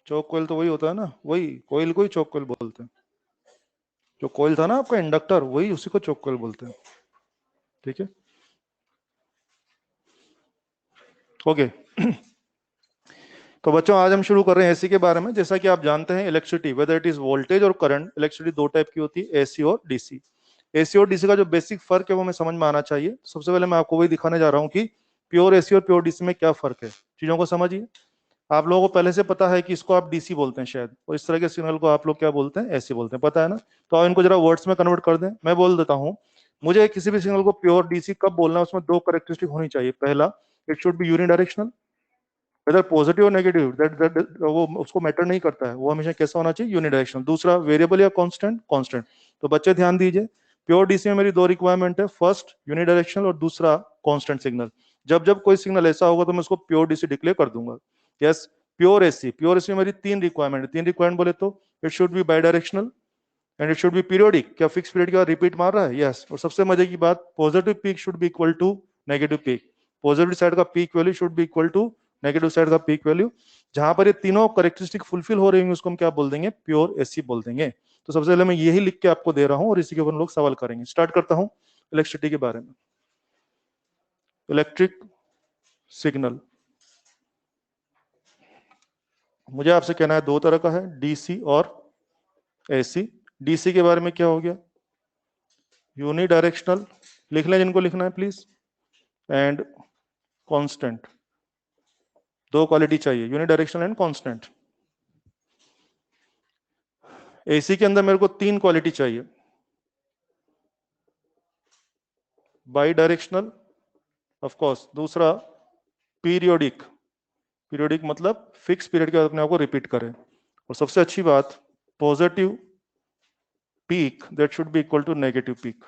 चौक कोयल तो वही होता है ना, वही कोयल को ही चौक कोयल बोलते हैं। जो कोयल था ना आपका इंडक्टर, वही उसी को चौक कोयल बोलते हैं। ठीक है, ओके। तो बच्चों आज हम शुरू कर रहे हैं एसी के बारे में। जैसा कि आप जानते हैं electricity, whether it is voltage और करंट, इलेक्ट्रिसिटी दो टाइप की होती है, एसी और डीसी। एसी और डीसी का जो बेसिक फर्क है वो हमें समझ में आना चाहिए। सबसे पहले मैं आपको वही दिखाने जा रहा हूँ कि प्योर एसी और प्योर डीसी में क्या फर्क है। चीजों को समझिए। आप लोगों को पहले से पता है कि इसको आप डीसी बोलते हैं शायद, और इस तरह के सिग्नल को आप लोग क्या बोलते हैं, एसी बोलते हैं, पता है ना। तो आप इनको जरा वर्ड्स में कन्वर्ट कर दें। मैं बोल देता हूँ, मुझे किसी भी सिग्नल को प्योर डीसी कब बोलना है, उसमें दो कैरेक्टरिस्टिक होनी चाहिए। पहला, it should be unidirectional, whether positive और नेगेटिव दैट वो उसको मैटर नहीं करता है, वो हमेशा कैसा होना चाहिए, यूनिडायरेक्शनल। दूसरा, वेरिएबल या कांस्टेंट, कांस्टेंट। तो बच्चे ध्यान दीजिए, प्योर डीसी में मेरी दो रिक्वायरमेंट है, फर्स्ट यूनिडायरेक्शनल और दूसरा कांस्टेंट सिग्नल। जब जब कोई सिग्नल ऐसा होगा तो मैं उसको प्योर डीसी डिक्लेयर कर दूंगा। Yes, pure AC, pure AC में मेरी तीन रिक्वायरमेंट है। तीन रिक्वायरमेंट बोले तो, it should B by directional and it should B periodic, क्या फिक्स पीरियड के बाद रिपीट मार रहा है, यस। और सबसे मजे की बात, positive peak should be equal to negative peak, positive side का peak value should be equal to negative side का पीक वैल्यू। जहां पर ये तीनों करेक्टरिस्टिक फुलफिल हो रही होंगी उसको हम क्या बोल देंगे, प्योर एसी बोल देंगे। तो सबसे पहले मैं यही लिख के आपको दे रहा हूं और इसी के ऊपर हम लोग सवाल करेंगे। स्टार्ट करता हूं इलेक्ट्रिसिटी के बारे में। इलेक्ट्रिक सिग्नल, मुझे आपसे कहना है दो तरह का है, डीसी और एसी। डीसी के बारे में क्या हो गया, यूनिडायरेक्शनल, लिख लें जिनको लिखना है प्लीज, एंड कांस्टेंट। दो क्वालिटी चाहिए, यूनिडायरेक्शनल एंड कांस्टेंट। एसी के अंदर मेरे को तीन क्वालिटी चाहिए, बाई डायरेक्शनल ऑफ कोर्स, दूसरा पीरियोडिक, पीरियोडिक मतलब फिक्स पीरियड के बाद अपने आप को रिपीट करें, और सबसे अच्छी बात, positive peak that should be equal to negative peak.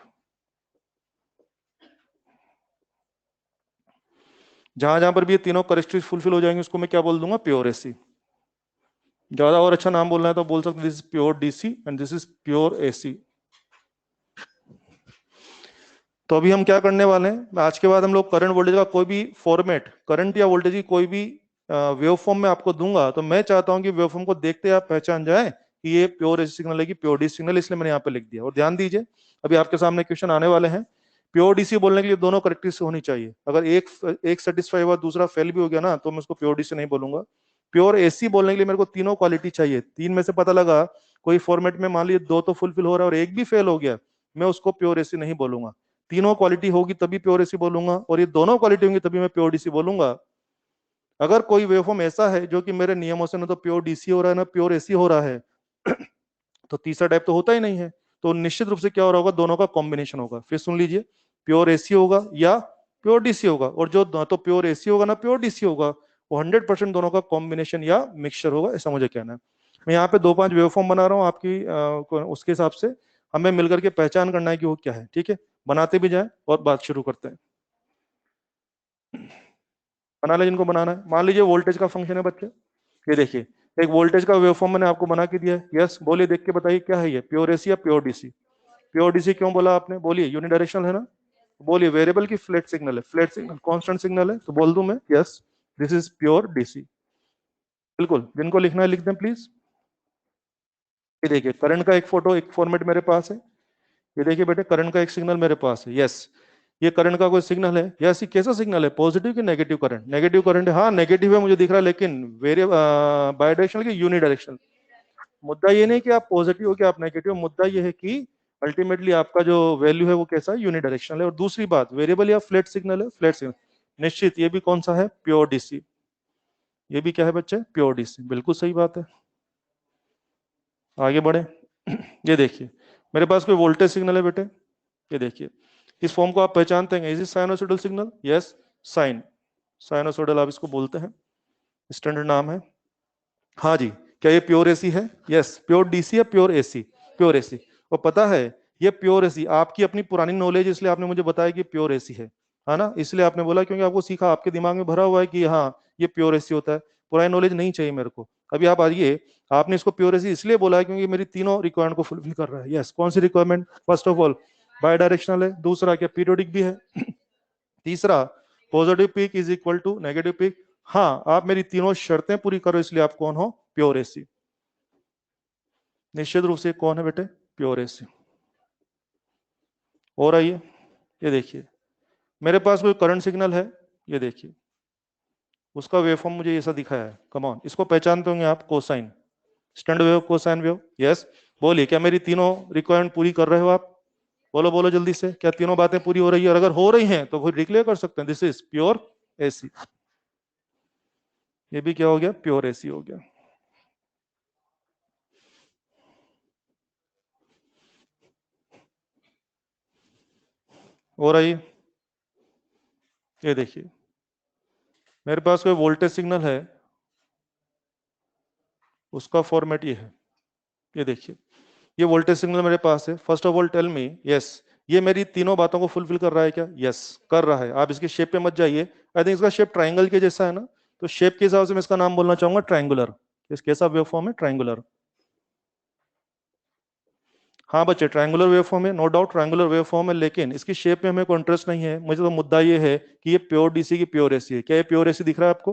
जहां जहां पर भी ये तीनों करेक्टरिस्टिक्स फुलफिल हो जाएंगे उसको मैं क्या बोल दूंगा, प्योर एसी। ज्यादा और अच्छा नाम बोलना है तो बोल सकते this is pure DC and this is pure AC. तो अभी हम क्या करने वाले हैं, आज के बाद हम लोग करंट वोल्टेज का कोई भी फॉर्मेट, करंट या वोल्टेज की कोई भी वेव फॉर्म में आपको दूंगा, तो मैं चाहता हूं कि वेव फॉर्म को देखते आप पहचान जाए कि ये प्योर एसी सिग्नल है कि प्योर डीसी सिग्नल, इसलिए मैंने यहाँ पे लिख दिया। और ध्यान दीजिए, अभी आपके सामने क्वेश्चन आने वाले हैं। प्योर डीसी बोलने के लिए दोनों करेक्टरिस्टिक होनी चाहिए। अगर एक सेटिस्फाई हुआ दूसरा फेल भी हो गया ना, तो मैं उसको प्योर डीसी नहीं बोलूंगा। प्योर एसी बोलने के लिए मेरे को तीनों क्वालिटी चाहिए। तीन में से पता लगा कोई फॉर्मेट में मान लीजिए दो तो फुलफिल हो रहा है और एक भी फेल हो गया, मैं उसको प्योर एसी नहीं बोलूंगा। तीनों क्वालिटी होगी तभी प्योर एसी बोलूंगा, और ये दोनों क्वालिटी होंगी तभी मैं प्योर डीसी बोलूंगा। अगर कोई वेवफॉर्म ऐसा है जो कि मेरे नियमों से ना तो प्योर डीसी हो रहा है ना प्योर एसी हो रहा है, तो तीसरा टाइप तो होता ही नहीं है। तो निश्चित रूप से क्या हो रहा होगा, दोनों का कॉम्बिनेशन होगा। फिर सुन लीजिए, प्योर एसी होगा या प्योर डीसी होगा, और जो ना तो प्योर एसी होगा ना प्योर डीसी होगा, वो 100% दोनों का कॉम्बिनेशन या मिक्सचर होगा, ऐसा मुझे कहना है। मैं यहाँ पे दो पांच वेवफॉर्म बना रहा हूँ आपकी उसके हिसाब से हमें मिलकर के पहचान करना है कि वो क्या है। ठीक है, बनाते भी जाए और बात शुरू करते हैं। बना ले जिनको बनाना है। मान लीजिए वोल्टेज का फंक्शन है बच्चे, ये देखिए, एक वोल्टेज का वेवफॉर्म मैंने आपको बना के दिया है। यस, बोलिए, देख के बताइए क्या है ये, प्योर एसी या प्योर डीसी। प्योर डीसी क्यों बोला आपने, बोलिए, यूनिडायरेक्शनल है ना। बोलिए, वेरिएबल की फ्लैट सिग्नल है, फ्लैट सिग्नल कांस्टेंट सिग्नल है, तो बोल दूं मैं yes this is pure DC. बिल्कुल, जिनको लिखना है लिख दें प्लीज। ये देखिए, करंट का एक फोटो, एक फॉर्मेट मेरे पास है। ये देखिए बेटे, करंट का एक सिग्नल मेरे पास है। यस, ये करंट का कोई सिग्नल है। यस, ये कैसा सिग्नल है, पॉजिटिव की नेगेटिव करंट, नेगेटिव करंट है। हाँ नेगेटिव है मुझे दिख रहा है, लेकिन वेरिएबल बाई डायरेक्शनल की यूनिडायरेक्शनल। मुद्दा ये नहीं कि आप पॉजिटिव हो कि आप नेगेटिव, मुद्दा ये है कि अल्टीमेटली आपका जो वैल्यू है वो कैसा है, यूनिडायरेक्शनल है। और दूसरी बात, वेरिएबल या फ्लैट सिग्नल है, फ्लैट सिग्नल। निश्चित ये भी कौन सा है, प्योर डीसी। ये भी क्या है बच्चे, प्योर डीसी, बिल्कुल सही बात है। आगे बढ़े। ये देखिए, मेरे पास कोई वोल्टेज सिग्नल है बेटे, ये देखिए, इस फॉर्म को आप पहचानते हैं, is is sinusoidal signal, yes, sine, sinusoidal आप इसको बोलते हैं, स्टैंडर्ड नाम है। हाँ जी, क्या ये प्योर एसी है, यस, प्योर डीसी है, प्योर एसी, प्योर एसी। और पता है ये प्योर एसी, आपकी अपनी पुरानी नॉलेज, इसलिए आपने मुझे बताया कि प्योर एसी है ना, इसलिए आपने बोला, क्योंकि आपको सीखा, आपके दिमाग में भरा हुआ है कि हाँ ये प्योर एसी होता है। पुरानी नॉलेज नहीं चाहिए मेरे को। अभी आप आइए, आपने इसको प्योर एसी इसलिए बोला है क्योंकि मेरी तीनों रिक्वायरमेंट को फुलफिल कर रहा है। यस, कौन सी requirement, first of all bidirectional है, दूसरा क्या पीरियोडिक भी है, तीसरा positive peak is equal to negative peak. हाँ, आप मेरी तीनों शर्तें पूरी करो इसलिए आप कौन हो, प्योर एसी। निश्चित रूप से कौन है बेटे? Pure AC. और आइए, ये देखिए मेरे पास कोई करंट सिग्नल है, ये देखिए उसका वेवफॉर्म मुझे ऐसा दिखाया है। कम ऑन, इसको पहचानते होंगे आप, cosine, standard wave, cosine wave. Yes, बोलिए क्या मेरी तीनों रिक्वायरमेंट पूरी कर रहे हो आप? बोलो बोलो जल्दी से, क्या तीनों बातें पूरी हो रही है? और अगर हो रही हैं तो फिर डिक्लेयर कर सकते हैं दिस इज प्योर एसी। ये भी क्या हो गया? प्योर एसी हो गया। और आइए, ये देखिए मेरे पास कोई वोल्टेज सिग्नल है, उसका फॉर्मेट ये है। ये देखिए ये वोल्टेज सिग्नल मेरे पास है। First of all tell me, yes ये मेरी तीनों बातों को फुलफिल कर रहा है क्या? यस कर रहा है। आप इसके शेप पे मत जाइए, आई थिंक इसका शेप ट्राइंगल के जैसा है ना, तो शेप के हिसाब से मैं इसका नाम बोलना चाहूंगा ट्राइंगुलर। इस कैसा वेव फॉर्म है? ट्राइंगुलर। हाँ बच्चे, ट्रायंगुलर वेवफॉर्म है, नो डाउट ट्रायंगुलर वेवफॉर्म है, लेकिन इसकी शेप में हमें कोई इंटरेस्ट नहीं है। मुझे तो मुद्दा ये है कि ये प्योर डीसी की प्योर एसी है। क्या ये प्योर एसी दिख रहा है आपको?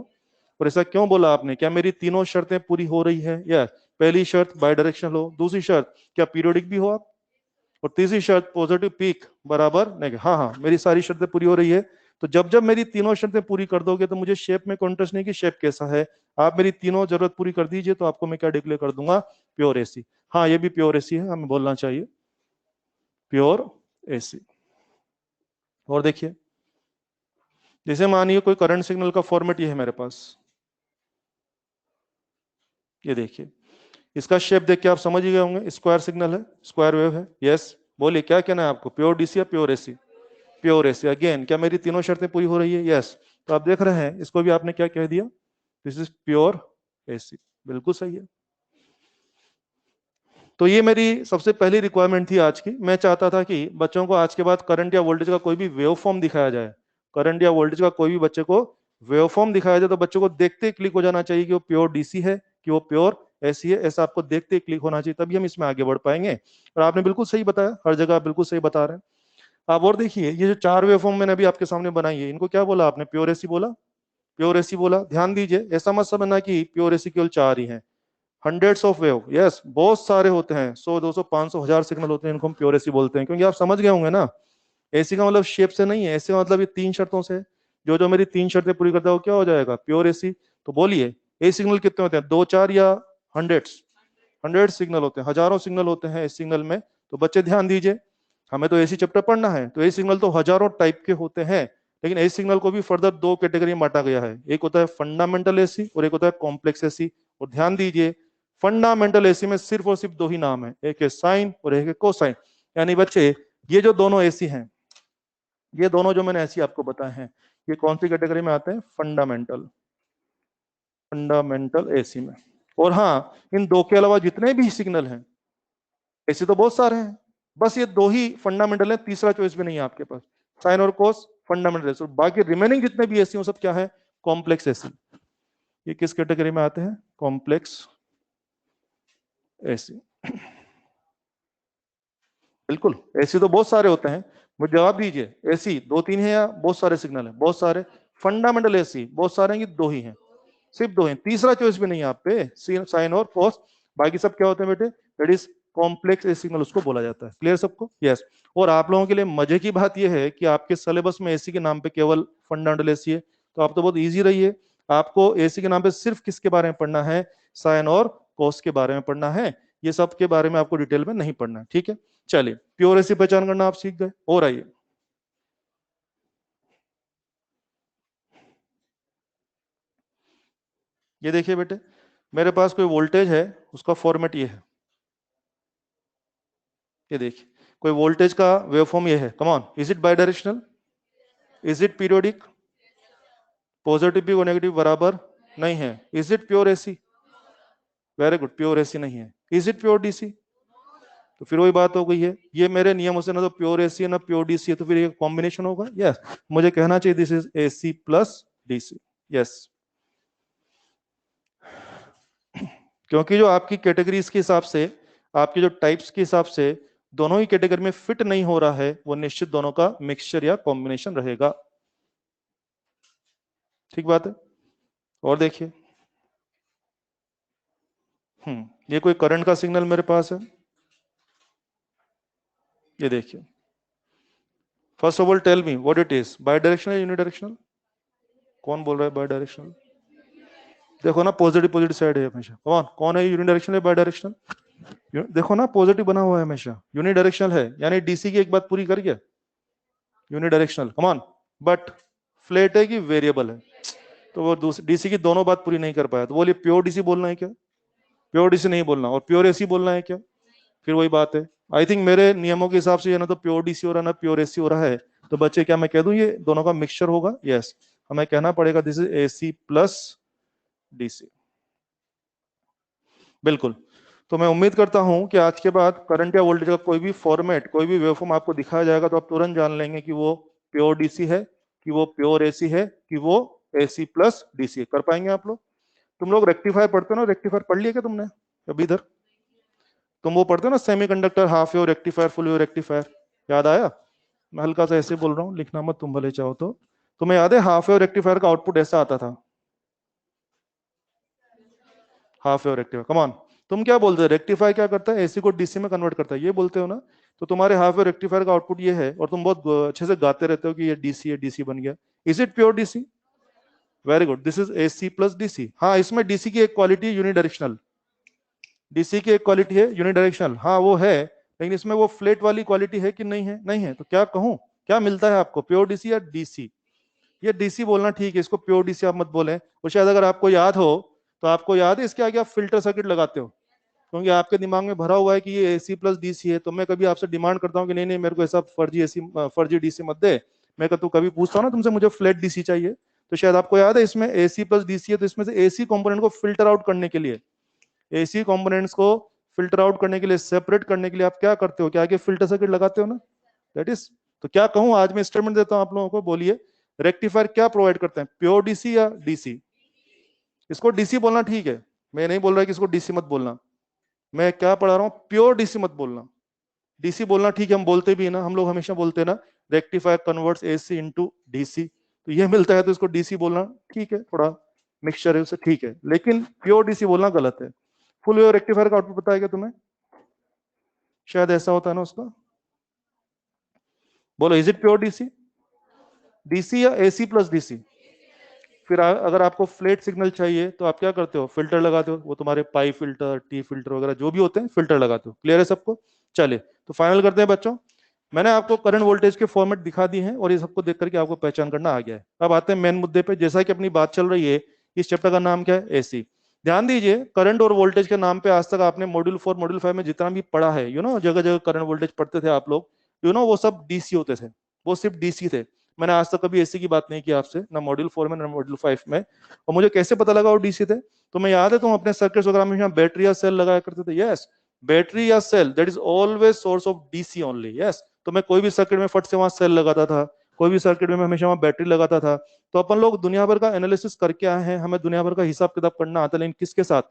और ऐसा क्यों बोला आपने? क्या मेरी तीनों शर्तें पूरी हो रही है? या पहली शर्त बाई डायरेक्शनल हो, दूसरी शर्त क्या पीरियोडिक भी हो आप, और तीसरी शर्त पॉजिटिव पीक बराबर नहीं। हाँ हाँ, मेरी सारी शर्तें पूरी हो रही है। तो जब जब मेरी तीनों शर्तें पूरी कर दोगे तो मुझे शेप में कोई इंटरेस्ट नहीं कि शेप कैसा है। आप मेरी तीनों जरूरत पूरी कर दीजिए तो आपको मैं क्या डिक्लेयर कर दूंगा? Pure AC. हाँ ये भी प्योर एसी है, हमें बोलना चाहिए प्योर एसी। और देखिए जैसे मानिए कोई करंट सिग्नल का फॉर्मेट ये है मेरे पास, ये देखिए इसका शेप देख के आप समझ ही गए होंगे, स्क्वायर सिग्नल है, स्क्वायर वेव है। यस, बोलिए क्या कहना है आपको? प्योर डीसी या pure AC? Pure AC. Again क्या मेरी तीनों शर्तें पूरी हो रही है? यस। तो आप देख रहे हैं इसको भी आपने क्या कह दिया? This is pure AC. बिल्कुल सही है। तो ये मेरी सबसे पहली रिक्वायरमेंट थी आज की। मैं चाहता था कि बच्चों को आज के बाद करंट या वोल्टेज का कोई भी वेव फॉर्म दिखाया जाए, करंट या वोल्टेज का कोई भी बच्चे को वेव फॉर्म दिखाया जाए तो बच्चों को देखते ही क्लिक हो जाना चाहिए कि वो प्योर डीसी है कि वो प्योर एसी है। ऐसा आपको देखते ही क्लिक होना चाहिए, तभी हम इसमें आगे बढ़ पाएंगे। और आपने बिल्कुल सही बताया, हर जगह आप बिल्कुल सही बता रहे हैं। आप और देखिए ये जो चार वेव फॉर्म मैंने अभी आपके सामने बनाई है, इनको क्या बोला आपने? प्योर एसी बोला, प्योर एसी बोला। ध्यान दीजिए, ऐसा मत समझना कि प्योर एसी केवल चार ही हैं। हंड्रेड्स ऑफ वेव, यस बहुत सारे होते हैं, 100 200 500 1000 सिग्नल होते हैं, इनको हम प्योर एसी बोलते हैं। क्योंकि आप समझ गए होंगे ना, एसी का मतलब शेप से नहीं है, एसी का मतलब ये तीन शर्तों से। जो जो मेरी तीन शर्तें पूरी करता है वो क्या हो जाएगा? Pure AC. तो बोलिए ए सिग्नल कितने होते हैं? दो चार या हंड्रेड्स? हंड्रेड सिग्नल होते हैं, हजारों सिग्नल होते हैं इस सिग्नल में। तो बच्चे ध्यान दीजिए, हमें तो एसी चैप्टर पढ़ना है, तो ए सिग्नल तो हजारों टाइप के होते हैं, लेकिन ए सिग्नल को भी फर्दर दो कैटेगरी में बांटा गया है। एक होता है फंडामेंटल एसी और एक होता है कॉम्प्लेक्स एसी। और ध्यान दीजिए फंडामेंटल एसी में सिर्फ और सिर्फ दो ही नाम है, एक है साइन और एक है कोसाइन। यानी बच्चे ये जो दोनों एसी हैं, ये दोनों जो मैंने एसी आपको बताए हैं, ये कौन सी कैटेगरी में आते हैं? फंडामेंटल, फंडामेंटल एसी में। और हाँ, इन दो के अलावा जितने भी सिग्नल हैं, एसी तो बहुत सारे हैं, बस ये दो ही फंडामेंटल है, तीसरा चॉइस भी नहीं है आपके पास। साइन और कोस फंडामेंटल एसी, बाकी रिमेनिंग जितने भी एसी हैं सब क्या है? Complex AC. ये किस कैटेगरी में आते हैं? Complex AC. बिल्कुल, एसी तो बहुत सारे होते हैं। मुझे जवाब दीजिए, एसी दो तीन है या बहुत सारे सिग्नल है? बहुत सारे। फंडामेंटल एसी बहुत सारे हैं कि दो ही हैं? सिर्फ दो हैं, तीसरा चॉइस भी नहीं है आप पे, साइन और कॉस। बाकी सब क्या होते हैं बेटे? That is complex A signal उसको बोला जाता है। क्लियर सबको? यस। और आप लोगों के लिए मजे की बात यह है कि आपके सिलेबस में एसी के नाम पे केवल फंडामेंटल एसी है, तो आप तो बहुत इजी रही है। आपको एसी के नाम पे सिर्फ किसके बारे में पढ़ना है? साइन और कॉस के बारे में पढ़ना है। ये सब के बारे में आपको डिटेल में नहीं पढ़ना है, ठीक है? चलिए, प्योर एसी पहचान करना आप सीख गए। और आइए, ये देखिए बेटे मेरे पास कोई वोल्टेज है, उसका फॉर्मेट ये है। ये देखिए कोई वोल्टेज का वेवफॉर्म ये है। Come on, is it by directional? Is it periodic? Positive भी और नेगेटिव बराबर नहीं है। Is it pure AC? Very good, pure AC नहीं है। Is it pure DC? तो फिर वही बात हो गई है, ये मेरे नियमों से ना तो प्योर एसी है ना प्योर डीसी है, तो फिर ये कॉम्बिनेशन होगा। यस, मुझे कहना चाहिए this is AC plus DC. Yes, क्योंकि जो आपकी कैटेगरीज के हिसाब से, आपके जो टाइप्स के हिसाब से दोनों ही कैटेगरी में फिट नहीं हो रहा है, वो निश्चित दोनों का मिक्सचर या कॉम्बिनेशन रहेगा। ठीक बात है। और देखिए ये कोई करंट का सिग्नल मेरे पास है, ये देखिए। First of all tell me what it is, bidirectional या यूनिडायरेक्शनल? कौन बोल रहा है बाई डायरेक्शनल? देखो ना, पॉजिटिव पॉजिटिव साइड है हमेशा। कौन कौन है यूनिडायरेक्शनल या बाई डायरेक्शनल? देखो ना, पॉजिटिव बना हुआ है हमेशा, यूनिडायरेक्शनल है, यानी डीसी की एक बात पूरी कर गया, unidirectional. Come on. But flat है कि वेरिएबल है, तो वो दूसरी डीसी की दोनों बात पूरी नहीं कर पाया, तो बोलिए प्योर डीसी बोलना है क्या? प्योर डीसी नहीं बोलना, और प्योर एसी बोलना है क्या? फिर वही बात है। आई थिंक मेरे नियमों के हिसाब से ये ना तो प्योर डीसी हो रहा है ना प्योर एसी हो रहा है, तो बच्चे क्या मैं कह दूं ये दोनों का मिक्सचर होगा? यस, हमें कहना पड़ेगा this is AC plus DC. बिल्कुल। तो मैं उम्मीद करता हूं कि आज के बाद करंट या वोल्टेज का कोई भी फॉर्मेट, कोई भी वेवफॉर्म आपको दिखाया जाएगा तो आप तुरंत जान लेंगे कि वो प्योर डीसी है, कि वो प्योर एसी है, कि वो एसी प्लस डीसी। कर पाएंगे आप लोग? तुम लोग रेक्टिफायर पढ़ते हो ना, रेक्टिफायर पढ़ लिया क्या तुमने अभी इधर? तुम वो पढ़ते हो ना, semiconductor, half wave rectifier, full wave rectifier, याद आया? मैं हल्का सा ऐसे बोल रहा हूँ, लिखना मत तुम भले चाहो तो। तुम्हें याद है हाफ वेव रेक्टिफायर का आउटपुट ऐसा आता था? Half wave rectifier, come on. तुम क्या बोलते हो, रेक्टिफाई क्या करता है? एसी को डीसी में कन्वर्ट करता है, ये बोलते हो ना? तो तुम्हारे हाफ वेव रेक्टिफायर का आउटपुट ये है, और तुम बहुत अच्छे से गाते रहते हो कि ये डीसी है, डीसी बन गया। Is it pure DC? Very good, this is AC plus DC. हाँ, इसमें डीसी की एक क्वालिटी यूनिडायरेक्शनल, डीसी की एक क्वालिटी है यूनिडायरेक्शनल, हाँ वो है, लेकिन इसमें वो फ्लैट वाली क्वालिटी है कि नहीं है? नहीं है। तो क्या कहूं, क्या मिलता है आपको, प्योर डीसी या डीसी? ये डीसी बोलना ठीक है, इसको प्योर डीसी आप मत बोलें। और शायद अगर आपको याद हो, तो आपको याद है इसके आगे आप फिल्टर सर्किट लगाते हो, क्योंकि आपके दिमाग में भरा हुआ है कि ये एसी प्लस डीसी है। तो मैं कभी आपसे डिमांड करता हूँ कि नहीं नहीं मेरे को ऐसा फर्जी एसी फर्जी डीसी मत दे। मैं तो कभी पूछता हूँ ना तुमसे, मुझे फ्लैट डीसी चाहिए, तो शायद आपको याद है इसमें एसी प्लस डीसी है, तो इसमें से एसी कंपोनेंट को फिल्टर आउट करने के लिए, एसी कंपोनेंट्स को फिल्टर आउट करने के लिए, सेपरेट करने के लिए आप क्या करते हो, क्या आगे फिल्टर सर्किट लगाते हो ना? That is. तो क्या कहूं, आज मैं स्टेटमेंट देता हूं आप लोगों को, बोलिए रेक्टिफायर क्या प्रोवाइड करते हैं, प्योर डीसी या डीसी? इसको डीसी बोलना ठीक है, मैं नहीं बोल रहा कि इसको डीसी मत बोलना। मैं क्या पढ़ा रहा हूं, प्योर डीसी मत बोलना। डीसी बोलना ठीक है, हम बोलते भी है ना, हम लोग हमेशा बोलते हैं ना, rectifier converts AC into DC, तो ये मिलता है तो इसको डीसी बोलना ठीक है, थोड़ा मिक्सचर है उससे, ठीक है, लेकिन प्योर डीसी बोलना गलत है। फुल वेव रेक्टिफायर का आउटपुट पता है क्या तुम्हें? शायद ऐसा होता है ना उसका, बोलो is it pure DC? DC या एसी प्लस डीसी? फिर अगर आपको फ्लैट सिग्नल चाहिए तो आप क्या करते हो, फिल्टर लगाते हो, वो तुम्हारे पाई फिल्टर, टी फिल्टर वगैरह जो भी होते हैं, फिल्टर लगाते हो। क्लियर है सबको? चलिए तो फाइनल करते हैं बच्चों। मैंने आपको करंट वोल्टेज के फॉर्मेट दिखा दिए हैं, और ये सबको देख करके आपको पहचान करना आ गया है। अब आते हैं मेन मुद्दे पे, जैसा कि अपनी बात चल रही है, इस चैप्टर का नाम क्या है, एसी। ध्यान दीजिए, करंट और वोल्टेज के नाम पे आज तक आपने मॉड्यूल 4 मॉड्यूल 5 में जितना भी पढ़ा है, जगह जगह करंट वोल्टेज पढ़ते थे आप लोग, वो सब डीसी होते थे, वो सिर्फ डीसी थे। मैंने आज तक कभी एसी की बात नहीं की आपसे, ना मॉड्यूल 4 में ना मॉड्यूल 5 में। और मुझे कैसे पता लगा वो डीसी थे? तो मैं याद है, तुम अपने सर्किट्स वगैरह में यहाँ बैटरी या सेल लगाया करते थे। यस, बैटरी या cell, that is always source of DC only. Yes, तो मैं कोई भी सर्किट में फट से वहां सेल लगाता था, कोई भी सर्किट में मैं हमेशा वहां बैटरी लगाता था। तो अपन लोग दुनिया भर का एनालिसिस करके आए हैं, हमें दुनिया भर का हिसाब किताब करना आता है, लेकिन किसके साथ,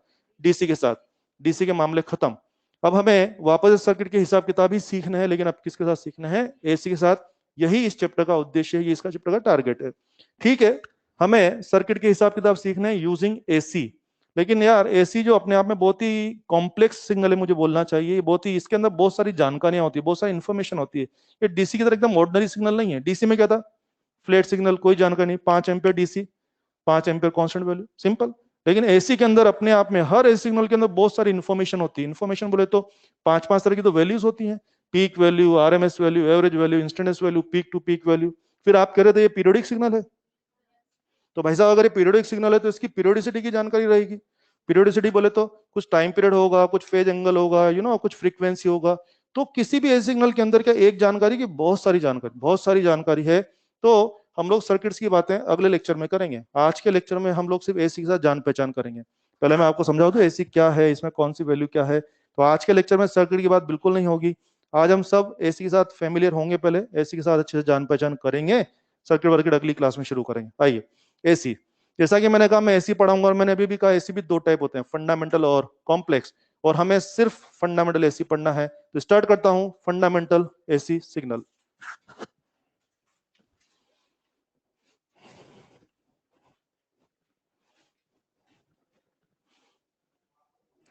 डीसी के साथ। डीसी के मामले खत्म। अब हमें वापस इस सर्किट के हिसाब किताब ही सीखना है, लेकिन अब किसके साथ सीखना है, एसी के साथ। यही इस चैप्टर का उद्देश्य है, ये इसका चैप्टर का टारगेट है। ठीक है, हमें सर्किट के हिसाब किताब सीखना है यूजिंग एसी। लेकिन यार एसी जो अपने आप में बहुत ही कॉम्प्लेक्स सिग्नल है, मुझे बोलना चाहिए, बहुत ही, इसके अंदर बहुत सारी जानकारियां होती है, बहुत सारी इंफॉर्मेशन होती है। ये डीसी की तरह एकदम ऑर्डिनरी सिग्नल नहीं है। डीसी में क्या था, फ्लैट सिग्नल, कोई जानकारी नहीं, 5 ampere DC, 5 ampere constant value, simple. लेकिन एसी के अंदर अपने आप में, हर एसी सिग्नल के अंदर बहुत सारी इंफॉर्मेशन होती है। इंफॉर्मेशन बोले तो पांच पांच तरह की तो वैल्यूज होती हैं, peak value, RMS value, average value, instantaneous value, peak to peak value. फिर आप कह रहे थे ये पीरियोडिक सिग्नल है, तो भाई साहब अगर ये पीरियोडिक सिग्नल है तो इसकी पीरियोडिसिटी की जानकारी रहेगी। पीरियोडिसिटी बोले तो कुछ टाइम पीरियड होगा, कुछ फेज एंगल होगा, कुछ फ्रीक्वेंसी होगा। तो किसी भी एसी सिग्नल के अंदर क्या एक जानकारी की बहुत सारी जानकारी, बहुत सारी जानकारी है। तो हम लोग सर्किट्स की बातें अगले लेक्चर में करेंगे, आज के लेक्चर में हम लोग सिर्फ एसी के साथ जान पहचान करेंगे। पहले मैं आपको समझाऊं तो एसी क्या है, इसमें कौन सी वैल्यू क्या है। तो आज के लेक्चर में सर्किट की बात बिल्कुल नहीं होगी। आज हम सब एसी के साथ फेमिलियर होंगे, पहले एसी के साथ अच्छे से जान पहचान करेंगे। सर्किट वर्किट अगली क्लास में शुरू करेंगे। आइए, एसी, जैसा कि मैंने कहा मैं एसी पढ़ाऊंगा, और मैंने अभी भी कहा एसी भी दो टाइप होते हैं, फंडामेंटल और कॉम्प्लेक्स। और हमें सिर्फ फंडामेंटल एसी पढ़ना है। तो स्टार्ट करता हूं, फंडामेंटल एसी सिग्नल।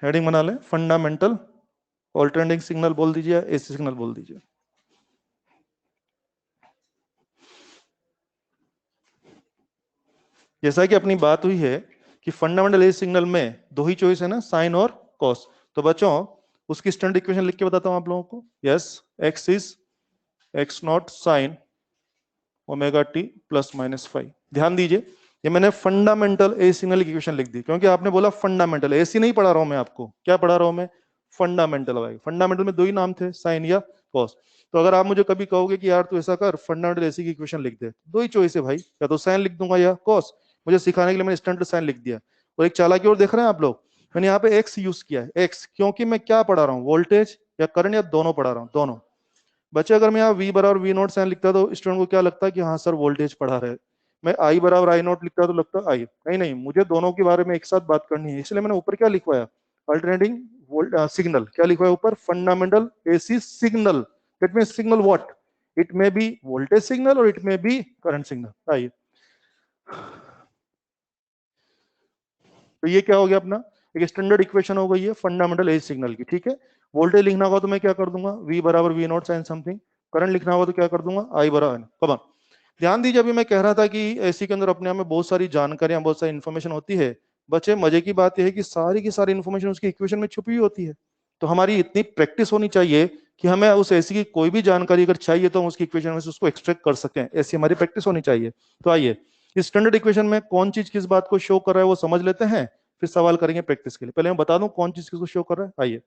हेडिंग बना लें, फंडामेंटल ऑल्टरनेटिंग सिग्नल बोल दीजिए या एसी सिग्नल बोल दीजिए। जैसा कि अपनी बात हुई है कि फंडामेंटल एसी सिग्नल में दो ही चॉइस है ना, साइन और कॉस। तो बच्चों उसकी स्टैंडर्ड इक्वेशन लिख के बताता हूं आप लोगों को। Yes, x is x not sine omega T plus minus five. ध्यान दीजिए, ये मैंने फंडामेंटल ए सिग्नल की इक्वेशन लिख दी, क्योंकि आपने बोला फंडामेंटल, एसी नहीं पढ़ा रहा हूं मैं आपको, क्या पढ़ा रहा हूं मैं? फंडामेंटल। फंडामेंटल में दो ही नाम थे, साइन या कॉस। तो अगर आप मुझे कभी कहोगे कि यार तू ऐसा कर, फंडामेंटल एसी की इक्वेशन लिख दे, दो ही चॉइस है भाई, या तो साइन लिख दूंगा या कॉस। मुझे सिखाने के लिए मैंने स्टैंडर्ड साइन लिख दिया। और एक चालाकी और देख रहे हैं आप लोग, मैंने यहाँ पे एक्स यूज किया है, एक्स, क्योंकि मैं क्या पढ़ा रहा हूँ, वोल्टेज या करंट या दोनों पढ़ा रहा हूँ, दोनों। बच्चे अगर मैं यहाँ V बराबर V नोट साइन लिखता तो स्टूडेंट को क्या लगता है कि हाँ सर वोल्टेज पढ़ा रहे। मैं I बराबर I नोट लिखता तो लगता I। नहीं नहीं, मुझे दोनों के बारे में एक साथ बात करनी है, इसलिए मैंने ऊपर क्या लिखवाया, अल्टरनेटिंग सिग्नल। क्या लिखवाया ऊपर? Fundamental AC signal. That means signal what? It may be voltage signal और it may be current signal. आइए, तो ये क्या हो गया अपना, एक स्टैंडर्ड इक्वेशन हो गई है फंडामेंटल एसी सिग्नल की। ठीक है, वोल्टेज लिखना होगा तो मैं क्या कर दूंगा, V बराबर V naught sine something. Current लिखना होगा तो क्या कर दूंगा, I बराबर। कम ऑन, ध्यान दीजिए, अभी मैं कह रहा था कि एसी के अंदर अपने आप में बहुत सारी जानकारियां, बहुत सारी इन्फॉर्मेशन होती है। बच्चे मजे की बात यह है कि सारी की सारी इन्फॉर्मेशन उसकी इक्वेशन में छुपी हुई होती है। तो हमारी इतनी प्रैक्टिस होनी चाहिए कि हमें उस एसी की कोई भी जानकारी अगर चाहिए तो हम उसकी इक्वेशन में से उसको एक्सट्रैक्ट कर सकें, ऐसी हमारी प्रैक्टिस होनी चाहिए। तो आइए, इस स्टैंडर्ड इक्वेशन में कौन चीज किस बात को शो कर रहा है वो समझ लेते हैं, फिर सवाल करेंगे प्रैक्टिस के लिए। पहले मैं बता दूं कौन चीज किसको शो कर रहा है। आइए,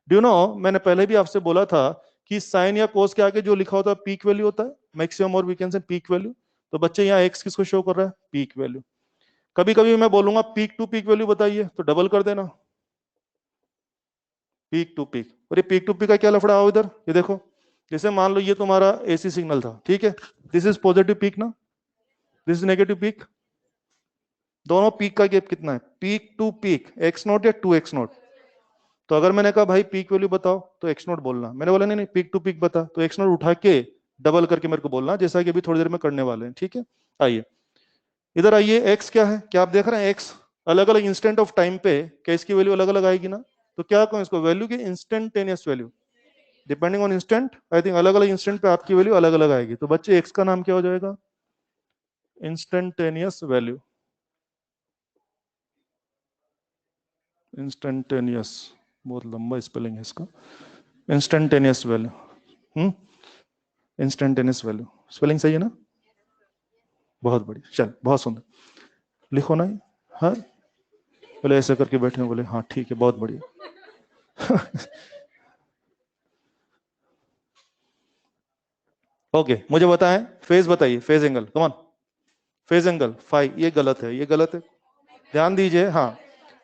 डू नो, मैंने पहले भी आपसे बोला था कि साइन या कोस के आगे जो लिखा होता है पीक वैल्यू होता है, मैक्सिमम और we can say peak value. तो बच्चे यहाँ एक्स किसको शो कर रहा है, पीक वैल्यू। कभी कभी मैं बोलूंगा पीक टू पीक वैल्यू बताइए, तो डबल कर देना, पीक टू पीक। और ये पीक टू पीक का क्या लफड़ा आओ इधर, ये देखो, जैसे मान लो ये तुम्हारा एसी सिग्नल था, ठीक है, दिस इज पॉजिटिव पीक ना, दिस इज नेगेटिव पीक। दोनों पीक का गैप कितना है, peak to peak, x naught या टू एक्स नोट। तो अगर मैंने कहा भाई पीक वैल्यू बताओ तो एक्स नोट बोलना, मैंने बोला नहीं नहीं पीक टू पीक बता, तो एक्स नोट उठा के डबल करके मेरे को बोलना, जैसा कि अभी थोड़ी देर में करने वाले हैं। ठीक है, आइए इधर आइए, एक्स क्या है, क्या आप देख रहे हैं, एक्स अलग अलग इंस्टेंट ऑफ टाइम पे क्या इसकी वैल्यू अलग अलग आएगी ना। तो क्या कहूं इसको, वैल्यू की instantaneous value, depending on instant, I think अलग अलग इंस्टेंट पे आपकी वैल्यू अलग अलग आएगी। तो बच्चे एक्स का नाम क्या हो जाएगा, इंस्टेंटेनियस वैल्यू। इंस्टेंटेनियस, बहुत लंबा स्पेलिंग है इसका, instantaneous value. Instantaneous value, spelling सही है ना, बहुत बढ़िया, चल बहुत सुंदर, लिखो ना। हाँ, बोले ऐसे करके बैठे हो, बोले हाँ ठीक है बहुत बढ़िया। ओके, मुझे बताएं फेज, बताइए फेज एंगल, कमान, फेज एंगल फाइव, ये गलत है, ये गलत है, ध्यान दीजिए। हाँ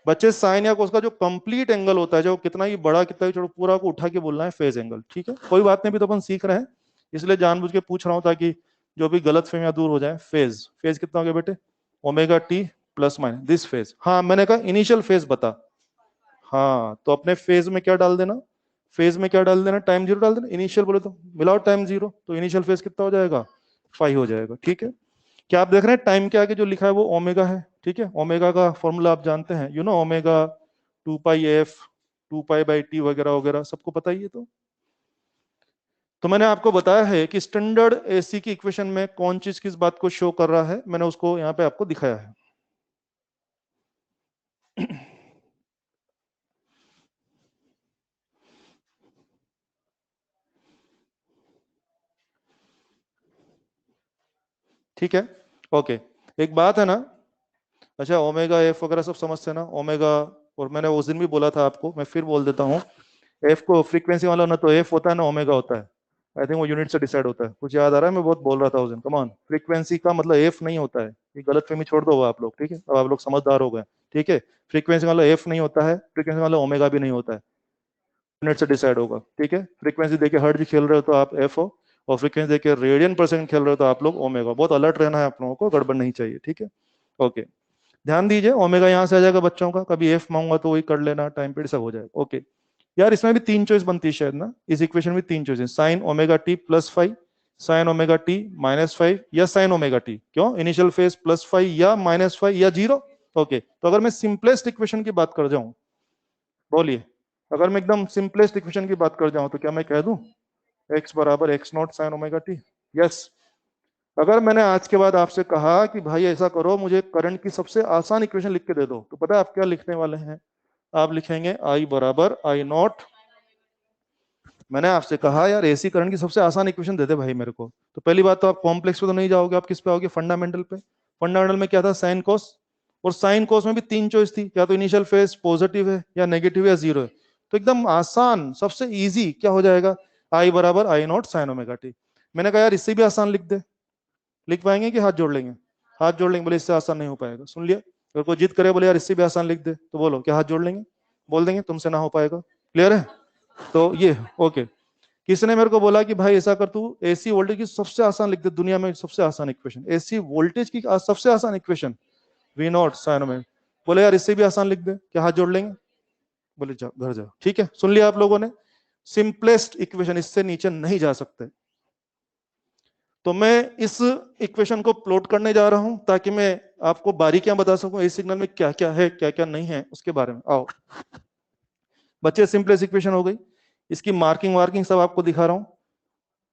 बच्चे, साइन या उसका जो कंप्लीट एंगल होता है, जो कितना ही बड़ा कितना ही छोटा, पूरा को उठा के बोलना है फेज एंगल। ठीक है, कोई बात नहीं, भी तो अपन सीख रहे हैं, इसलिए जानबूझ के पूछ रहा हूं ताकि जो भी गलत फहमियां दूर हो जाए। फेज, फेज कितना हो गया बेटे, omega T plus minus this phase. हाँ मैंने कहा इनिशियल फेज बता, हाँ तो अपने फेज में क्या डाल देना, फेज में क्या डाल देना, टाइम जीरो डाल देना, इनिशियल बोले तो मिलाओ टाइम जीरो, तो इनिशियल फेज कितना हो जाएगा, फाइव हो जाएगा। ठीक है, क्या आप देख रहे हैं टाइम के आगे जो लिखा है वो ओमेगा है। ठीक है, ओमेगा का फॉर्मूला आप जानते हैं, you know omega, two pi f, two pi by t वगैरह वगैरह सबको पता ही है। तो मैंने आपको बताया है कि स्टैंडर्ड एसी की इक्वेशन में कौन चीज किस बात को शो कर रहा है, मैंने उसको यहाँ पे आपको दिखाया है। ठीक है, ओके, एक बात है ना, अच्छा ओमेगा एफ वगैरह सब समझते हैं ना, ओमेगा। और मैंने उस दिन भी बोला था आपको, मैं फिर बोल देता हूँ, एफ को फ्रीक्वेंसी वाला ना तो एफ होता है ना ओमेगा होता है। आई थिंक वो यूनिट से डिसाइड होता है, कुछ याद आ रहा है, मैं बहुत बोल रहा था उस दिन। कम ऑन, फ्रीक्वेंसी का मतलब एफ नहीं होता है, ये गलत फहमी छोड़ दो आप लोग। ठीक है, अब आप लोग समझदार हो गए। ठीक है, फ्रीक्वेंसी वाला एफ नहीं होता है, फ्रीक्वेंसी वाला ओमेगा भी नहीं होता है, यूनिट से डिसाइड होगा। ठीक है, फ्रीक्वेंसी देके हर्ट्ज खेल रहे हो तो आप एफ हो, और फ्रीक्वेंसी देके रेडियन पर सेकंड खेल रहे हो तो आप लोग ओमेगा। बहुत अलर्ट रहना है आप लोगों को, गड़बड़ नहीं चाहिए। ठीक है, ओके, ध्यान दीजिए, ओमेगा यहाँ से आ जाएगा बच्चों का, कभी एफ मांगूंगा तो वही कर लेना, टाइम पीरियड सब हो जाएगा। ओके यार, इसमें भी तीन चॉइस बनती है शायद ना, इस इक्वेशन में तीन चॉइस है, sine omega T plus five, sine omega T minus five, या साइन ओमेगा टी, क्यों इनिशियल फेज प्लस फाइव या माइनस फाइव या जीरो। ओके, तो अगर मैं सिंपलेस्ट इक्वेशन की बात कर जाऊं, बोलिए। अगर मैं एकदम सिंपलेस्ट इक्वेशन की बात कर जाऊं तो क्या मैं कह दूं x बराबर x not sine omega T? Yes. अगर मैंने आज के बाद आपसे कहा कि भाई ऐसा करो, मुझे करंट की सबसे आसान इक्वेशन लिख के दे दो, तो पता है आप क्या लिखने वाले हैं? आप लिखेंगे आई बराबर आई नॉट। मैंने आपसे कहा यार एसी करंट की सबसे आसान इक्वेशन दे दे भाई मेरे को, तो पहली बात तो आप कॉम्प्लेक्स पे तो नहीं जाओगे, आप किस पे आओगे? फंडामेंटल पे। फंडामेंटल में क्या था? Sine cos. और साइन कोस में भी तीन चॉइस थी, या तो इनिशियल फेज पॉजिटिव है, या नेगेटिव, या जीरो है। तो एकदम आसान, सबसे इजी क्या हो जाएगा? आई बराबर I naught sine omega T. मैंने कहा यार इससे भी आसान लिख दे। लिख पाएंगे कि हाथ जोड़ लेंगे? हाथ जोड़ लेंगे। बोले इससे आसान नहीं हो पाएगा। सुन लिया? अगर कोई जिद करे बोले यार इससे भी आसान लिख दे, तो बोलो क्या हाथ जोड़ लेंगे? बोल देंगे तुमसे ना हो पाएगा। क्लियर है? तो ये ओके। किसने मेरे को बोला कि भाई ऐसा कर, तू एसी वोल्टेज की सबसे आसान लिख दे, दुनिया में सबसे आसान इक्वेशन एसी वोल्टेज की सबसे आसान इक्वेशन वी नॉट साइन में। बोले यार इससे भी आसान लिख दे, क्या हाथ जोड़ लेंगे? बोले जाओ घर जाओ। ठीक है, सुन लिया आप लोगों ने? सिंपलेस्ट इक्वेशन, इससे नीचे नहीं जा सकते। तो मैं इस इक्वेशन को प्लॉट करने जा रहा हूं ताकि मैं आपको बारीकियां बता सकूं एसी सिग्नल में क्या क्या है क्या क्या नहीं है उसके बारे में। आओ बच्चे, सिंपलेस्ट इक्वेशन हो गई। इसकी मार्किंग वार्किंग सब आपको दिखा रहा हूं।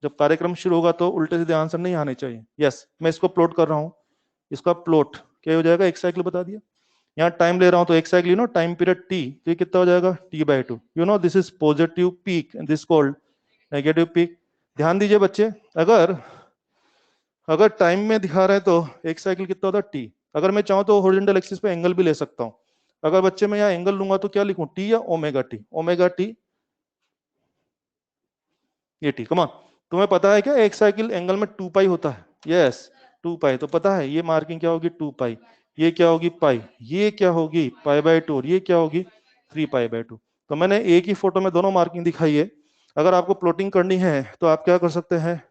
जब कार्यक्रम शुरू होगा तो उल्टे सीधे आंसर नहीं आने चाहिए। यस, मैं इसको प्लॉट कर रहा हूँ। इसका प्लॉट क्या हो जाएगा? एक साइकिल बता दिया। यहाँ टाइम ले रहा हूँ तो एक साइकिल, टाइम पीरियड टी, तो ये कितना हो जाएगा? t/2। This is positive peak and this called negative peak. ध्यान दीजिए बच्चे, अगर अगर टाइम में दिखा रहे हैं तो एक साइकिल कितना होता है? टी। अगर मैं चाहूँ तो हॉरिजॉन्टल एक्सिस पे एंगल भी ले सकता हूँ। अगर बच्चे मैं यहाँ एंगल लूंगा तो क्या लिखूं? टी या ओमेगा टी? ओमेगा टी, ये टी। कमान, तुम्हें पता है क्या एक साइकिल एंगल में 2 पाई होता है? यस, 2 पाई। तो पता है ये मार्किंग क्या होगी? 2 पाई। ये क्या होगी? पाई। ये क्या होगी? पाई/2। और ये क्या होगी? 3 पाई/2। तो मैंने एक ही फोटो में दोनों मार्किंग दिखाई है। अगर आपको प्लॉटिंग करनी है तो आप क्या कर सकते हैं?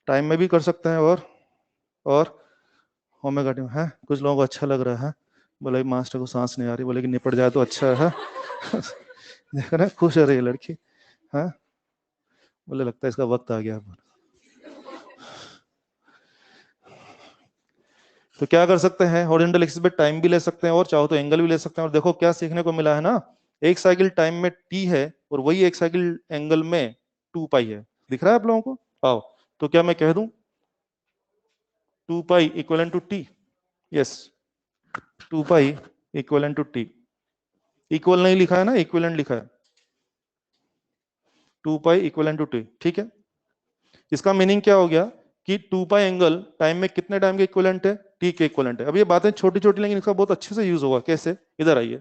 टाइम में भी कर सकते हैं और ओमेगा टी में है। कुछ लोगों को अच्छा लग रहा है, बोले मास्टर को सांस नहीं आ रही, बोले कि निपट जाए तो अच्छा है। देखो ना, खुश हो रही है लड़की। हाँ, बोले लगता है इसका वक्त आ गया। तो क्या कर सकते हैं? हॉरिजॉन्टल एक्सिस पे टाइम भी ले सकते हैं और चाहो तो एंगल भी ले सकते हैं। और देखो क्या सीखने को मिला है ना, एक साइकिल टाइम में टी है और वही एक साइकिल एंगल में 2 पाई है। दिख रहा है आप लोगों को? आओ, तो क्या मैं कह दूं 2 pi equal to t? Yes, 2 pi equal to t. Equal नहीं लिखा है ना, इक्विवेलेंट लिखा है। 2 पाई इक्वल टू टी, ठीक है। इसका मीनिंग क्या हो गया कि 2 पाई एंगल टाइम में कितने टाइम के इक्वलेंट है? टी के इक्वलेंट है। अब ये बातें छोटी छोटी लेकिन इसका बहुत अच्छे से यूज होगा। कैसे? इधर आइए।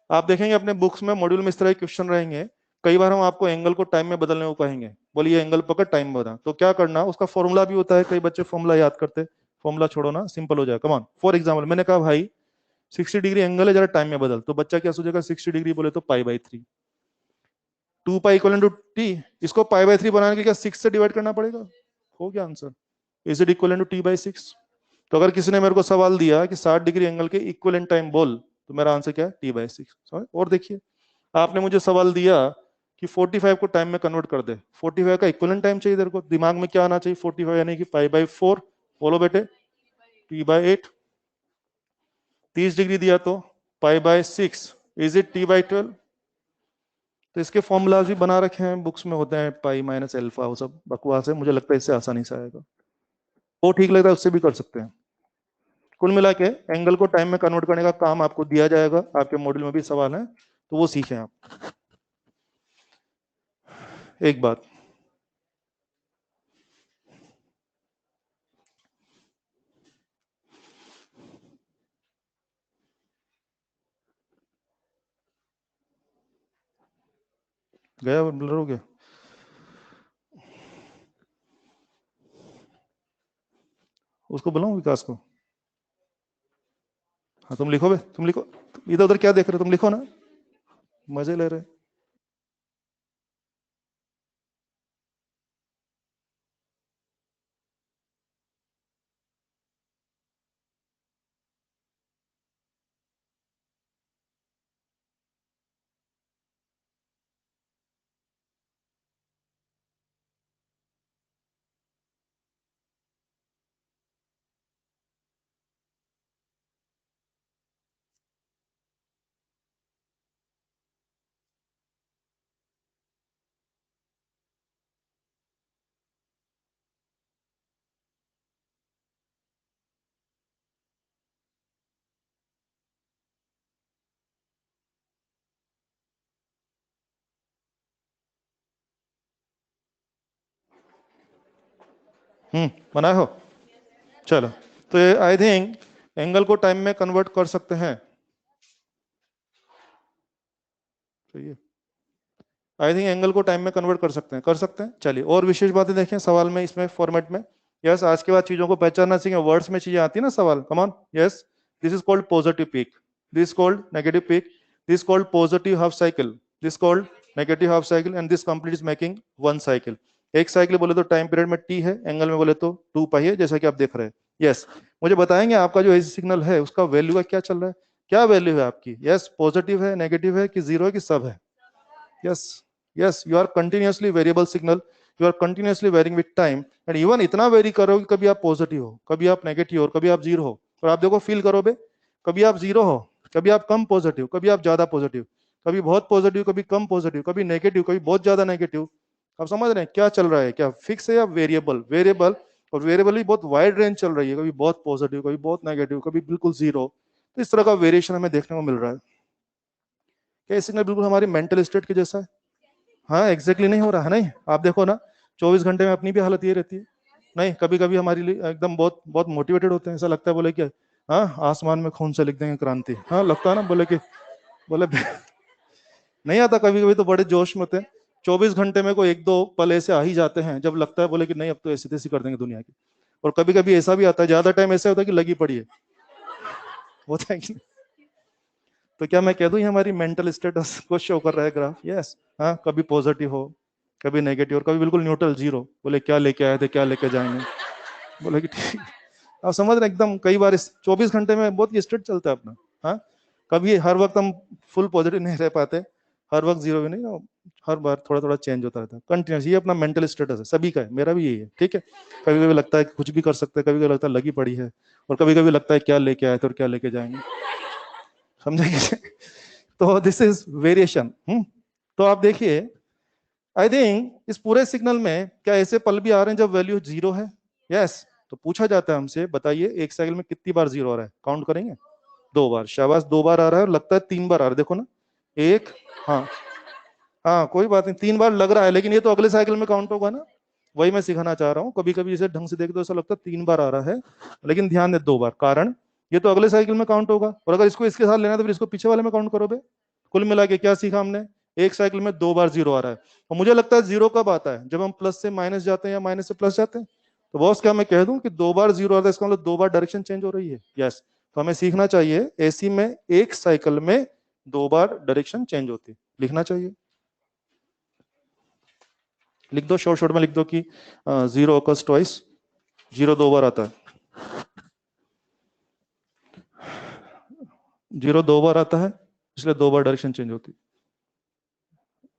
आप देखेंगे अपने बुक्स में मॉड्यूल में इस तरह के क्वेश्चन रहेंगे। कई बार हम आपको एंगल को टाइम में बदलने को कहेंगे, बोलिए एंगल पकड़ टाइम में बदल, तो क्या करना? उसका फॉर्मूला भी होता है। कई बच्चे फॉर्मूला याद करते, फॉर्मूला छोड़ो ना, सिंपल हो जाए। कमान, फॉर एग्जाम्पल मैंने कहा भाई 60 डिग्री एंगल है, जरा टाइम में बदल, तो बच्चा क्या सोचेगा? 60 डिग्री बोले तो पाई/3। 2 पाई इक्वल टू टी, इसको पाई/3 बनाने के क्या 6 से डिवाइड करना पड़ेगा? हो गया answer. Is it equal to t/6? तो अगर किसी ने मेरे को सवाल दिया कि 60 डिग्री एंगल के इक्वलेंट टाइम बोल, तो मेरा आंसर क्या है? t/6। और देखिए, आपने मुझे सवाल दिया कि 45 को टाइम में कन्वर्ट कर दे, 45 का इक्वलेंट टाइम चाहिए तेरे को, दिमाग में क्या आना चाहिए? 45 यानी कि पाई/4। बोलो बेटे, t/8। 30 डिग्री दिया तो पाई/6। Is it t/12? तो इसके फॉर्मूलाज भी बना रखे हैं, बुक्स में होते हैं, पाई माइनस अल्फा, वो सब बकवास है। मुझे लगता है इससे आसानी से आएगा। वो ठीक लगता है उससे भी कर सकते हैं। कुल मिला के एंगल को टाइम में कन्वर्ट करने का काम आपको दिया जाएगा, आपके मॉड्यूल में भी सवाल है, तो वो सीखें आप। एक बात, गया ब्लर हो गया? उसको बुलाऊं विकास को? हाँ तुम लिखो बे, तुम लिखो। इधर उधर क्या देख रहे हो? तुम लिखो ना, मजे ले रहे। बनाए हो? चलो, तो आई थिंक एंगल को टाइम में कन्वर्ट कर सकते हैं। तो आई थिंक एंगल को टाइम में कन्वर्ट कर सकते हैं, कर सकते हैं। चलिए और विशेष बातें देखें सवाल में, इसमें फॉर्मेट में। यस, आज के बाद चीजों को पहचानना सीखें, वर्ड्स में चीजें आती है ना सवाल। Come on, yes, this is called positive peak, this called negative peak, this called positive half cycle, this called negative half cycle, and this complete is making one cycle. एक साइकिल बोले तो time period में T है, angle में बोले तो 2 पाई है, जैसा कि आप देख रहे हैं। यस, मुझे बताएंगे आपका जो एसी सिग्नल है उसका वैल्यू का क्या चल रहा है, क्या वैल्यू है आपकी? यस, पॉजिटिव है, नेगेटिव है, कि जीरो है, कि सब है? yes yes, you are continuously variable signal, you are continuously varying with time, and even इतना वेरी करो कि कभी आप पॉजिटिव हो, कभी आप नेगेटिव हो, कभी आप जीरो हो। और आप देखो, फील करो बे, कभी आप जीरो हो, कभी आप कम पॉजिटिव, कभी आप ज्यादा पॉजिटिव, कभी बहुत पॉजिटिव, कभी कम पॉजिटिव, कभी नेगेटिव, कभी बहुत ज्यादा नेगेटिव। आप समझ रहे हैं क्या चल रहा है? क्या फिक्स है या वेरिएबल? वेरिएबल, और वेरिएबल भी बहुत वाइड रेंज चल रही है, कभी बहुत पॉजिटिव, कभी बहुत नेगेटिव, कभी बिल्कुल जीरो। तो इस तरह का वेरिएशन हमें देखने को मिल रहा है। क्या सिग्नल बिल्कुल हमारी मेंटल स्टेट के जैसा है? हाँ, एग्जैक्टली नहीं हो रहा है। नहीं, आप देखो ना, 24 घंटे में अपनी भी हालत ये रहती है। नहीं, कभी कभी हमारे लिए एकदम बहुत बहुत मोटिवेटेड होते हैं, ऐसा लगता है बोले कि हाँ, आसमान में खून से लिख देंगे क्रांति। हाँ, लगता है ना, बोले कि बोले नहीं आता। कभी कभी तो बड़े जोश में होते हैं। 24 घंटे में कोई एक दो पल ऐसे आ ही जाते हैं जब लगता है बोले कि नहीं, अब तो ऐसी तैसी कर देंगे दुनिया की। और कभी कभी ऐसा भी आता है, ज्यादा टाइम ऐसा होता है कि लगी पड़ी है, होता है कि नहीं? तो क्या मैं कह दूं ये हमारी मेंटल स्टेटस को शो कर रहा है ग्राफ? यस। हाँ, कभी पॉजिटिव हो, कभी नेगेटिव, और कभी बिल्कुल न्यूट्रल, जीरो। बोले क्या लेके आए थे, क्या लेके जाएंगे? बोले कि ठीक। आप समझ रहे हैं एकदम। कई बार इस 24 घंटे में बहुत स्ट्रेट चलता है अपना। हाँ, कभी हर वक्त हम फुल पॉजिटिव नहीं रह पाते, हर वक्त जीरो भी नहीं ना, हर बार थोड़ा थोड़ा चेंज होता रहता है कंटिन्यूस। ये अपना मेंटल स्टेटस है, सभी का है, मेरा भी यही है। ठीक है, कभी कभी लगता है कि कुछ भी कर सकते हैं, कभी कभी लगता है लगी पड़ी है, और कभी कभी लगता है क्या लेके आए थे और क्या लेके जाएंगे। समझे? तो दिस इज वेरिएशन। तो आप देखिए, आई थिंक इस पूरे सिग्नल में क्या ऐसे पल भी आ रहे हैं जब वैल्यू जीरो है? यस। तो पूछा जाता है हमसे, बताइए एक साइकिल में कितनी बार जीरो आ रहा है? काउंट करेंगे। 2 बार। शाबाश, 2 बार आ रहा है, और लगता है 3 बार आ रहा है। देखो ना, एक, हाँ हाँ, कोई बात नहीं, 3 बार लग रहा है, लेकिन ये तो अगले साइकिल में काउंट होगा ना। वही मैं सिखाना चाह रहा हूँ। कभी कभी इसे ढंग से देख दो, ऐसा लगता है 3 बार आ रहा है, लेकिन ध्यान दे 2 बार। कारण ये तो अगले साइकिल में काउंट होगा, और अगर इसको इसके साथ लेना है तो फिर इसको पीछे वाले में काउंट करो बे। कुल मिला के क्या सीखा हमने? एक साइकिल में 2 बार जीरो आ रहा है। और मुझे लगता है जीरो कब आता है? जब हम प्लस से माइनस जाते हैं या माइनस से प्लस जाते हैं। तो बॉस, क्या मैं कह दूं कि 2 बार जीरो आता है, इसका मतलब 2 बार डायरेक्शन चेंज हो रही है। यस। तो हमें सीखना चाहिए एसी में एक साइकिल में 2 बार डायरेक्शन चेंज होती है, लिखना चाहिए। लिख दो, शॉर्ट शॉर्ट में लिख दो कि जीरो ऑकर्स ट्वाइस, जीरो 2 बार आता है, जीरो 2 बार आता है, इसलिए 2 बार डायरेक्शन चेंज होती है।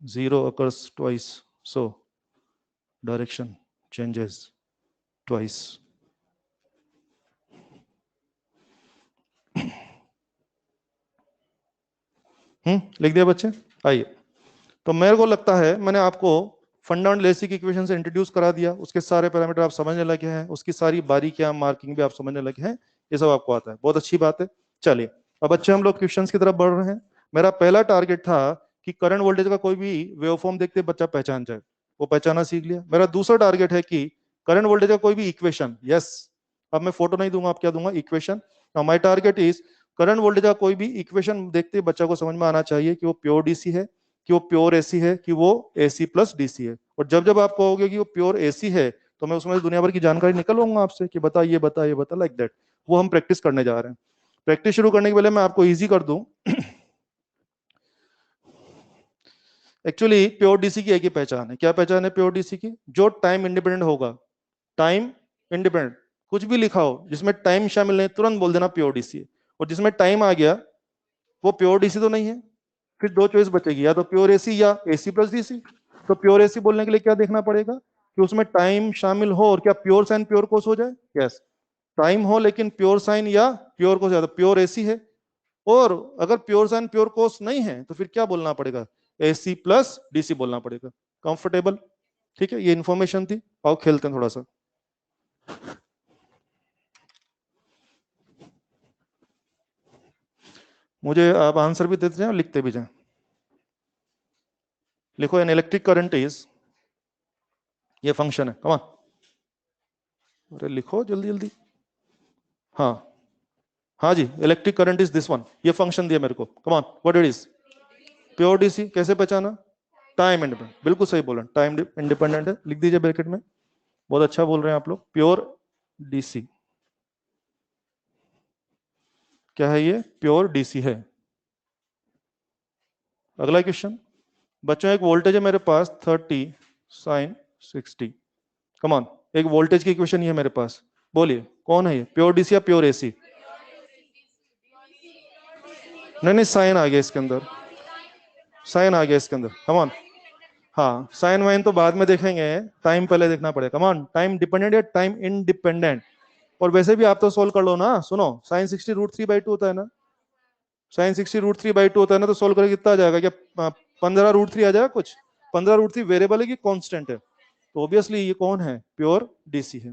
Zero occurs twice, so direction changes twice. लिख दिया बच्चे? आइए, तो मेरे को लगता है मैंने आपको फंडामेंटल एसी की इक्वेशन से इंट्रोड्यूस करा दिया, उसके सारे पैरामीटर आप समझने लगे हैं, उसकी सारी बारीकियां, मार्किंग भी आप समझने लगे हैं, ये सब आपको आता है, बहुत अच्छी बात है। चलिए, अब बच्चे हम लोग क्वेश्चंस की तरफ बढ़ रहे हैं। मेरा पहला टारगेट था कि करंट वोल्टेज का कोई भी वेवफॉर्म देखते बच्चा पहचान जाए, वो पहचाना सीख लिया। मेरा दूसरा टारगेट है कि करंट वोल्टेज का कोई भी इक्वेशन, यस, अब मैं फोटो नहीं दूंगा, आप क्या दूंगा? Equation. My target is current voltage का कोई भी इक्वेशन देखते बच्चा को समझ में आना चाहिए कि वो प्योर डीसी है, कि वो प्योर एसी है, कि वो एसी प्लस डीसी है। और जब जब आप कहोगे कि वो प्योर एसी है, तो मैं उसमें दुनिया भर की जानकारी निकलवाऊंगा आपसे कि बता ये बता ये बता, लाइक दैट। वो हम प्रैक्टिस करने जा रहे हैं। प्रैक्टिस शुरू करने के पहले मैं आपको इजी कर दूं। एक्चुअली प्योर डीसी की एक ही पहचान है। क्या पहचान है प्योर डीसी की? जो टाइम इंडिपेंडेंट होगा, टाइम इंडिपेंडेंट, कुछ भी लिखा हो जिसमें टाइम शामिल नहीं, तुरंत बोल देना प्योर डीसी है। और जिसमें टाइम आ गया, वो प्योर डीसी तो नहीं है। फिर दो चॉइस बचेगी, या तो प्योर एसी या एसी प्लस डीसी। तो प्योर एसी बोलने के लिए क्या देखना पड़ेगा? कि उसमें टाइम शामिल हो, और क्या प्योर साइन प्योर कोस हो जाए? यस, टाइम हो लेकिन प्योर साइन या प्योर कोस, या तो प्योर एसी है। और अगर प्योर साइन प्योर कोस नहीं है तो फिर क्या बोलना पड़ेगा? एसी प्लस डीसी बोलना पड़ेगा। कंफर्टेबल? ठीक है, ये इंफॉर्मेशन थी। आओ खेलते हैं थोड़ा सा। मुझे आप आंसर भी देते जाए और लिखते भी जाए। लिखो, एन इलेक्ट्रिक करंट इज, ये फंक्शन है, कमा, अरे लिखो जल्दी जल्दी। हाँ हाँ जी, electric current is this one, ये फंक्शन दिया मेरे को, come on what it is, pure DC. कैसे पहचाना? टाइम इंडिपेंडेंट, बिल्कुल सही बोला, टाइम इंडिपेंडेंट है, लिख दीजिए ब्रैकेट में। बहुत अच्छा बोल रहे हैं आप लोग, प्योर डीसी। क्या है ये? प्योर डीसी है। अगला क्वेश्चन बच्चों, एक वोल्टेज है मेरे पास 30 साइन 60, कम ऑन, एक वोल्टेज की इक्वेशन ही है मेरे पास, बोलिए कौन है ये, प्योर डीसी या प्योर एसी? नहीं नहीं, साइन आ गया इसके अंदर, साइन आ गया इसके अंदर, कम ऑन। हाँ साइन वाइन तो बाद में देखेंगे, टाइम पहले देखना पड़ेगा, कम ऑन। टाइम डिपेंडेंट या टाइम इंडिपेंडेंट? और वैसे भी आप तो सोल्व कर लो ना, सुनो, साइन 60 √3/2 होता है ना, साइन 60 √3/2 होता है ना, तो सोल्व करके कितना आ जाएगा, क्या 15 √3 आ जाएगा कुछ? 15 √3 वेरिएबल है कि कांस्टेंट है? तो ऑब्वियसली ये कौन है, प्योर डीसी है।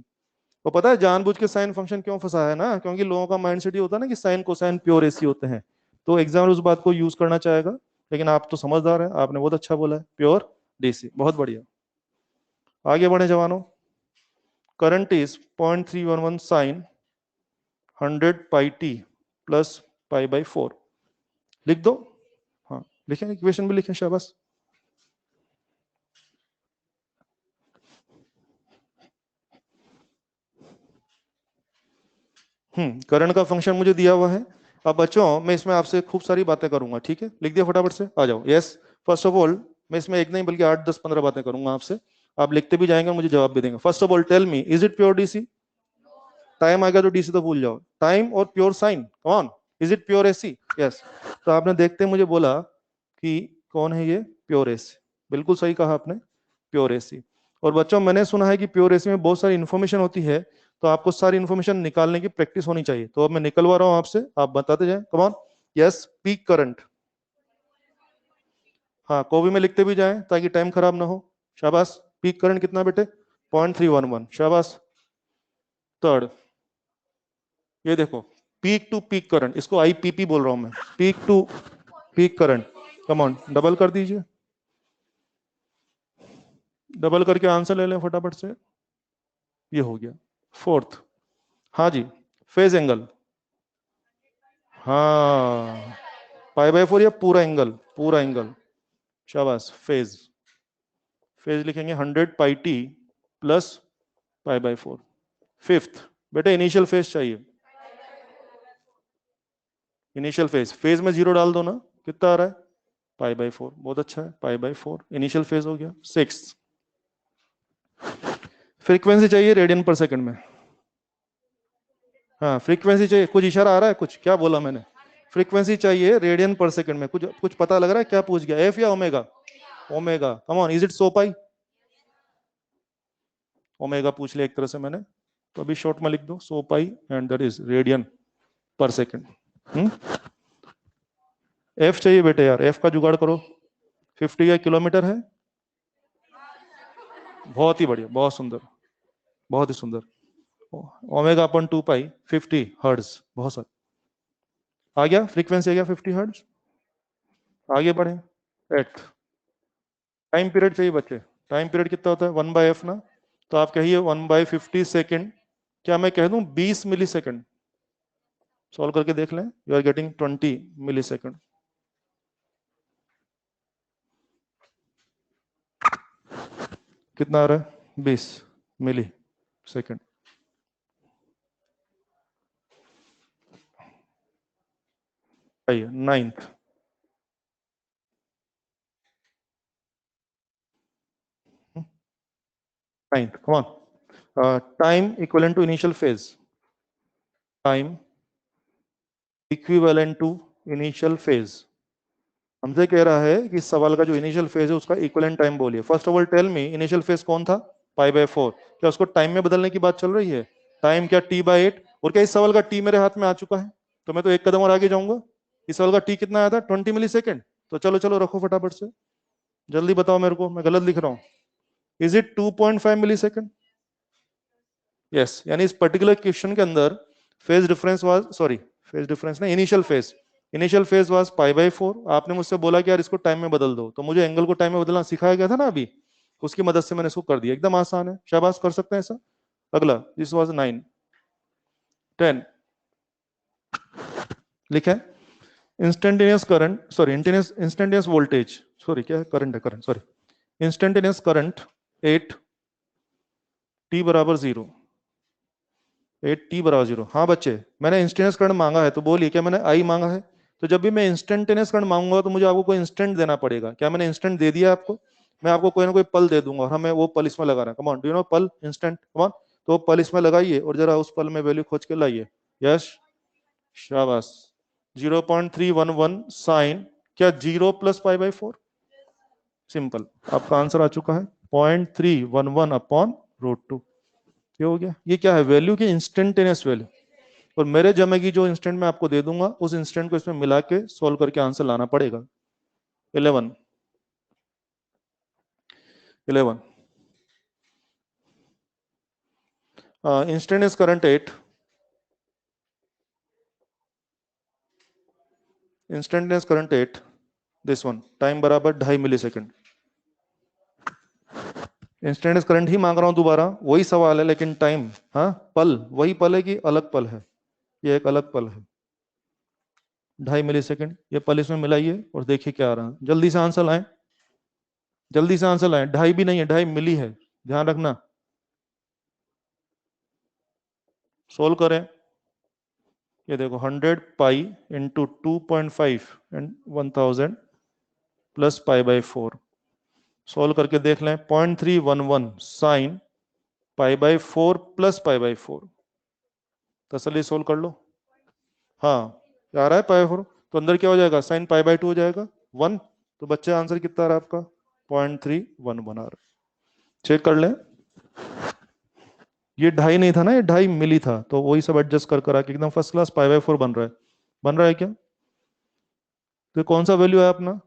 तो पता है जानबूझ के साइन फंक्शन क्यों फंसा है ना, क्योंकि लोगों का माइंडसेट ये होता है ना कि साइन कोसाइन प्योर एसी होते हैं, तो एग्जाम उस बात को यूज करना चाहेगा। लेकिन आप तो समझदार हैं, आपने बहुत अच्छा बोला है, प्योर डीसी, बहुत बढ़िया। आगे बढ़े जवानों, current is 0.311 sign 100πt plus π/4, लिख दो। हाँ लिखें, इक्वेशन भी लिखें, शाबाश। करंट का फंक्शन मुझे दिया हुआ है। अब बच्चों मैं इसमें आपसे खूब सारी बातें करूंगा, ठीक है, लिख दिया फटाफट से, आ जाओ। यस, फर्स्ट ऑफ ऑल मैं इसमें एक नहीं बल्कि 8 10 15 बातें करूंगा आपसे, आप लिखते भी जाएंगे, मुझे जवाब भी देंगे। First of all tell me, is it pure DC? Time आ गया तो डीसी तो भूल जाओ, टाइम और प्योर साइन, कौन? Is it pure AC? Yes. तो आपने देखते मुझे बोला कि कौन है ये, प्योर एसी, बिल्कुल सही कहा आपने, प्योर एसी। और बच्चों मैंने सुना है कि प्योर एसी में बहुत सारी इंफॉर्मेशन होती है, तो आपको सारी इंफॉर्मेशन निकालने की प्रैक्टिस होनी चाहिए, तो अब मैं निकलवा रहा हूं आपसे, आप बताते जाए, come on. Yes, peak current. हाँ कॉपी में लिखते भी जाएं ताकि टाइम खराब ना हो। शाबाश, पीक करंट कितना बेटे? 0.311, शाबाश। थर्ड, ये देखो, पीक टू पीक करंट, इसको आईपीपी बोल रहा हूं मैं, peak to peak current, come on double कर दीजिए, डबल करके आंसर ले लें फटाफट से, ये हो गया। फोर्थ, हाँ जी, फेज एंगल, हाँ π/4 या पूरा एंगल, पूरा एंगल, शाबाश, फेज, फेज लिखेंगे 100πt प्लस π/4। फिफ्थ बेटे, इनिशियल फेज चाहिए, इनिशियल फेज, फेज में जीरो डाल दो ना, कितना आ रहा है? π/4, बहुत अच्छा है, π/4 इनिशियल फेज हो गया। सिक्स, फ्रीक्वेंसी चाहिए रेडियन पर सेकंड में, हाँ फ्रीक्वेंसी चाहिए, कुछ इशारा आ रहा है, कुछ क्या बोला मैंने? फ्रीक्वेंसी चाहिए रेडियन पर सेकंड में, कुछ कुछ पता लग रहा है, क्या पूछ गया, एफ या omega? Omega, come on, is it so pi? Omega पूछ लिया एक तरह से मैंने, तो अभी शॉर्ट में लिख दो सो पाई, एंड दैट इज रेडियन पर सेकंड। एफ चाहिए बेटे यार, एफ का जुगाड़ करो, 50 या किलोमीटर है, बहुत ही बढ़िया, बहुत सुंदर, बहुत ही सुंदर। Ω/2π 50 हर्ट्ज, बहुत सारा आ गया, फ्रीक्वेंसी आ गया 50 हर्ट्ज। आगे बढ़े, एट, टाइम पीरियड चाहिए बच्चे, टाइम पीरियड कितना होता है, 1/f ना, तो आप कहिए 1/50 सेकेंड, क्या मैं कह दूं 20 मिली सेकेंड? सॉल्व करके देख लें, you are getting 20 millisecond. कितना आ रहा है, 20 मिली सेकेंड। आइए ninth, ninth, come on, time equivalent to initial phase, time equivalent to initial phase, हमसे कह रहा है कि इस सवाल का जो इनिशियल फेज है उसका इक्विवेलेंट टाइम बोलिए। First of all tell me, initial phase कौन था, π/4, क्या उसको टाइम में बदलने की बात चल रही है? टाइम क्या t/8? और क्या इस सवाल का टी मेरे हाथ में आ चुका है? तो मैं तो एक कदम और आगे जाऊंगा, इस सवाल का टी कितना आया था, 20 मिली सेकेंड। तो चलो चलो रखो फटाफट से, जल्दी बताओ मेरे को, मैं गलत लिख रहा हूँ, is it 2.5 millisecond? Yes, यानी इस पर्टिकुलर क्वेश्चन के अंदर phase difference was, sorry phase difference नहीं, इनिशियल फेज वाज π/4। आपने मुझसे बोला कि यार इसको टाइम में बदल दो, तो मुझे एंगल को टाइम में बदलना सिखाया गया था ना अभी, उसकी मदद से मैंने इसको कर दिया, एकदम आसान है, शाबाश, कर सकते हैं ऐसा। अगला दिस वाज 9 10 लिखा है instantaneous current sorry instantaneous voltage sorry क्या है करंट है current sorry instantaneous current 8 t बराबर 0 8 t बराबर 0। हाँ बच्चे मैंने इंस्टेंटेनियस करंट मांगा है तो बोलिए क्या मैंने आई मांगा है। तो जब भी मैं इंस्टेंटेनियस करंट मांगूंगा तो मुझे आपको कोई इंस्टेंट देना पड़ेगा। क्या मैंने इंस्टेंट दे दिया आपको। मैं आपको कोई ना कोई पल दे दूंगा और हमें वो पल इसमें लगा रहा है। Come on do you know पल इंस्टेंट कम ऑन। तो पल इसमें लगाइए और जरा उस पल में वैल्यू खोज के लाइए। यस शाबाश 0.311 साइन क्या 0 + π/4 सिंपल आपका आंसर आ चुका है 0.311/√2। ये हो गया। ये क्या है वैल्यू की इंस्टेंटेनियस वैल्यू और मेरे जमे की जो इंस्टेंट में आपको दे दूंगा उस इंस्टेंट को इसमें मिला के सोल्व करके आंसर लाना पड़ेगा। 11 instantaneous current 8 instantaneous current 8 this one time बराबर 2.5 मिलीसेकंड। इंस्टेंटेनियस करंट ही मांग रहा हूं दोबारा वही सवाल है लेकिन टाइम हाँ पल वही पल है कि अलग पल है। ये एक अलग पल है 2.5 मिलीसेकंड। ये पल इसमें मिलाइए और देखिए क्या आ रहा है। जल्दी से आंसर लाएं जल्दी से आंसर लाएं। 2.5 भी नहीं है 2.5 मिली है ध्यान रखना। सोल्व करें। ये देखो 100 pi into 2.5 and 1000 plus π/4 solve करके देख लें 0.311 साइन π/4 प्लस π/4 तसल्ली सोल्व कर लो। हाँ क्या आ रहा है π/4 तो अंदर क्या हो जाएगा साइन π/2 हो जाएगा 1। तो बच्चे आंसर कितना आ रहा है आपका 0.311 आ रहा है। चेक कर लें। ये 2.5 नहीं था ना ये 2.5 मिली था तो वही सब एडजस्ट कर आके एकदम फर्स्ट क्लास π/4 बन रहा है क्या। तो कौन सा वैल्यू है अपना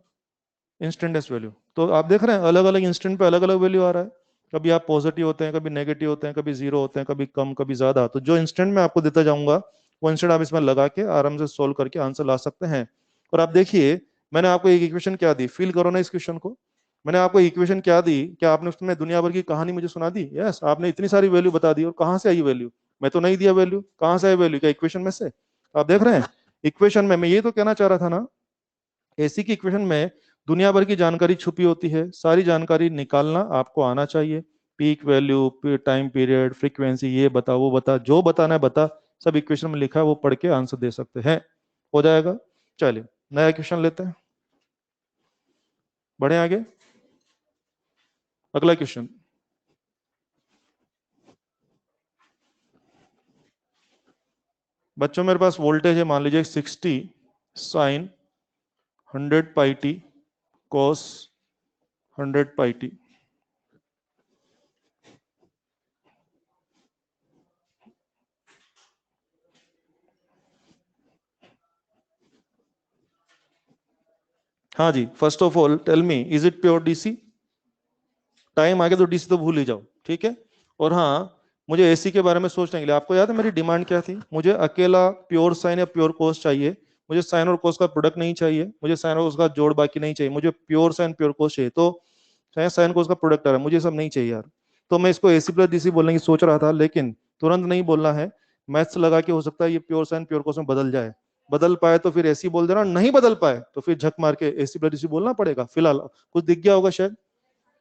इंस्टेंटेनियस वैल्यू। तो आप देख रहे हैं अलग अलग इंस्टेंट पे अलग अलग वैल्यू आ रहा है। कभी आप पॉजिटिव होते हैं कभी नेगेटिव होते हैं कभी जीरो होते हैं कभी कम कभी ज्यादा। तो जो इंस्टेंट में आपको देता जाऊंगा वो इंस्टेंट आप इसमें लगा के आराम से सोल्व करके आंसर ला सकते हैं। और आप देखिए मैंने आपको एक इक्वेशन क्या दी फील करो ना इस क्वेश्चन को। मैंने आपको इक्वेशन क्या दी क्या आपने उसमें दुनिया भर की कहानी मुझे सुना दी। यस आपने इतनी सारी वैल्यू बता दी और कहाँ से आई वैल्यू। मैं तो नहीं दिया वैल्यू कहाँ से आई वैल्यू क्या इक्वेशन में से। आप देख रहे हैं इक्वेशन में मैं ये तो कहना चाह रहा था ना एसी की इक्वेशन में दुनिया भर की जानकारी छुपी होती है। सारी जानकारी निकालना आपको आना चाहिए। Peak value time period frequency ये बता वो बता जो बताना है बता। सब इक्वेशन में लिखा है वो पढ़ के आंसर दे सकते हैं। हो जाएगा। चलिए नया क्वेश्चन लेते हैं बढ़े आगे। अगला क्वेश्चन बच्चों मेरे पास वोल्टेज है मान लीजिए 60 साइन 100 πt कॉस 100 πt। हाँ जी first of all tell me is it pure DC. Time आगे तो डीसी तो भूल ही जाओ ठीक है। और हाँ मुझे एसी के बारे में सोचने के लिए आपको याद है मेरी डिमांड क्या थी। मुझे अकेला प्योर साइन या प्योर कोस चाहिए। मुझे साइन और कोस का प्रोडक्ट नहीं चाहिए। मुझे साइन और उसका जोड़ बाकी नहीं चाहिए। मुझे प्योर साइन प्योर कोस चाहिए। तो साइन कोस का प्रोडक्ट आ रहा है मुझे सब नहीं चाहिए यार। तो मैं इसको एसी प्लस डीसी बोलने की सोच रहा था लेकिन तुरंत नहीं बोलना है। मैथ्स लगा के हो सकता है ये प्योर साइन प्योर कोस में बदल जाए। बदल पाए तो फिर एसी बोल देना नहीं बदल पाए तो फिर झक मार के एसी प्लस डीसी बोलना पड़ेगा। फिलहाल कुछ दिख गया होगा शायद।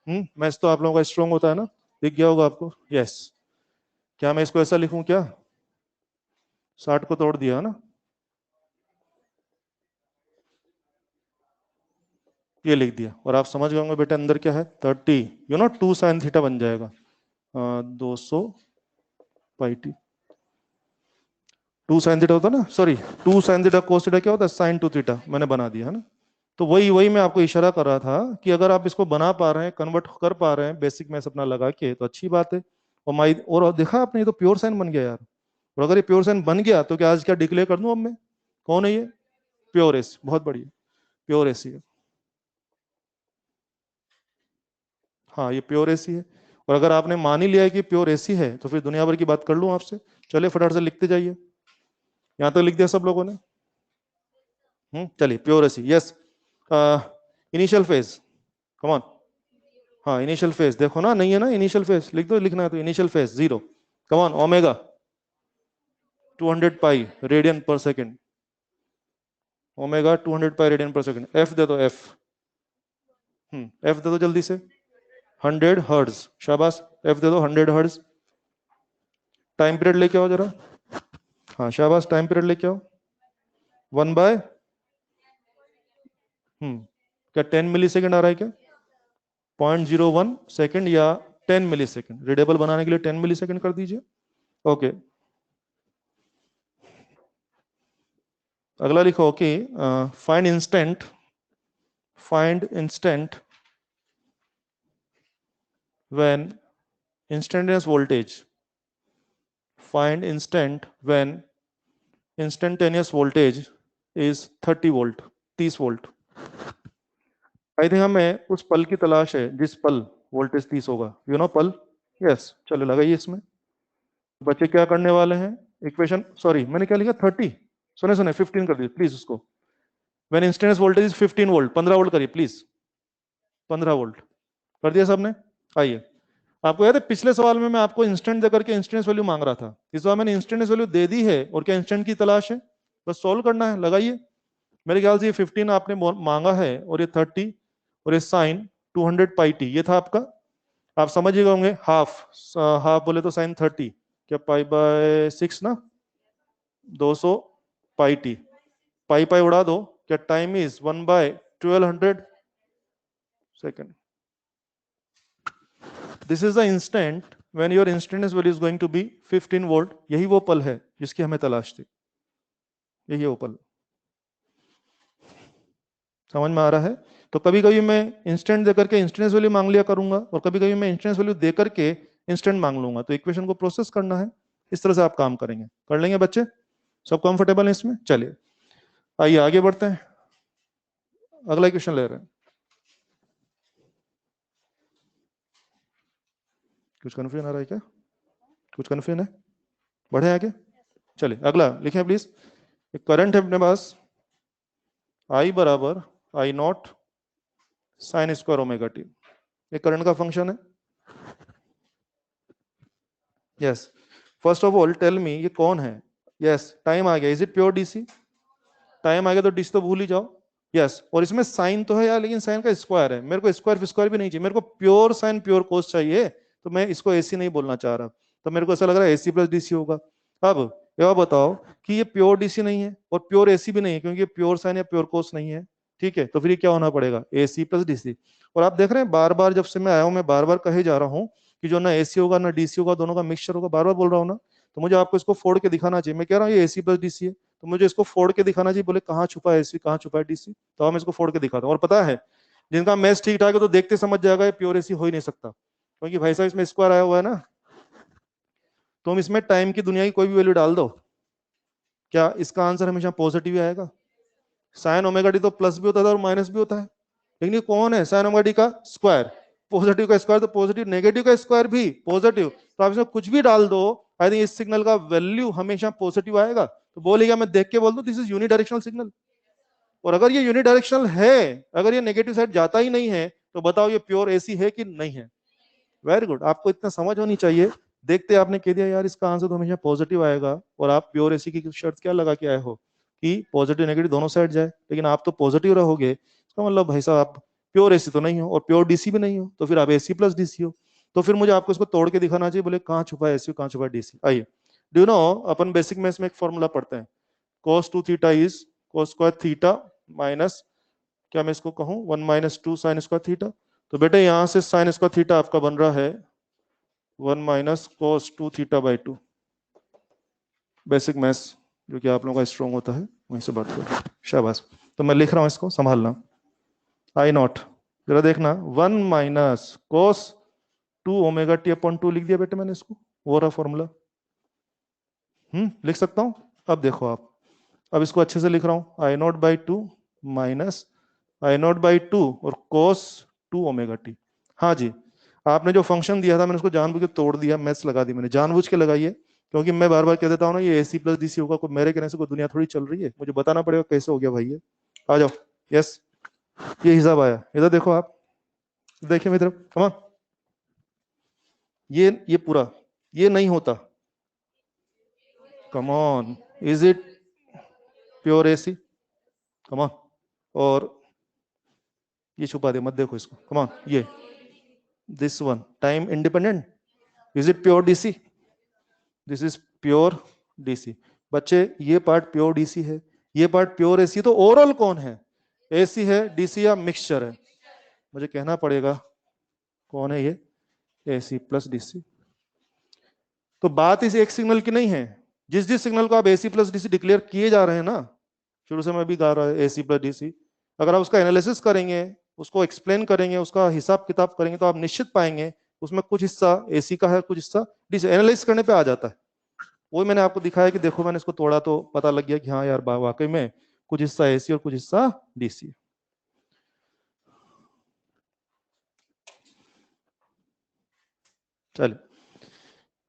मैथ्स तो आप लोगों का स्ट्रॉन्ग होता है ना। दिख गया होगा आपको। यस क्या मैं इसको ऐसा लिखूं क्या 60 को तोड़ दिया है ना। ये लिख दिया और आप समझ गए होंगे बेटा अंदर क्या है 30 2 साइन थीटा बन जाएगा 200 πt। 2 साइन थीटा होता है ना sorry 2 sine theta cos theta क्या होता है साइन 2 थीटा मैंने बना दिया है ना। तो वही वही मैं आपको इशारा कर रहा था कि अगर आप इसको बना पा रहे हैं कन्वर्ट कर पा रहे हैं बेसिक मैथ्स अपना लगा के तो अच्छी बात है। और माई और देखा आपने ये तो प्योर साइन बन गया यार। और अगर ये प्योर साइन बन गया तो क्या आज क्या डिक्लेयर कर दूं अब मैं कौन है ये प्योर एसी। बहुत बढ़िया प्योर एसी है। हाँ ये प्योर एसी है। और अगर आपने मान ही लिया है कि प्योर एसी है तो फिर दुनिया भर की बात कर लूँ आपसे। चलिए फटाफट से लिखते जाइए। यहाँ तक लिख दिया सब लोगों ने। चलिए pure AC yes. Initial phase come on. हाँ इनिशियल फेज देखो ना नहीं है ना इनिशियल फेज लिख दो लिखना है तो initial phase 0 come on, omega 200 pi radian पर सेकेंड, ओमेगा 200 पाई रेडियन पर सेकेंड। एफ दे दो, एफ। एफ दे दो जल्दी से। 100 हर्ट्ज, शाबाश। एफ दे दो 100 हर्ट्ज। टाइम पीरियड लेके आओ जरा। हाँ शाबाश, टाइम पीरियड लेके आओ। 1 बाय क्या 10 मिली सेकेंड आ रहा है क्या? 0.01 सेकेंड या 10 मिली सेकेंड। रीडेबल बनाने के लिए 10 मिली सेकेंड कर दीजिए। ओके, अगला लिखो कि find instant, find instant when instantaneous voltage, find instant when instantaneous voltage is 30 volt, 30 volt. I think हमें उस पल की तलाश है जिस पल वोल्टेज 30 होगा। यू नो पल? यस, चलो लगाइए इसमें। बच्चे क्या करने वाले हैं? इक्वेशन, सॉरी मैंने क्या लिखा, 30, सुने सुने 15 कर दीजिए प्लीज उसको। When instantaneous voltage is 15 volt, 15 volt करिए प्लीज, 15 वोल्ट कर दिया सबने। आइए, आपको याद है पिछले सवाल में मैं आपको इंस्टेंट देकर के इंस्टेंस वैल्यू मांग रहा था, इस बार मैंने इंस्टेंस वैल्यू दे दी है और क्या इंस्टेंट की तलाश है, बस सॉल्व करना है। लगाइए, मेरे ख्याल से ये 15 आपने मांगा है और ये 30 और ये साइन 200 पाई टी, ये था आपका। आप समझ गए होंगे, हाफ, हाफ बोले तो साइन 30, क्या पाई बाय 6 ना, 200 पाई टी, पाई पाई उड़ा दो, क्या time is 1/1200 second. This is the instant when your instantaneous value is going to be 15 volt. यही वो पल है जिसकी हमें तलाश थी, यही है वो पल। समझ में आ रहा है? तो कभी कभी मैं इंस्टेंट देकर के इंस्टेंस वैल्यू मांग लिया करूंगा और कभी कभी मैं इंस्टेंस वैल्यू देकर के इंस्टेंट मांग लूंगा। तो इक्वेशन को प्रोसेस करना है, इस तरह से आप काम करेंगे, कर लेंगे बच्चे? सब कंफर्टेबल है इसमें? चलिए आइए आगे बढ़ते हैं, अगला क्वेश्चन ले रहे हैं। कुछ कंफ्यूजन आ रहा है क्या? कुछ कंफ्यूजन है? बढ़े आगे, चलिए अगला लिखें प्लीज। करंट है अपने पास, आई बराबर I naught sine square omega t, ये करंट का फंक्शन है। Yes, first of all tell me ये कौन है? यस, टाइम आ गया, is it pure DC? Time आ गया तो डीसी तो भूल ही जाओ। यस, और इसमें साइन तो है यार, लेकिन साइन का स्क्वायर है, मेरे को स्क्वायर स्क्वायर भी नहीं चाहिए, मेरे को प्योर साइन प्योर कोस चाहिए। तो मैं इसको एसी नहीं बोलना चाह रहा, तो मेरे को ऐसा लग रहा है एसी प्लस डीसी होगा। अब यह बताओ कि ये प्योर डीसी नहीं है और प्योर एसी भी नहीं है, क्योंकि प्योर साइन या प्योर कोस नहीं है। ठीक है, तो फिर ये क्या होना पड़ेगा? AC plus DC. और आप देख रहे हैं बार बार जब से मैं आया हूं, मैं बार बार कहे जा रहा हूँ कि जो ना एसी होगा ना डीसी होगा, दोनों का मिक्सचर होगा, बार बार बोल रहा हूँ ना। तो मुझे आपको इसको फोड़ के दिखाना चाहिए। मैं कह रहा हूँ ये एसी प्लस डीसी है, तो मुझे इसको फोड़ के दिखाना चाहिए। बोले कहाँ छुपा है एसी, कहाँ छुपा है डीसी, तो हम इसको फोड़ के दिखाता हूँ। और पता है जिनका मैथ्स ठीक ठाक है तो देखते समझ जाएगा ये प्योर एसी हो ही नहीं सकता, क्योंकि भाई साहब इसमें स्क्वायर आया हुआ है ना। तो हम इसमें टाइम की दुनिया की कोई भी वैल्यू डाल दो, क्या इसका आंसर हमेशा पॉजिटिव ही आएगा? साइन ओमेगा टी तो प्लस भी होता है और माइनस भी होता है, लेकिन ये कौन है? साइन ओमेगा टी का स्क्वायर, पॉजिटिव का स्क्वायर तो पॉजिटिव, नेगेटिव का स्क्वायर भी पॉजिटिव, तो आप इसमें कुछ भी डाल दो, आई थिंक इस सिग्नल का वैल्यू हमेशा पॉजिटिव आएगा। तो बोलेगा, मैं देख के बोल दूं दिस इज यूनिडायरेक्शनल सिग्नल। और अगर ये यूनिडायरेक्शनल है, अगर ये नेगेटिव साइड जाता ही नहीं है, तो बताओ ये प्योर एसी है कि नहीं है? वेरी गुड, आपको इतना समझ होनी चाहिए। देखते आपने कह दिया यार इसका आंसर तो हमेशा पॉजिटिव आएगा, और आप प्योर एसी की शर्त क्या लगा के आए हो कि पॉजिटिव नेगेटिव दोनों साइड जाए, लेकिन आप तो पॉजिटिव रहोगे, इसका मतलब भाई साहब आप प्योर एसी तो नहीं हो और प्योर डीसी भी नहीं हो, तो फिर आप एसी प्लस डीसी हो। तो फिर मुझे आपको इसको तोड़ के दिखाना चाहिए, बोले कहाँ छुपा है एसी, कहाँ छुपा है डीसी। आइए, do you know upon basic maths में एक फॉर्मूला पढ़ते हैं, cos 2 theta is cos square theta minus, क्या मैं इसको कहूँ 1 - 2 साइन स्क्वायर थीटा। तो बेटे यहाँ से साइन स्क्वायर थीटा आपका बन रहा है 1 - cos 2 थीटा/2। बेसिक मैथ्स जो कि आप लोगों का स्ट्रॉन्ग होता है, वहीं से बात करो, शाबाश। तो मैं लिख रहा हूँ, इसको संभालना। आई नॉट, जरा देखना, 1 - cos 2 ओमेगा टी/2 लिख दिया बेटे मैंने इसको, वो रहा फॉर्मूला। लिख सकता हूँ? अब देखो आप, अब इसको अच्छे से लिख रहा हूँ, I0/2 माइनस I0/2 और cos 2 ओमेगा टी। हाँ जी, आपने जो फंक्शन दिया था मैंने उसको जानबूझ के तोड़ दिया, मैथ्स लगा दी मैंने, जानबूझ के लगाई है, क्योंकि मैं बार बार कह देता हूँ ना ये एसी प्लस डीसी होगा, कोई मेरे कहने से कोई दुनिया थोड़ी चल रही है, मुझे बताना पड़ेगा कैसे हो गया भाई ये। आ जाओ, यस, ये हिसाब आया, इधर देखो आप, देखिए मेरी तरफ, कमा, ये पूरा, ये नहीं होता, come on, is it pure AC? Come on. और ये छुपा दे, मत देखो इसको, कम ऑन। ये this one time independent, is it pure DC? This is pure DC. बच्चे ये पार्ट प्योर डीसी है, ये पार्ट प्योर एसी, तो ओवरऑल कौन है, एसी है, डीसी या मिक्सचर है? मुझे कहना पड़ेगा कौन है ये, एसी प्लस डीसी। तो बात इस एक सिग्नल की नहीं है, जिस जिस सिग्नल को आप एसी प्लस डीसी डिक्लेयर किए जा रहे हैं ना, शुरू से मैं भी गा रहा है एसी प्लस डीसी, अगर आप उसका एनालिसिस करेंगे, उसको एक्सप्लेन करेंगे, उसका हिसाब किताब करेंगे, तो आप निश्चित पाएंगे उसमें कुछ हिस्सा एसी का है, कुछ हिस्सा डीसी। एनालाइज करने पे आ जाता है। वही मैंने आपको दिखाया कि देखो मैंने इसको तोड़ा तो पता लग गया कि हाँ यार वाकई में कुछ हिस्सा एसी और कुछ हिस्सा डीसी। चलिए,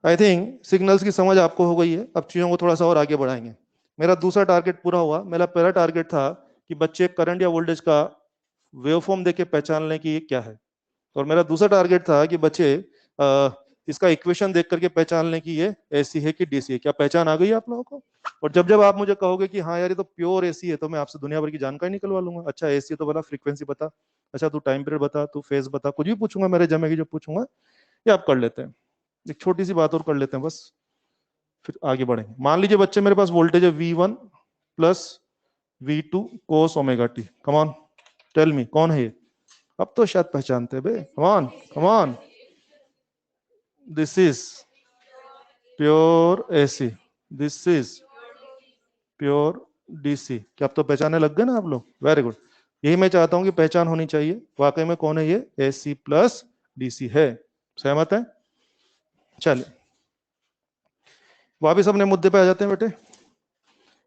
आई थिंक सिग्नल्स की समझ आपको हो गई है। अब चीजों को थोड़ा सा और आगे बढ़ाएंगे। मेरा दूसरा टारगेट पूरा हुआ। मेरा पहला टारगेट था कि बच्चे करंट या वोल्टेज का वेवफॉर्म देख के पहचान लें कि ये क्या है, और मेरा दूसरा टारगेट था कि बच्चे इसका इक्वेशन देख करके पहचान लें कि ये एसी है कि डीसी है। क्या पहचान आ गई आप लोगों को? और जब जब आप मुझे कहोगे कि हाँ यार ये तो प्योर एसी है, तो मैं आपसे दुनिया भर की जानकारी निकलवा लूंगा। अच्छा एसी है तो बता फ्रीक्वेंसी बता, अच्छा तू टाइम पीरियड बता, तू फेज बता, कुछ भी पूछूंगा मेरे जमे की जो पूछूंगा। ये आप कर लेते हैं। एक छोटी सी बात और कर लेते हैं बस, फिर आगे बढ़ेंगे। मान लीजिए बच्चे मेरे पास वोल्टेज है V1 plus V2 cos omega t. Come on tell me कौन है ये? अब तो शायद पहचानते बे, come on come on. This is pure AC, this is pure DC. क्या अब तो पहचानने लग गए ना आप लोग? Very good. यही मैं चाहता हूं कि पहचान होनी चाहिए वाकई में कौन है ये, एसी प्लस डीसी है। सहमत है? चलिए वापिस अपने मुद्दे पे आ जाते हैं बेटे।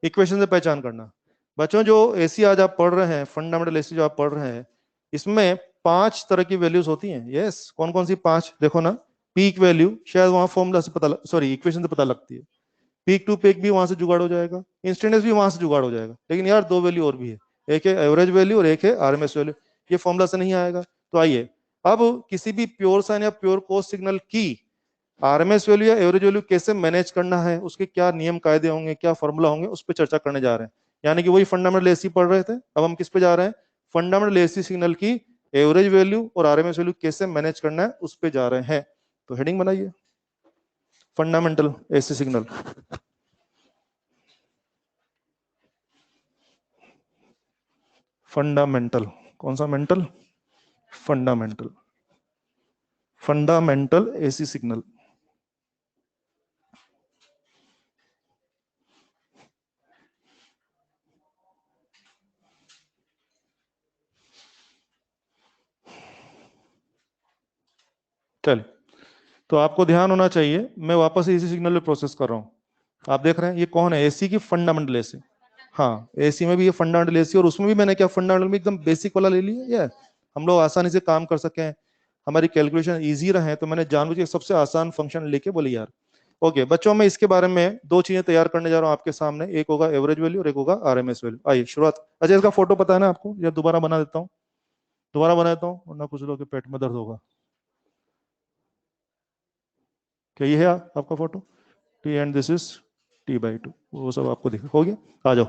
इक्वेशन से पहचान करना। बच्चों जो एसी आज आप पढ़ रहे हैं, फंडामेंटल एसी जो आप पढ़ रहे हैं, इसमें 5 तरह की वैल्यूज होती हैं। यस, कौन कौन सी 5 देखो ना। पीक वैल्यू शायद वहां फॉर्मूला से पता, सॉरी इक्वेशन से पता लगती है। पीक टू पीक भी वहां से जुगाड़ हो जाएगा, इंस्टेंटेनियस भी वहां से जुगाड़ हो जाएगा। लेकिन यार 2 वैल्यू और भी है, एक है एवरेज वैल्यू और एक है आरएमएस वैल्यू। ये फॉर्मूला से नहीं आएगा। तो आइए अब किसी भी प्योर साइन या प्योर कोस सिग्नल की आरएमएस वैल्यू या एवरेज वैल्यू कैसे मैनेज करना है, उसके क्या नियम कायदे होंगे, क्या फॉर्मूला होंगे, उस पर चर्चा करने जा रहे हैं। यानी कि वही फंडामेंटल एसी पढ़ रहे थे, अब हम किस पे जा रहे हैं? फंडामेंटल एसी सिग्नल की एवरेज वैल्यू और आरएमएस वैल्यू कैसे मैनेज करना है उस पे जा रहे हैं। तो हेडिंग बनाइए, फंडामेंटल एसी सिग्नल। फंडामेंटल, कौन सा mental? Fundamental, fundamental AC signal. चल, तो आपको ध्यान होना चाहिए, मैं वापस एसी सिग्नल पे प्रोसेस कर रहा हूं। आप देख रहे हैं ये कौन है? एसी की फंडामेंटल एसी। हाँ, एसी में भी ये फंडामेंटल एसी, और उसमें भी मैंने क्या फंडामेंटल में एकदम बेसिक वाला ले लिया। ये हम लोग आसानी से काम कर सकें, हमारी कैलकुलेशन इजी रहे, तो मैंने जानबूझ के सबसे आसान फंक्शन लेके बोली यार। ओके बच्चों, मैं इसके बारे में 2 चीजें तैयार करने जा रहा हूँ आपके सामने। एक होगा एवरेज वैल्यू और एक होगा आरएमएस वैल्यू। आइए शुरुआत। अच्छा इसका फोटो पता है ना आपको, या दोबारा बना देता हूँ? दोबारा बना देता हूँ वरना कुछ लोग के पेट में दर्द होगा। क्या ये है आपका photo? T and this is T/2, वो सब आपको दिख हो गया। आ जाओ,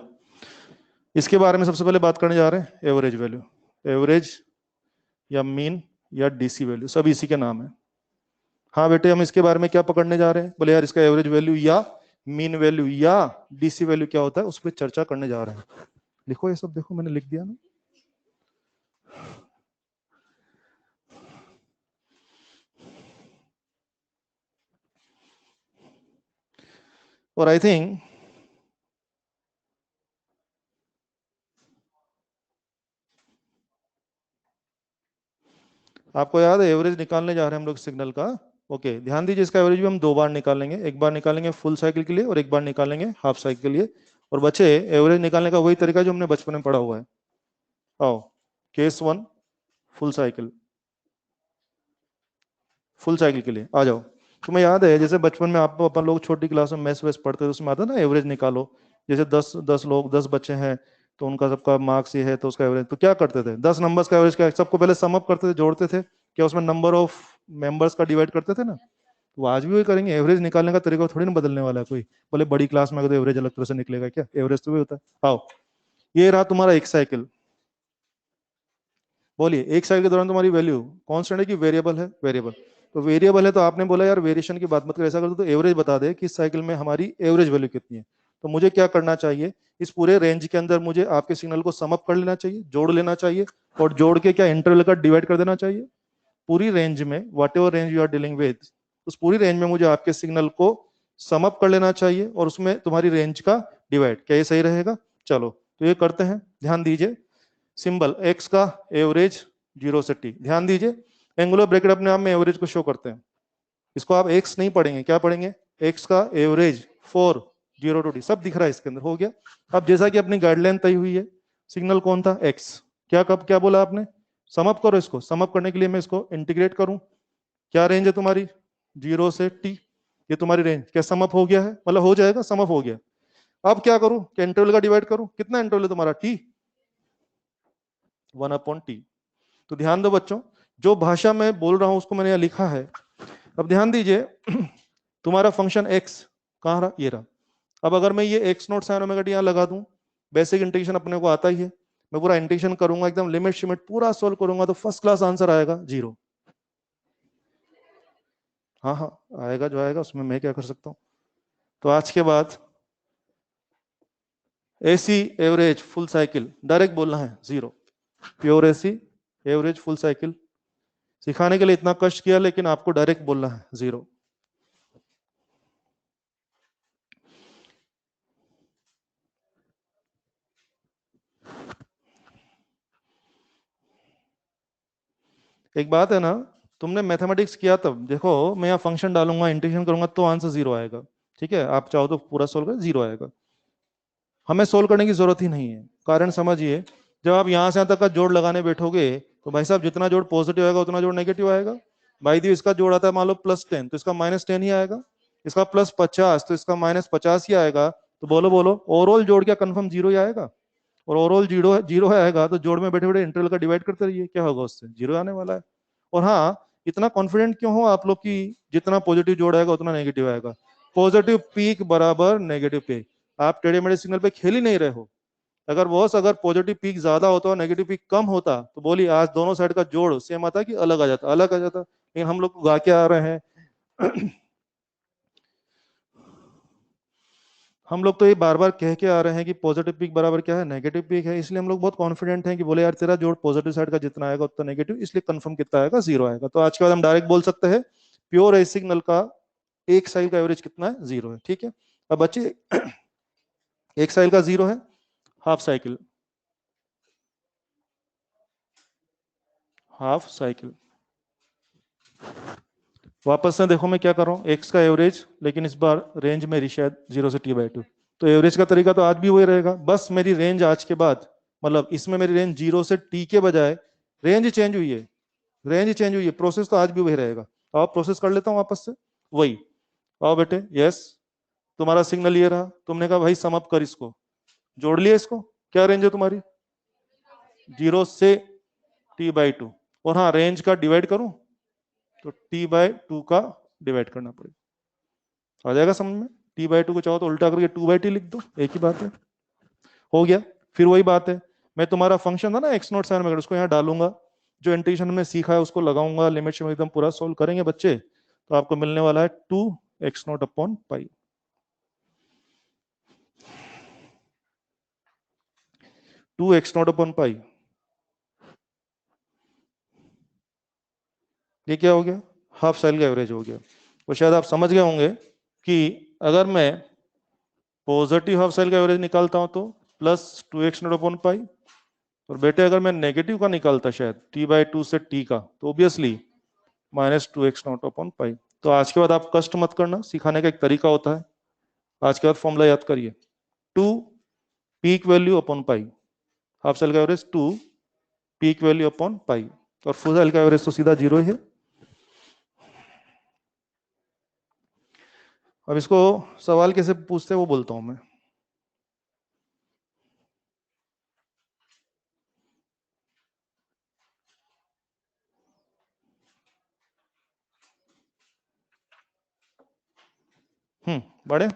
इसके बारे में सबसे पहले बात करने जा रहे हैं। एवरेज वैल्यू, एवरेज या मीन या डीसी वैल्यू, सब इसी के नाम है। हाँ बेटे, हम इसके बारे में क्या पकड़ने जा रहे हैं? बोले यार इसका एवरेज वैल्यू या मीन वैल्यू या डीसी वैल्यू क्या होता है, उस पर चर्चा करने जा रहे हैं। लिखो ये सब, देखो मैंने लिख दिया ना। और आई थिंक आपको याद है एवरेज निकालने जा रहे हैं हम लोग सिग्नल का। ओके ध्यान दीजिए, इसका एवरेज भी हम 2 बार निकालेंगे, एक बार निकालेंगे फुल साइकिल के लिए और एक बार निकालेंगे हाफ साइकिल के लिए। और बच्चे एवरेज निकालने का वही तरीका जो हमने बचपन में पढ़ा हुआ है। आओ, case 1 full cycle, full cycle के लिए आ जाओ। तुम्हें याद है जैसे बचपन में आप अपन लोग छोटी क्लास में मैथ्स वैस पढ़ते थे, उसमें आता ना एवरेज निकालो। जैसे 10 बच्चे हैं तो उनका सबका मार्क्स ये है, तो उसका एवरेज। तो क्या करते थे? 10 नंबर्स का एवरेज क्या, सबको पहले सम अप करते थे, जोड़ते थे। क्या उसमें नंबर ऑफ मेंबर्स का डिवाइड करते थे ना? तो आज भी वही करेंगे, एवरेज निकालने का तरीका थोड़ी ना बदलने वाला है कोई। बोले बड़ी क्लास में अगर एवरेज अलग तरह से निकलेगा क्या, एवरेज तो वही होता है। आओ, ये रहा तुम्हारा एक साइकिल। बोलिए, एक साइकिल के दौरान तुम्हारी वैल्यू कांस्टेंट है कि वेरिएबल है? वेरिएबल। तो वेरिएबल है तो आपने बोला यार वेरिएशन की बात मत कर, ऐसा कर दो तो एवरेज बता दे कि इस साइकिल में हमारी एवरेज वैल्यू कितनी है। तो मुझे क्या करना चाहिए, इस पूरे रेंज के अंदर मुझे आपके सिग्नल को सम अप कर लेना चाहिए, जोड़ लेना चाहिए, और जोड़ के क्या इंटरवल का डिवाइड कर देना चाहिए। पूरी रेंज में whatever range you are dealing with, उस पूरी रेंज में मुझे आपके सिग्नल को सम अप कर लेना चाहिए और उसमें तुम्हारी रेंज का डिवाइड। क्या ये सही रहेगा? चलो तो ये करते हैं, ध्यान दीजिए। सिंबल एक्स का एवरेज 0 से टी, ध्यान दीजिए। एंगुलर ब्रैकेट अपने आप में एवरेज को शो करते हैं। इसको आप एक्स नहीं पढ़ेंगे, क्या पढ़ेंगे? एक्स का एवरेज फॉर 0 टू टी, सब दिख रहा है इसके अंदर, हो गया। अब जैसा कि अपनी गाइडलाइन तय हुई है, सिग्नल कौन था? एक्स। क्या कब क्या बोला आपने? सम अप करो इसको। सम अप करने के लिए मैं इसको इंटीग्रेट करूं। क्या रेंज है तुम्हारी? 0 से टी। ये तुम्हारी रेंज क्या सम अप हो गया है? मतलब हो जाएगा, सम अप हो गया। अब क्या करूं? क्या इंटरवल का डिवाइड करूं? कितना इंटरवल है तुम्हारा? T, 1/t। तो ध्यान दो बच्चों, जो भाषा में बोल रहा हूं उसको मैंने यहाँ लिखा है। अब ध्यान दीजिए, तुम्हारा फंक्शन एक्स कहाँ रहा? ये रहा। अब अगर मैं ये x note sine omega T यहाँ लगा दूं, बेसिक इंटीग्रेशन अपने को आता ही है, मैं पूरा इंटीग्रेशन करूंगा, एकदम लिमिट शिमिट पूरा सोल्व करूंगा, तो फर्स्ट क्लास आंसर आएगा 0। हाँ हाँ, आएगा जो आएगा, उसमें मैं क्या कर सकता हूँ। तो आज के बाद AC average full cycle direct बोलना है 0। Pure AC average full cycle सिखाने के लिए इतना कष्ट किया, लेकिन आपको डायरेक्ट बोलना है 0। एक बात है ना, तुमने मैथमेटिक्स किया, तब देखो मैं यहाँ फंक्शन डालूंगा, इंटीग्रेशन करूंगा तो आंसर 0 आएगा। ठीक है, आप चाहो तो पूरा सोल्व कर, 0 आएगा। हमें सोल्व करने की जरूरत ही नहीं है। कारण समझिए, जब आप यहाँ से यहाँ तक का जोड़ लगाने बैठोगे तो भाई साहब जितना जोड़ पॉजिटिव आएगा उतना जोड़ नेगेटिव आएगा। भाई दी इसका जोड़ आता है मान लो +10, तो इसका -10 ही आएगा। इसका +50 तो इसका -50 ही आएगा। तो बोलो बोलो, ओवरऑल जोड़ क्या कंफर्म 0 ही आएगा? और ओवरऑल 0 0 आएगा तो जोड़ में बैठे बैठे इंटरवल का डिवाइड करते रहिए, क्या होगा? उससे 0 आने वाला है। और हाँ, इतना कॉन्फिडेंट क्यों हो आप लोग की जितना पॉजिटिव जोड़ आएगा उतना नेगेटिव आएगा? पॉजिटिव पीक बराबर नेगेटिव पीक। आप टेढ़े मेढ़े सिग्नल पे खेल ही नहीं रहे हो। अगर बॉस, अगर पॉजिटिव पीक ज्यादा होता और नेगेटिव पीक कम होता तो बोलिए आज दोनों साइड का जोड़ सेम आता कि अलग आ जाता? अलग आ जाता। लेकिन हम लोग गा के आ रहे हैं हम लोग तो ये बार बार कह के आ रहे हैं कि पॉजिटिव पीक बराबर क्या है? नेगेटिव पीक है। इसलिए हम लोग बहुत कॉन्फिडेंट हैं कि बोले यार तेरा जोड़ पॉजिटिव साइड का जितना आएगा उतना नेगेटिव, इसलिए कंफर्म कितना आएगा? 0 आएगा। तो आज के बाद हम डायरेक्ट बोल सकते हैं प्योर ए सिग्नल का एक साइड का एवरेज कितना है? 0 है। ठीक है। अब बच्चे, एक साइड का 0 है, हाफ साइकिल, हाफ साइकिल। वापस से देखो मैं क्या कर रहा हूँ, एक्स का एवरेज, लेकिन इस बार रेंज मेरी शायद 0 से t/2। तो एवरेज का तरीका तो आज भी वही रहेगा, बस मेरी रेंज आज के बाद, मतलब इसमें मेरी रेंज 0 से t के बजाय रेंज चेंज हुई है। रेंज चेंज हुई है, प्रोसेस तो आज भी वही रहेगा। अब प्रोसेस कर लेता हूँ वापस से वही। आओ बेटे, यस, तुम्हारा सिग्नल ये रहा, तुमने कहा भाई सम अप कर इसको, जोड़ लिया इसको। क्या रेंज है तुम्हारी? 0 से t/2। और हाँ, रेंज का डिवाइड करूं तो t/2 का डिवाइड करना पड़ेगा। आ जाएगा समझ में? t/2 को चाहो तो उल्टा करके 2/t लिख दो, एक ही बात है। हो गया। फिर वही बात है, मैं तुम्हारा फंक्शन था ना एक्स नोट साइन में, उसको यहाँ डालूंगा, जो इंटीग्रेशन हमने सीखा है उसको लगाऊंगा, लिमिट में एकदम पूरा सोल्व करेंगे बच्चे, तो आपको मिलने वाला है 2x0/π। 2x0/π। ये क्या हो गया? हाफ साइकिल का एवरेज हो गया। तो शायद आप समझ गए होंगे कि अगर मैं पॉजिटिव हाफ साइकिल का एवरेज निकालता हूं तो +2x0/π, और बेटे अगर मैं नेगेटिव का निकालता शायद t/2 से t का, तो ऑब्वियसली -2x0/π। तो आज के बाद आप कष्ट मत करना, सिखाने का एक तरीका होता है। आज के बाद फॉर्मूला याद करिए, 2 peak value upon pi. Half cycle का average 2 peak value upon pi, और फुल साइकिल का एवरेज तो सीधा 0 ही है। अब इसको सवाल कैसे पूछते हैं वो बोलता हूं मैं। बड़े,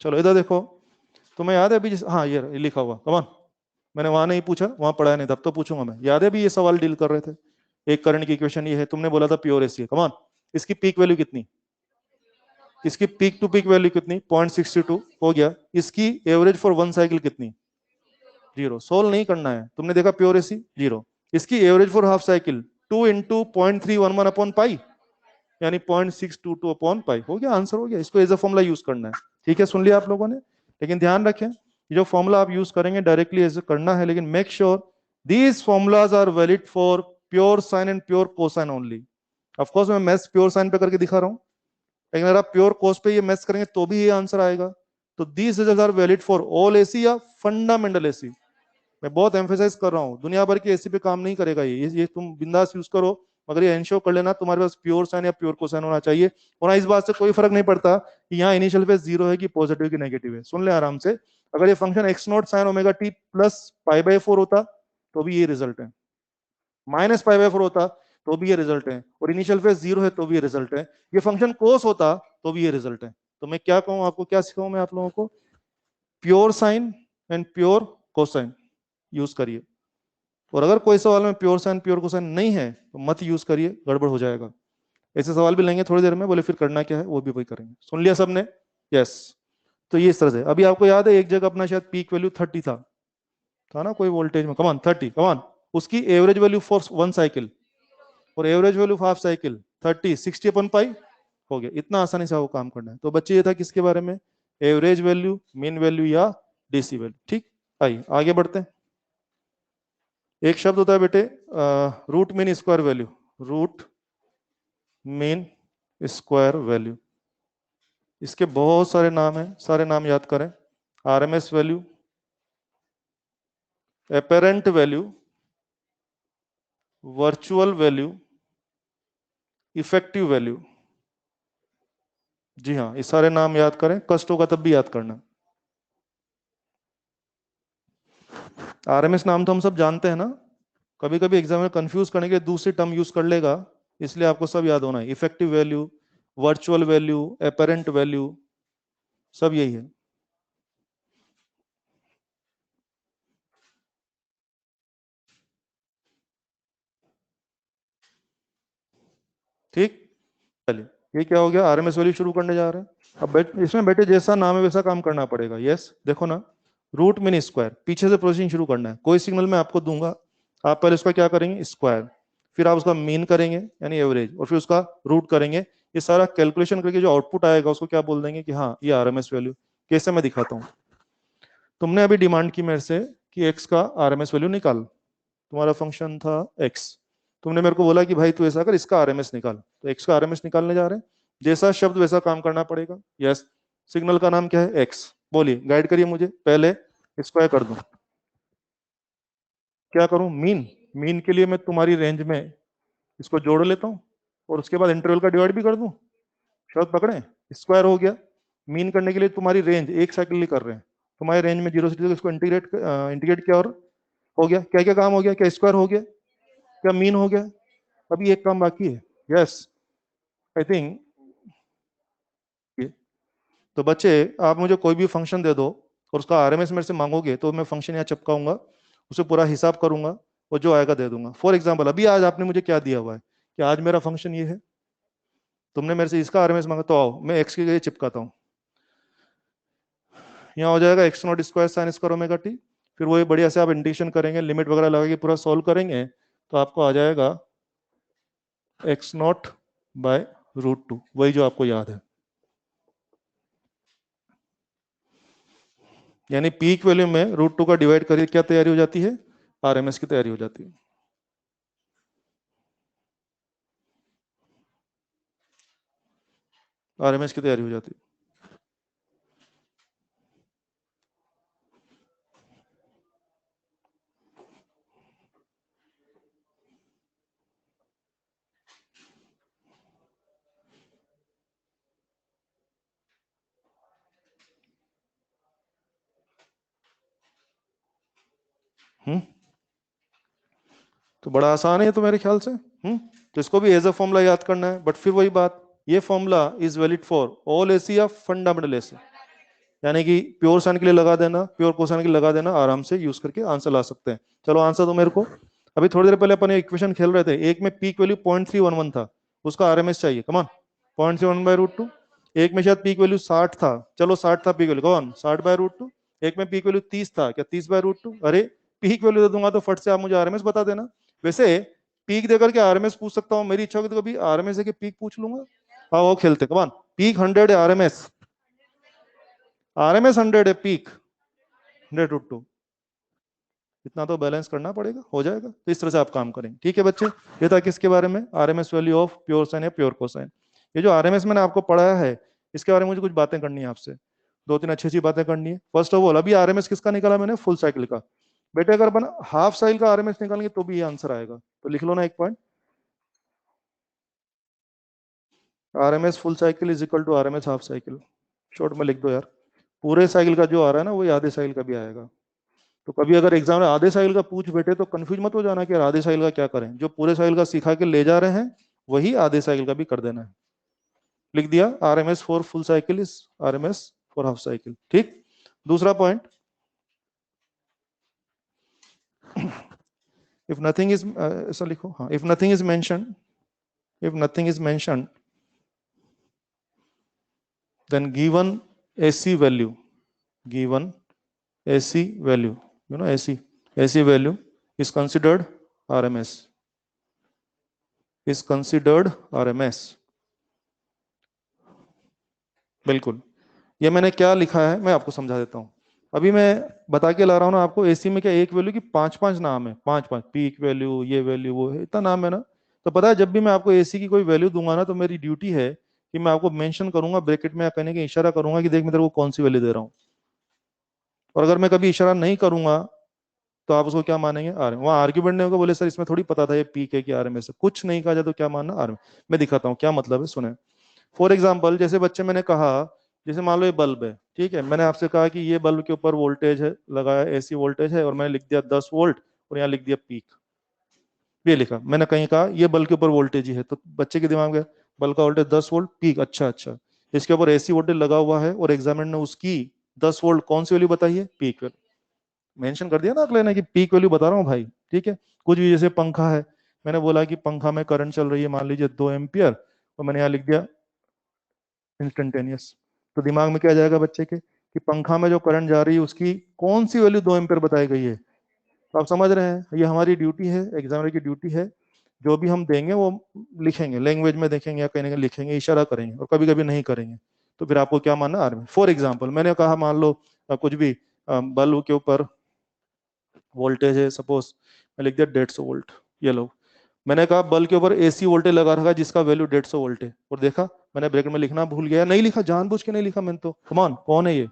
चलो इधर देखो, तुम्हें याद है अभी हाँ ये लिखा हुआ, कमान, मैंने वहां नहीं पूछा, वहां पढ़ा नहीं, तब तो पूछूंगा मैं। याद है भी ये सवाल डील कर रहे थे, एक करंट की इक्वेशन ये है, तुमने बोला था प्योर एसी है, कमान, इसकी पीक वैल्यू कितनी, इसकी पीक टू पीक वैल्यू कितनी, 0.62 हो गया। इसकी एवरेज फॉर वन साइकिल कितनी, जीरो। सोल्व नहीं करना है, तुमने देखा प्योर एसी जीरो। इसकी average for half cycle 2 into 0.311 upon pi, यानी 0.622 अपॉन पाई, हो गया आंसर, हो गया। इसको एज अ फॉर्मूला यूज करना है, ठीक है, सुन लिया आप लोगों ने। लेकिन ध्यान रखें, ये जो फॉर्मूला आप यूज करेंगे डायरेक्टली एज करना है, लेकिन make sure these formulas are valid for pure sine and pure cosine only. Of course मैं मैथ्स प्योर साइन पे करके दिखा रहा हूं, लेकिन अगर आप प्योर कोस पे ये मैथ्स करेंगे तो भी ये आंसर आएगा। तो these result are valid for all AC या फंडामेंटल एसी। मैं बहुत एम्फेसाइज कर रहा हूँ, दुनिया भर की एसी पे काम नहीं करेगा ये तुम बिंदास यूज करो, मगर ये एंश्योर कर लेना तुम्हारे पास प्योर साइन या प्योर कोसाइन होना चाहिए। और इस बात से कोई फर्क नहीं पड़ता कि यहाँ इनिशियल फेज जीरो है कि पॉजिटिव की नेगेटिव है, सुन ले आराम से। अगर ये function x not sine omega T plus pi by four होता तो भी ये रिजल्ट है, माइनस पाई बाई फोर होता तो भी ये रिजल्ट है, और इनिशियल फेज जीरो है तो भी ये रिजल्ट है। ये फंक्शन कोस होता तो भी ये रिजल्ट है। तो मैं क्या कहूँ आपको, क्या सिखाऊं मैं आप लोगों को, pure sine and pure cosine use करिए। और अगर कोई सवाल में प्योर साइन प्योर कोसाइन नहीं है तो मत यूज करिए, गड़बड़ हो जाएगा। ऐसे सवाल भी लेंगे थोड़ी देर में, बोले फिर करना क्या है, वो भी वही करेंगे। सुन लिया सबने, यस। तो ये इस तरह से, अभी आपको याद है एक जगह अपना शायद पीक वैल्यू 30 था ना कोई वोल्टेज में, कमान 30, कमान, उसकी average value for one cycle और एवरेज वैल्यू हाफ साइकिल 30, 60 अपन पाई, हो गया। इतना आसानी से वो काम करना है। तो बच्चे ये था किसके बारे में, एवरेज वैल्यू, मीन वैल्यू या डीसी वैल्यू, ठीक। आइए आगे बढ़ते हैं। एक शब्द होता है बेटे root mean square value, root mean square value. इसके बहुत सारे नाम हैं, सारे नाम याद करें। RMS value, apparent value, virtual value, effective value. जी हाँ, ये सारे नाम याद करें, कष्ट होगा तब भी याद करना। आरएमएस नाम तो हम सब जानते हैं ना, कभी कभी एग्जाम में कंफ्यूज करने के लिए दूसरी टर्म यूज कर लेगा, इसलिए आपको सब याद होना है। Effective value, virtual value, apparent value, सब यही है, ठीक। चलिए, ये क्या हो गया, आरएमएस वैल्यू शुरू करने जा रहे हैं। अब इसमें बेटे जैसा नाम है वैसा काम करना पड़ेगा। यस, देखो ना, रूट मीन स्क्वायर, पीछे से प्रोसीजर शुरू करना है। कोई सिग्नल मैं आपको दूंगा, आप पहले उसका क्या करेंगे, स्क्वायर, फिर आप उसका मीन करेंगे यानी एवरेज, और फिर उसका रूट करेंगे। ये सारा कैलकुलेशन करके जो आउटपुट आएगा उसको क्या बोल देंगे कि हाँ ये आरएमएस वैल्यू। कैसे, मैं दिखाता हूँ। तुमने अभी डिमांड की मेरे से कि एक्स का आरएमएस वैल्यू निकाल, तुम्हारा फंक्शन था एक्स, तुमने मेरे को बोला कि भाई तू ऐसा कर इसका आरएमएस निकाल, तो एक्स का आरएमएस निकालने जा रहे हैं। जैसा शब्द वैसा काम करना पड़ेगा। यस, सिग्नल का नाम क्या है, एक्स, बोलिए गाइड करिए मुझे। पहले स्क्वायर कर दूं, क्या करूं, मीन, मीन के लिए मैं तुम्हारी रेंज में इसको जोड़ लेता हूं और उसके बाद इंटरवल का डिवाइड भी कर दूं। शब्द पकड़े, स्क्वायर हो गया। मीन करने के लिए तुम्हारी रेंज एक साइकिल ही कर रहे हैं, तुम्हारी रेंज में जीरो से इसको इंटीग्रेट किया और हो गया। क्या क्या काम हो गया, क्या स्क्वायर हो गया, क्या मीन हो गया। अभी एक काम बाकी है। Yes, I think. तो बच्चे, आप मुझे कोई भी फंक्शन दे दो और उसका आरएमएस मेरे से मांगोगे तो मैं फंक्शन यहाँ चिपकाऊंगा, उसे पूरा हिसाब करूंगा और जो आएगा दे दूंगा। फॉर एग्जाम्पल अभी आज आपने मुझे क्या दिया हुआ है कि आज मेरा फंक्शन ये है, तुमने मेरे से इसका आरएमएस मांगा, तो आओ मैं एक्स के लिए चिपकाता हूँ। यहाँ हो जाएगा x not square sine square omega T, फिर वही बढ़िया से आप इंटीग्रेशन करेंगे, लिमिट वगैरह लगा के पूरा सॉल्व करेंगे, तो आपको आ जाएगा x naught by root two, वही जो आपको याद है। यानी पीक वैल्यू में रूट टू का डिवाइड करिए, क्या तैयारी हो जाती है, आरएमएस की तैयारी हो जाती है। आरएमएस की तैयारी हो जाती है। हम्म, तो बड़ा आसान है ये तो मेरे ख्याल से। तो इसको भी एज अ फॉर्मूला याद करना है, बट फिर वही बात, ये formula is valid for all AC या फंडामेंटल एसी, यानी कि प्योर साइन के लिए लगा देना, प्योर कोसाइन के लिए लगा देना, आराम से यूज करके आंसर ला सकते हैं। चलो आंसर दो मेरे को। अभी थोड़ी देर पहले अपन इक्वेशन खेल रहे थे, एक में पीक वैल्यू 0.311 था, उसका आरएमएस चाहिए, कमान 0.311/√2। एक में शायद पीक वैल्यू 60 था, चलो 60 था पीक वैल्यू, कौन 60/√2। एक में पीक वैल्यू 30 था, क्या 30/√2। अरे पीक वैल्यू दे दूंगा तो फट से आप मुझे आरएमएस बता देना। वैसे पीक देकर के आरएमएस पूछ सकता हूँ, मेरी इच्छा होगी तो कभी आरएमएस है कि पीक पूछ लूंगा। हाँ वो खेलते, कमान पीक 100 है, आरएमएस, आरएमएस 100 है, पीक 100/√2। इतना तो बैलेंस करना पड़ेगा, हो जाएगा। तो इस तरह से आप काम करेंगे, ठीक है बच्चे। ये था किसके बारे में, RMS value of pure sign या प्योर कोसाइन। ये जो आरएमएस मैंने आपको पढ़ाया है, इसके बारे में मुझे कुछ बातें करनी है आपसे, दो तीन अच्छी अच्छी बातें करनी है। फर्स्ट ऑफ ऑल, अभी आरएमएस किसका निकाला मैंने, फुल साइकिल का। बेटे अगर अपन हाफ साइकिल का आरएमएस निकालेंगे तो भी ये आंसर आएगा, तो लिख लो ना एक point, RMS full cycle is equal to RMS half cycle. Short में लिख दो यार, पूरे साइकिल का जो आ रहा है ना वही आधे साइकिल का भी आएगा। तो कभी अगर एग्जाम में आधे साइकिल का पूछ बैठे तो कंफ्यूज मत हो जाना कि यार आधे साइकिल का क्या करें, जो पूरे साइकिल का सिखा के ले जा रहे हैं वही आधे साइकिल का भी कर देना है। लिख दिया, RMS for full cycle is RMS for half cycle, ठीक। दूसरा पॉइंट, इफ नथिंग इज, ऐसा लिखो, हाँ, if nothing is mention, if nothing is mention then given AC value, given AC value, you know AC value is considered RMS, is considered RMS। बिल्कुल, ये मैंने क्या लिखा है मैं आपको समझा देता हूँ। अभी मैं बता के ला रहा हूँ ना आपको, एसी में क्या एक वैल्यू की पांच पांच नाम है, पांच पांच पीक वैल्यू, ये वैल्यू, वो है, इतना नाम है ना। तो पता है जब भी मैं आपको एसी की कोई वैल्यू दूंगा ना तो मेरी ड्यूटी है कि मैं आपको मेंशन करूंगा ब्रैकेट में, या कहने के इशारा करूंगा कि देख मैं तेरे को कौन सी वैल्यू दे रहा हूँ। और अगर मैं कभी इशारा नहीं करूंगा तो आप उसको क्या मानेंगे, आर वहाँ आर्ग्यूमेंट नहीं होगा, बोले सर इसमें थोड़ी पता था ये पीक है कि आर में से कुछ नहीं कहा जाए तो क्या मानना, आर में। मैं दिखाता हूँ क्या मतलब है, सुने। फॉर एग्जाम्पल जैसे बच्चे मैंने कहा, जैसे मान लो ये बल्ब है, ठीक है, मैंने आपसे कहा कि ये बल्ब के ऊपर वोल्टेज है लगाया, एसी वोल्टेज है, और मैंने लिख दिया 10 वोल्ट, और यहाँ लिख दिया पीक। ये लिखा मैंने, कहीं कहा ये बल्ब के ऊपर वोल्टेज ही है, तो बच्चे के दिमाग में बल्ब का वोल्टेज 10 वोल्ट, पीक, अच्छा अच्छा। इसके ऊपर एसी वोल्टेज लगा हुआ है और एग्जामिनर ने उसकी 10 वोल्ट कौन सी वैल्यू बताई है, पीक। मेंशन कर दिया ना अगले ने कि पीक वैल्यू बता रहा हूँ भाई, ठीक है। कुछ भी, जैसे पंखा है, मैंने बोला कि पंखा में करंट चल रही है मान लीजिए 2 एम्पियर, और मैंने यहाँ लिख दिया इंस्टेंटेनियस। तो दिमाग में क्या जाएगा बच्चे के कि पंखा में जो करंट जा रही है उसकी कौन सी वैल्यू 2 एम्पियर बताई गई है। तो आप समझ रहे हैं, ये हमारी ड्यूटी है, एग्जामिनर की ड्यूटी है। जो भी हम देंगे वो लिखेंगे, लैंग्वेज में देखेंगे या कहीं लिखेंगे, इशारा करेंगे, और कभी कभी नहीं करेंगे। तो फिर आपको क्या मानना, आर्मी। फॉर एग्जाम्पल मैंने कहा मान लो कुछ भी बल्ब के ऊपर वोल्टेज है, सपोज मैं लिख दिया 150 वोल्ट। ये लो, मैंने कहा बल्ब के ऊपर एसी वोल्टेज लगा रखा है जिसका वैल्यू 150 वोल्ट है, और देखा मैंने ब्रैकेट में लिखना भूल गया, नहीं लिखा, जानबूझ के नहीं लिखा मैंने, तो कमान कौन है ये।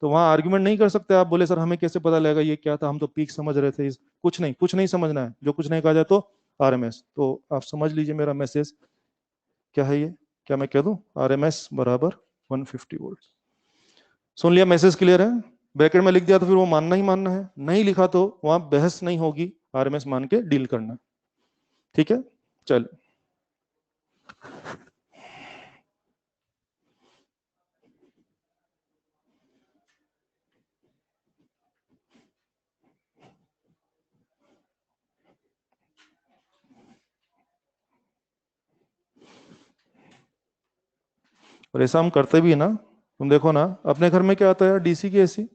तो वहां आर्ग्यूमेंट नहीं कर सकते आप, बोले सर हमें कैसे पता लगेगा ये क्या था, हम तो पीक समझ रहे थे। कुछ नहीं, कुछ नहीं समझना है, जो कुछ नहीं कहा जाए तो आरएमएस। तो आप समझ लीजिए मेरा मैसेज क्या है ये, क्या मैं कह दूं, आरएमएस बराबर 150 वोल्ट। सुन लिया, मैसेज क्लियर है। ब्रैकेट में लिख दिया तो फिर वो मानना ही मानना है, नहीं लिखा तो वहां बहस नहीं होगी, आरएमएस मान के डील करना, ठीक है। चल, और ऐसा हम करते भी है ना। तुम देखो ना अपने घर में क्या आता है यार, डीसी की एसी,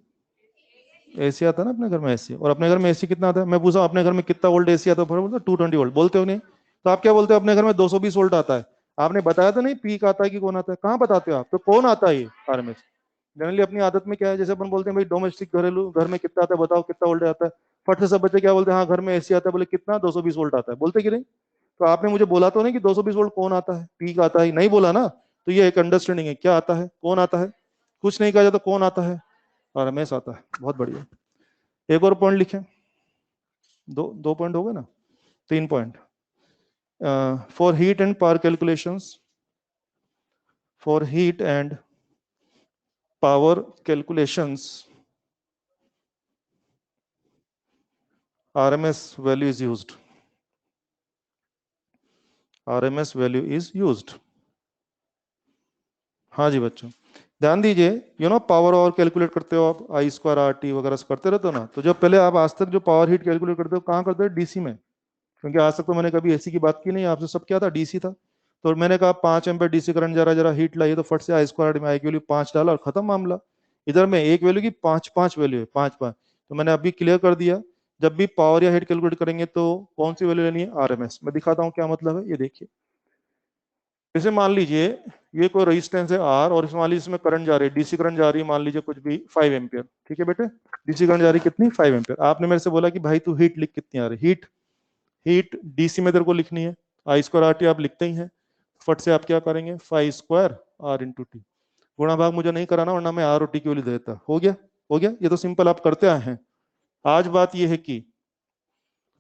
एसी आता है ना अपने घर में एसी, और अपने घर में एसी कितना आता है, मैं पूछा अपने घर में कितना वोल्ट एसी आता है, बोलते 220 वोल्ट, बोलते हो नहीं। तो आप क्या बोलते हो, अपने घर में 220 वोल्ट आता है। आपने बताया तो नहीं पीक आता है कि कौन आता है, कहाँ बताते हो आप, तो कौन आता है ये आरएमएस। जनरली अपनी आदत में क्या है, जैसे अपन बोलते हैं भाई डोमेस्टिक घरेलू घर में कितना आता है बताओ, कितना वोल्ट आता है, फट से सब बच्चे क्या बोलते हैं, हाँ घर में एसी आता है, बोले कितना, 220 वोल्ट आता है, बोलते कि नहीं। तो आपने मुझे बोला तो नहीं कि 220 वोल्ट कौन आता है, पीक आता है, नहीं बोला ना। तो ये एक अंडरस्टैंडिंग है, क्या आता है, कौन आता है, कुछ नहीं कहा जाता, कौन आता है, आरएमएस आता है, बहुत बढ़िया। एक और पॉइंट लिखें, दो दो पॉइंट हो गए ना, 3 point. For heat and power calculations, for heat and power calculations RMS value is used, RMS value is used। हाँ जी बच्चों, ध्यान दीजिए, पावर और कैलकुलेट करते हो आप, आई स्क्वायर आर टी वगैरह से करते रहते हो ना, तो जो पहले आप आज तक जो पावर हीट कैलकुलेट करते हो कहाँ करते हो, डीसी में। क्योंकि आज तक तो मैंने कभी एसी की बात की नहीं आपसे, सब क्या था, डीसी था। तो मैंने कहा 5 एम्पेयर डीसी करंट जरा जरा हीट लाइए, तो फट से आई स्क्वायर में आई की वैल्यू 5 डाला और खत्म मामला। इधर में एक वैल्यू की पांच पांच वैल्यू है, पांच पांच। तो मैंने अभी क्लियर कर दिया, जब भी पावर या हीट कैलकुलेट करेंगे तो कौन सी वैल्यू लेनी है, आरएमएस। मैं दिखाता हूँ क्या मतलब है, ये देखिए। जैसे मान लीजिए ये कोई रेजिस्टेंस है आर, और इसमें मान लीजिए इसमें करंट जा रही है, डीसी करंट जा रही है, मान लीजिए कुछ भी 5 एम्पियर। ठीक है बेटे, डीसी करंट जा रही है कितनी, 5 एम्पियर। आपने मेरे से बोला कि भाई तू हीट लिख, कितनी आ रही हीट। हीट डीसी में तेरे को लिखनी है, आई स्क्वायर आर टी आप लिखते ही हैं। फट से आप क्या करेंगे, 5 स्क्वायर आर इंटू टी। गुणा भाग मुझे नहीं कराना, वरना मैं आर और टी की वैल्यू देता। हो गया, हो गया, ये तो सिंपल आप करते आए हैं। आज बात ये है कि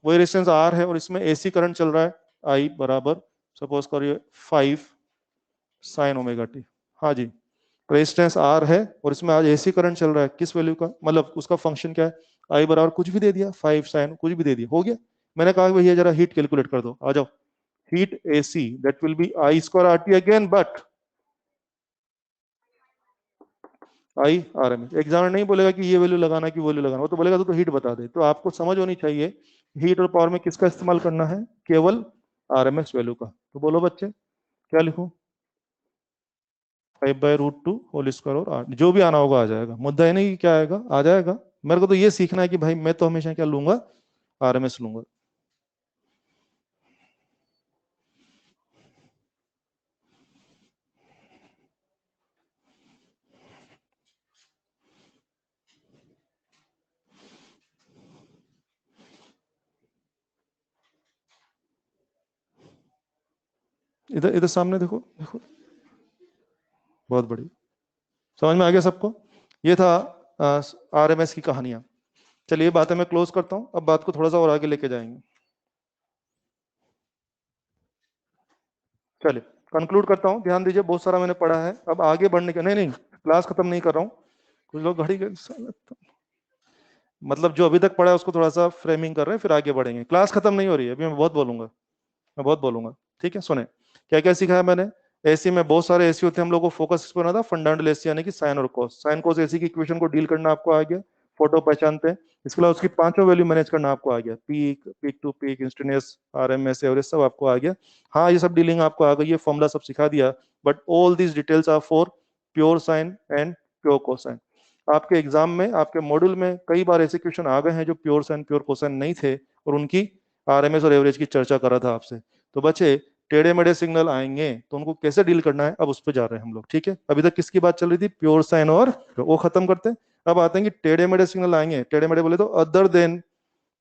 वही रेजिस्टेंस आर है और इसमें एसी करंट चल रहा है, आई बराबर सपोज करिए 5 sin ओमेगा टी। हाँ जी, रेजिस्टेंस आर है और इसमें आज एसी करंट चल रहा है, किस वैल्यू का, मतलब उसका फंक्शन क्या है, आई बराबर कुछ भी दे दिया, 5 sin कुछ भी दे दिया, हो गया। मैंने कहा भैया जरा हीट कैलकुलेट कर दो, आ जाओ। Heat AC that will be I square R T again, but I R M S. Examiner नहीं बोलेगा कि ये वैल्यू लगाना कि वैल्यू लगाना, वो तो बोलेगा तो हीट बता दे। तो आपको समझ होनी चाहिए हीट और पावर में किसका इस्तेमाल करना है, केवल आरएमएस वैल्यू का। तो बोलो बच्चे क्या लिखूं, 5/√2 होल स्क्वायर और आर, जो भी आना होगा आ जाएगा, मुद्दा है नहीं कि क्या आएगा, आ जाएगा। मेरे को तो ये सीखना है कि भाई मैं तो हमेशा क्या लूंगा, आरएमएस लूंगा। इधर इधर सामने देखो, देखो, बहुत बड़ी। समझ में आ गया सबको, ये था आरएमएस की कहानियां। चलिए बातें मैं क्लोज करता हूँ, अब बात को थोड़ा सा और आगे लेके जाएंगे। चलिए कंक्लूड करता हूँ, ध्यान दीजिए, बहुत सारा मैंने पढ़ा है, अब आगे बढ़ने का नहीं नहीं, क्लास खत्म नहीं कर रहा हूँ। कुछ लोग घड़ी मतलब जो अभी तक पढ़ा है उसको थोड़ा सा फ्रेमिंग कर रहे हैं, फिर आगे बढ़ेंगे। क्लास खत्म नहीं हो रही है, अभी मैं बहुत बोलूंगा, मैं बहुत बोलूंगा। ठीक है, सुने क्या क्या सिखाया मैंने। एसी में बहुत सारे एसी होते हैं, हम लोग को फोकस इस पर होना था, फंडामेंटल एसी यानी कि साइन और कोस। साइन कोस एसी की इक्वेशन को डील करना आपको आ गया, फोटो पहचानते हैं। इसके अलावा उसकी पांचों वैल्यू मैनेज करना आपको आ गया, peak, peak to peak, instantaneous, RMS, average, सब आपको आ गया। हाँ ये सब डीलिंग आपको आ गई है, फॉर्मूला सब सिखा दिया। But all these details are for pure sine and pure cosine. आपके एग्जाम में, आपके मॉड्यूल में कई बार ऐसे क्वेश्चन आ गए हैं जो प्योर साइन प्योर कोसाइन नहीं थे, और उनकी आरएमएस और एवरेज की चर्चा कर रहा था आपसे। तो बच्चे टेढ़े मेढ़े सिग्नल आएंगे तो उनको कैसे डील करना है, अब उस पर जा रहे हैं हम लोग। ठीक है, अभी तक किसकी बात चल रही थी, प्योर साइन और वो खत्म करते हैं। अब आते हैं कि टेढ़े मेढ़े सिग्नल आएंगे, टेढ़े मेढ़े बोले तो other than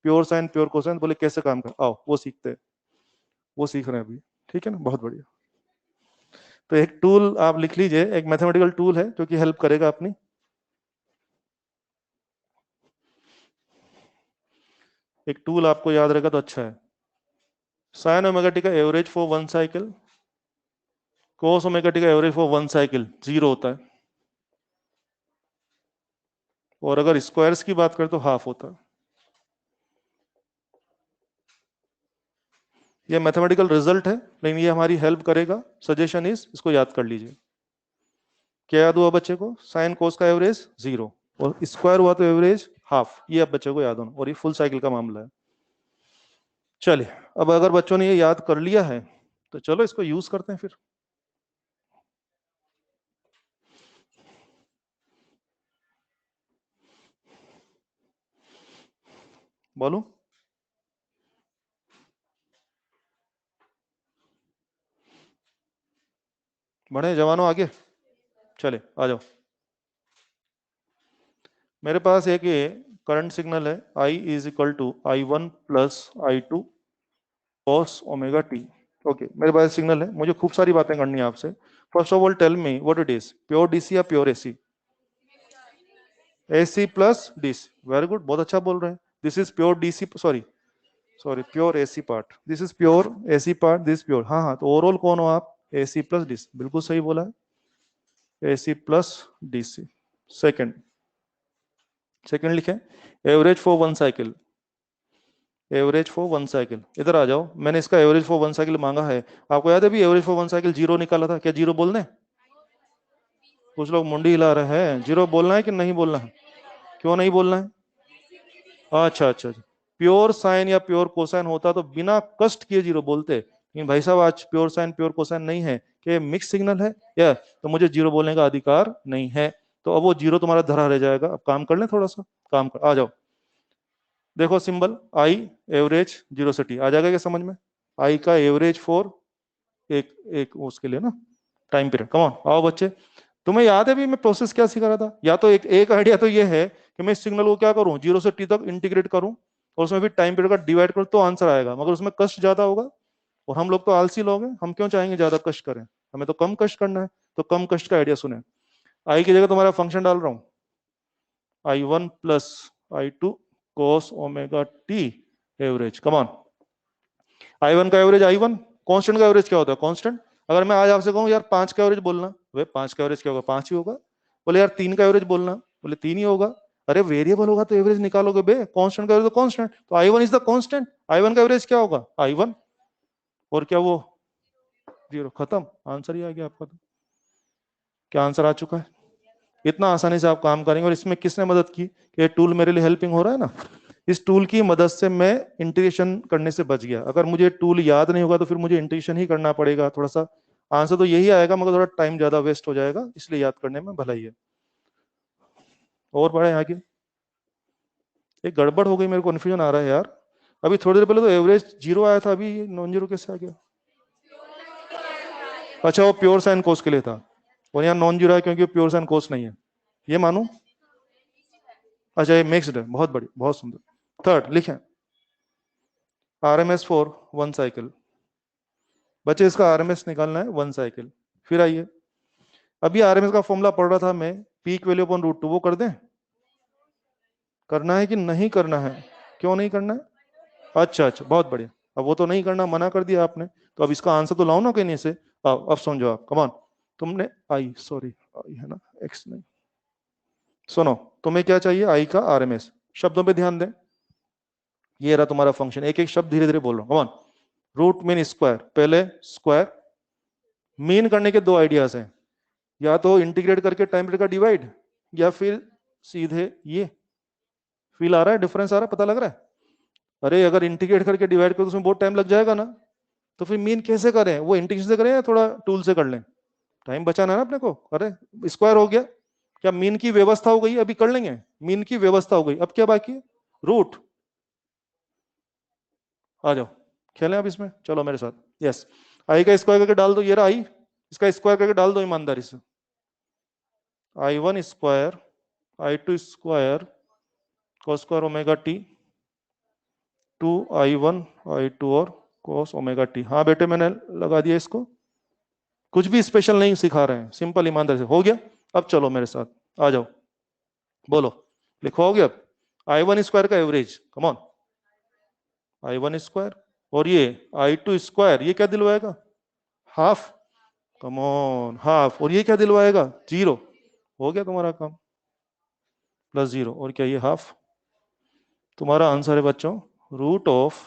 pure sine pure cosine, बोले कैसे काम कर, आओ वो सीखते हैं, वो सीख रहे हैं अभी। ठीक है ना, बहुत बढ़िया। तो एक टूल आप लिख लीजिए, एक मैथमेटिकल टूल है जो कि हेल्प करेगा अपनी। एक टूल आपको याद रहेगा तो अच्छा है। साइन ओमेगा टी का average for one cycle, cos omega T का एवरेज फॉर वन साइकिल 0 होता है, और अगर स्क्वायर्स की बात करें तो हाफ होता है। ये मैथमेटिकल रिजल्ट है, लेकिन ये हमारी हेल्प करेगा। सजेशन इज इसको याद कर लीजिए। क्या याद हुआ बच्चे को, साइन कोस का एवरेज 0 और स्क्वायर हुआ तो एवरेज हाफ, ये अब बच्चे को याद होना, और ये फुल साइकिल का मामला है। चलिए, अब अगर बच्चों ने ये याद कर लिया है तो चलो इसको यूज करते हैं फिर। बोलो बढ़े जवानों आगे, चले आ जाओ। मेरे पास एक ये करंट सिग्नल है, I is equal to I1 plus I2 cos omega t. Okay, मेरे पास सिग्नल है, मुझे खूब सारी बातें करनी है आपसे। First of all tell me what it is, pure DC या pure AC, AC plus DC, very good, बहुत अच्छा बोल रहे हैं। This is pure DC, sorry sorry, pure AC part, this is pure AC part, this pure, हाँ हाँ, तो overall कौन हो आप, एसी प्लस डीसी, बिल्कुल सही बोला है, AC plus DC. Second, second लिखें, average for one cycle, average for one cycle, इधर आ जाओ, मैंने इसका एवरेज फॉर वन साइकिल मांगा है। आपको याद है भी एवरेज फॉर वन साइकिल 0 निकाला था, क्या 0 बोल दें, कुछ लोग मुंडी हिला रहे हैं। जीरो बोलना है कि नहीं बोलना है? क्यों नहीं बोलना है? अच्छा अच्छा अच्छा। प्योर साइन या प्योर कोसाइन होता तो बिना कष्ट किए जीरो बोलते, लेकिन भाई साहब आज प्योर साइन प्योर कोसाइन नहीं है, कि मिक्स सिग्नल है या, तो मुझे जीरो बोलने का अधिकार नहीं है। तो अब वो जीरो तुम्हारा धरा रह जाएगा। अब काम कर लें थोड़ा सा, काम कर, आ जाओ। देखो सिंबल आई, एवरेज, जीरो से टी आ जाएगा क्या समझ में? आई का एवरेज फॉर एक एक उसके लिए ना, टाइम पीरियड। कम ऑन आओ बच्चे। तुम्हें याद है भी मैं प्रोसेस क्या सिखा रहा था? या तो एक एक आइडिया तो ये है कि मैं इस सिग्नल को क्या करूं, जीरो से टी तक इंटीग्रेट करूं और उसमें भी टाइम पीरियड का डिवाइड करूं तो आंसर आएगा, मगर उसमें कष्ट ज्यादा होगा। और हम लोग तो आलसी लोग हैं, हम क्यों चाहेंगे ज्यादा कष्ट करें, हमें तो कम कष्ट करना है। तो कम कष्ट का आइडिया सुने। आई की जगह तुम्हारा फंक्शन डाल रहा हूं, I1 plus I2 cos omega t average. Come on, I1 का एवरेज I1, कांस्टेंट का एवरेज क्या होता है? कांस्टेंट। अगर मैं आज आपसे कहूं यार 5 का एवरेज बोलना, वे 5 का एवरेज क्या होगा? 5 ही होगा। बोले यार 3 का एवरेज बोलना, बोले 3 ही होगा। अरे वेरिएबल होगा तो एवरेज निकालोगे बे, कांस्टेंट का एवरेज तो कांस्टेंट, तो I1 is the constant. I1 का एवरेज क्या होगा? I1, और क्या वो जीरो, खत्म, आंसर ही आ गया आपका। तो क्या आंसर आ चुका है? इतना आसानी से आप काम करेंगे। और इसमें किसने मदद की? ये टूल मेरे लिए हेल्पिंग हो रहा है ना। इस टूल की मदद से मैं इंटीग्रेशन करने से बच गया। अगर मुझे टूल याद नहीं होगा तो फिर मुझे इंटीग्रेशन ही करना पड़ेगा। थोड़ा सा आंसर तो यही आएगा, मगर थोड़ा टाइम ज्यादा वेस्ट हो जाएगा, इसलिए याद करने में भलाई है। और बड़ा यहाँ की एक गड़बड़ हो गई, मेरे को कन्फ्यूजन आ रहा है यार। अभी थोड़ी देर पहले तो एवरेज जीरो आया था, अभी नॉन जीरो कैसे आ गया? अच्छा वो प्योर साइन कोस के लिए था, और यहाँ नॉन जीरो है क्योंकि प्योर साइन कोस नहीं है, ये मानू। अच्छा ये मिक्स्ड है, बहुत बढ़िया, बहुत सुंदर। थर्ड लिखें, RMS फॉर वन साइकिल। बच्चे इसका RMS निकालना है, वन साइकिल। फिर आइए, अभी RMS का फॉर्मूला पढ़ रहा था मैं, peak value upon root two, वो कर दें? करना है कि नहीं करना है? क्यों नहीं करना है? अच्छा अच्छा बहुत बढ़िया। अब वो तो नहीं करना मना कर दिया आपने, तो अब इसका आंसर तो लाओ ना कहीं से। आओ अब समझो आप, कमान। तुमने आई, सॉरी आई है ना, एक्स नहीं। सुनो, तुम्हें क्या चाहिए? आई का RMS। शब्दों पे ध्यान दें, ये रहा तुम्हारा फंक्शन। एक एक शब्द धीरे धीरे बोल रहा हूं, कमान। रूट मीन स्क्वायर, पहले स्क्वायर। मीन करने के दो आइडियाज हैं, या तो इंटीग्रेट करके टाइम पीरियड का डिवाइड, या फिर सीधे ये। फील आ रहा है, डिफरेंस आ रहा है, पता लग रहा है? अरे अगर इंटीग्रेट करके डिवाइड करो तो उसमें बहुत टाइम लग जाएगा ना, तो फिर मीन कैसे करें? वो इंटीग्रेशन से करें या थोड़ा टूल से कर लें? टाइम बचाना है ना अपने को। अरे स्क्वायर हो गया, क्या मीन की व्यवस्था हो गई? अभी कर लेंगे, मीन की व्यवस्था हो गई, अब क्या बाकी है? रूट। आ जाओ खेलें अब इसमें, चलो मेरे साथ। यस, आई का स्क्वायर करके डाल दो, ये रहा आई, इसका स्क्वायर करके डाल दो ईमानदारी से। I1 square, I2 square, cos square omega T, 2I1 I2 और cos ओमेगा टी। हाँ बेटे मैंने लगा दिया इसको, कुछ भी स्पेशल नहीं सिखा रहे हैं, सिंपल ईमानदारी से हो गया। अब चलो मेरे साथ, आ जाओ, बोलो, लिखो, हो गया? अब I1 स्क्वायर का average, come on, I1 square, और ये I2 स्क्वायर, ये क्या दिलवाएगा? हाफ, कम ऑन हाफ, और ये क्या दिलवाएगा? जीरो। हो गया तुम्हारा काम, प्लस जीरो, और क्या ये हाफ। तुम्हारा आंसर है बच्चों root of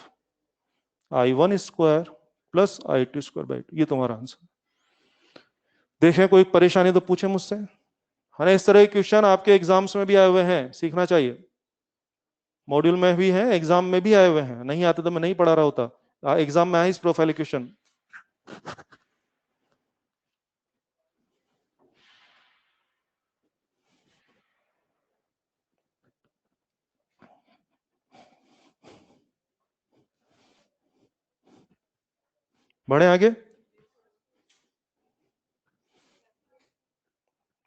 I1 square plus I2 square by 2, ये तुम्हारा आंसर। देखें कोई परेशानी तो पूछे मुझसे, है ना? इस तरह के क्वेश्चन आपके एग्जाम्स में भी आए हुए हैं, सीखना चाहिए। मॉड्यूल में भी है, एग्जाम में भी आए हुए हैं, नहीं आते तो मैं नहीं पढ़ा रहा होता। एग्जाम में आए इस प्रोफाइल क्वेश्चन। बढ़े आगे,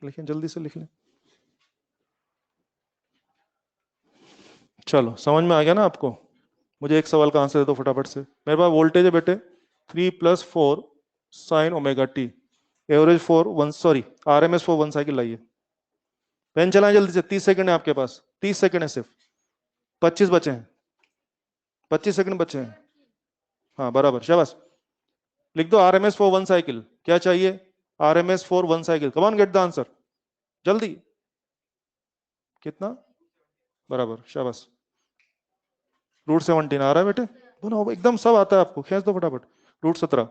लिखें जल्दी से लिख लें। चलो समझ में आ गया ना आपको? मुझे एक सवाल का आंसर दे दो फटाफट से। मेरे पास वोल्टेज है बेटे 3 + 4 sine omega t, average for one, sorry RMS for one cycle. लाइए पेन चलाएं जल्दी से, 30 सेकंड है आपके पास, 30 सेकंड है सिर्फ, 25 बचे हैं, 25 सेकंड बचे हैं। हाँ बराबर, शाबाश। लिख दो RMS फॉर वन साइकिल, क्या चाहिए? RMS for one cycle, come on get the answer, जल्दी। कितना? बराबर, शाबाश। √17 आ रहा है बेटे, बनाओ एकदम, सब आता है आपको, खींच दो फटाफट। √17,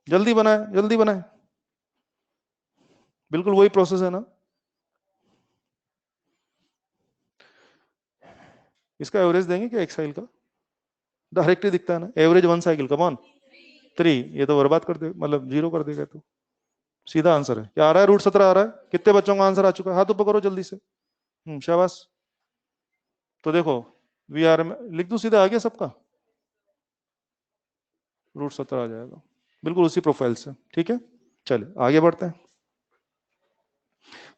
जल्दी बनाए जल्दी बनाए। बिल्कुल वही प्रोसेस है ना। इसका एवरेज देंगे क्या एक साइकिल का? डायरेक्ट ही दिखता है ना, average one cycle, come on 3। ये तो बर्बाद कर दे, मतलब जीरो कर देगा। तो सीधा आंसर है क्या आ रहा है? √17 आ रहा है। कितने बच्चों का आंसर आ चुका है? हाथ ऊपर करो जल्दी से। शाबाश। तो देखो, वी आर में लिख दूं सीधा, आ गया सबका? √17 आ जाएगा, बिल्कुल उसी प्रोफाइल से। ठीक है, चलिए आगे बढ़ते हैं।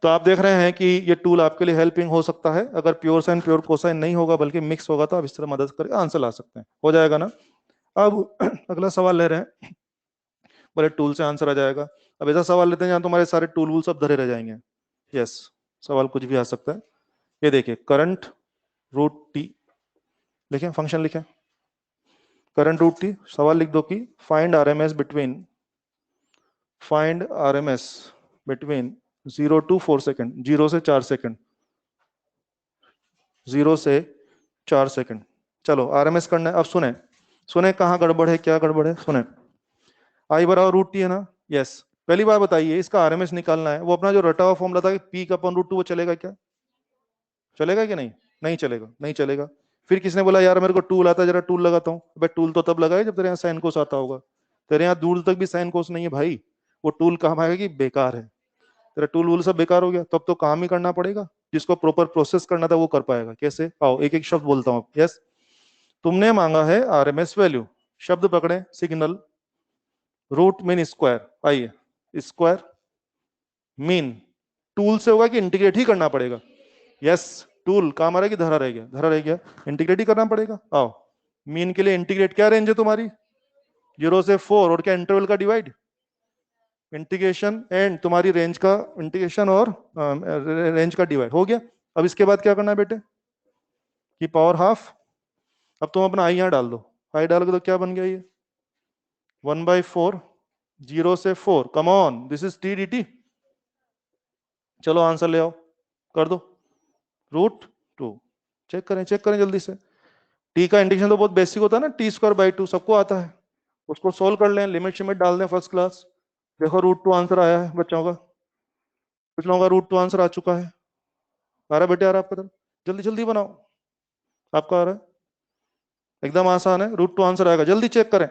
तो आप देख रहे हैं कि ये टूल आपके लिए हेल्पिंग हो सकता है। अगर प्योर साइन प्योर कोसाइन नहीं होगा बल्कि मिक्स होगा तो आप इस तरह मदद करके आंसर ला सकते हैं। हो जाएगा ना? अब अगला सवाल ले रहे हैं, बोले टूल से आंसर आ जाएगा। अब ऐसा सवाल लेते हैं जहां तुम्हारे सारे टूल वूल सब धरे रह जाएंगे। यस, सवाल कुछ भी आ सकता है। ये देखिए, करंट √t लिखें, फंक्शन लिखें करंट √t। सवाल लिख दो कि find RMS between 0 to 4 second, 0 से 4 सेकेंड, 0 से 4 सेकेंड। चलो आरएमएस करना है। अब सुने, सुने कहाँ गड़बड़ है, क्या गड़बड़ है, सुने। आई बराबर √t है ना? यस। पहली बार बताइए, इसका आरएमएस निकालना है। वो अपना जो रटा हुआ फॉर्मूला था कि पी का अपन √2, वो चलेगा क्या? चलेगा कि नहीं? नहीं चलेगा, नहीं चलेगा। फिर किसने बोला यार मेरे को टूल आता है, जरा टूल लगाता हूँ? भाई टूल तो तब लगाए जब तेरे यहाँ साइन कोस आता होगा। तेरे यहाँ दूर तक भी साइन कोस नहीं है भाई, वो टूल काम आएगा कि बेकार है। तेरा टूल वूल सब बेकार हो गया, तब तो काम ही करना पड़ेगा। जिसको प्रॉपर प्रोसेस करना था वो कर पाएगा। कैसे? आओ एक एक शब्द बोलता हूँ। यस, तुमने मांगा है आरएमएस वैल्यू। शब्द पकड़े, सिग्नल, रूट मीन स्क्वायर। आइए, स्क्वायर मीन टूल से होगा कि इंटीग्रेट ही करना पड़ेगा? यस, टूल काम आ रहा है कि धरा रह गया? धरा रह गया, इंटीग्रेट ही करना पड़ेगा। आओ, मीन के लिए इंटीग्रेट क्या रेंज है तुम्हारी? 0 से 4, और क्या इंटरवल का डिवाइड, इंटीग्रेशन एंड तुम्हारी रेंज का इंटीग्रेशन और रेंज का डिवाइड हो गया। अब इसके बाद क्या करना है बेटे? कि पावर हाफ। अब तुम अपना आई यहाँ डाल दो, आई डाल के तो क्या बन गया ये? 1/4, 0 से 4, come on, this is T dt। चलो आंसर ले आओ, कर दो। √2। चेक करें, चेक करें जल्दी से। टी का इंटीग्रेशन तो बहुत बेसिक होता है ना, t²/2 सबको आता है। उसको सोल्व कर लें, लिमिट शिमिट डाल दें फर्स्ट क्लास। देखो √2 आंसर आया है बच्चों का। कुछ लोगों का √2 आंसर आ चुका है। आ रहा है बेटे, आ रहा है आपका? तरफ जल्दी जल्दी बनाओ। आपका आ रहा है? एकदम आसान है, √2 आंसर आएगा, जल्दी चेक करें।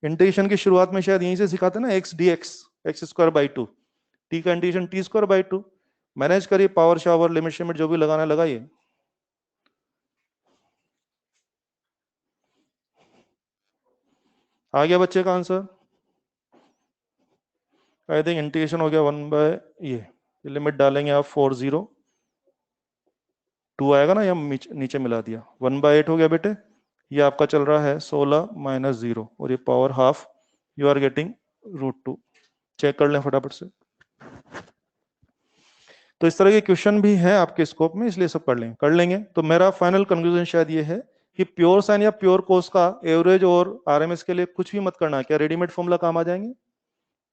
इंटीग्रेशन की शुरुआत में शायद यहीं से सिखाते ना, x dx, x²/2। टी का इंटीग्रेशन t²/2। मैनेज करिए, पावर शावर लिमिट शिमिट जो भी लगाना है लगाइए। आ गया बच्चे का आंसर? आई थिंक इंटीग्रेशन हो गया 1/, ये लिमिट डालेंगे आप 4, 0, 2 आएगा ना, या नीचे मिला दिया, 1/8 हो गया बेटे। ये आपका चल रहा है 16 - 0, और ये power half, you are getting √2। Check कर लें फटाफट से। तो इस तरह के क्वेश्चन भी हैं आपके स्कोप में, इसलिए सब कर लेंगे। तो मेरा फाइनल कंक्लूजन शायद ये है कि प्योर साइन या प्योर कोस का एवरेज और आरएमएस के लिए कुछ भी मत करना। क्या रेडीमेड फॉर्मूला काम आ जाएंगे?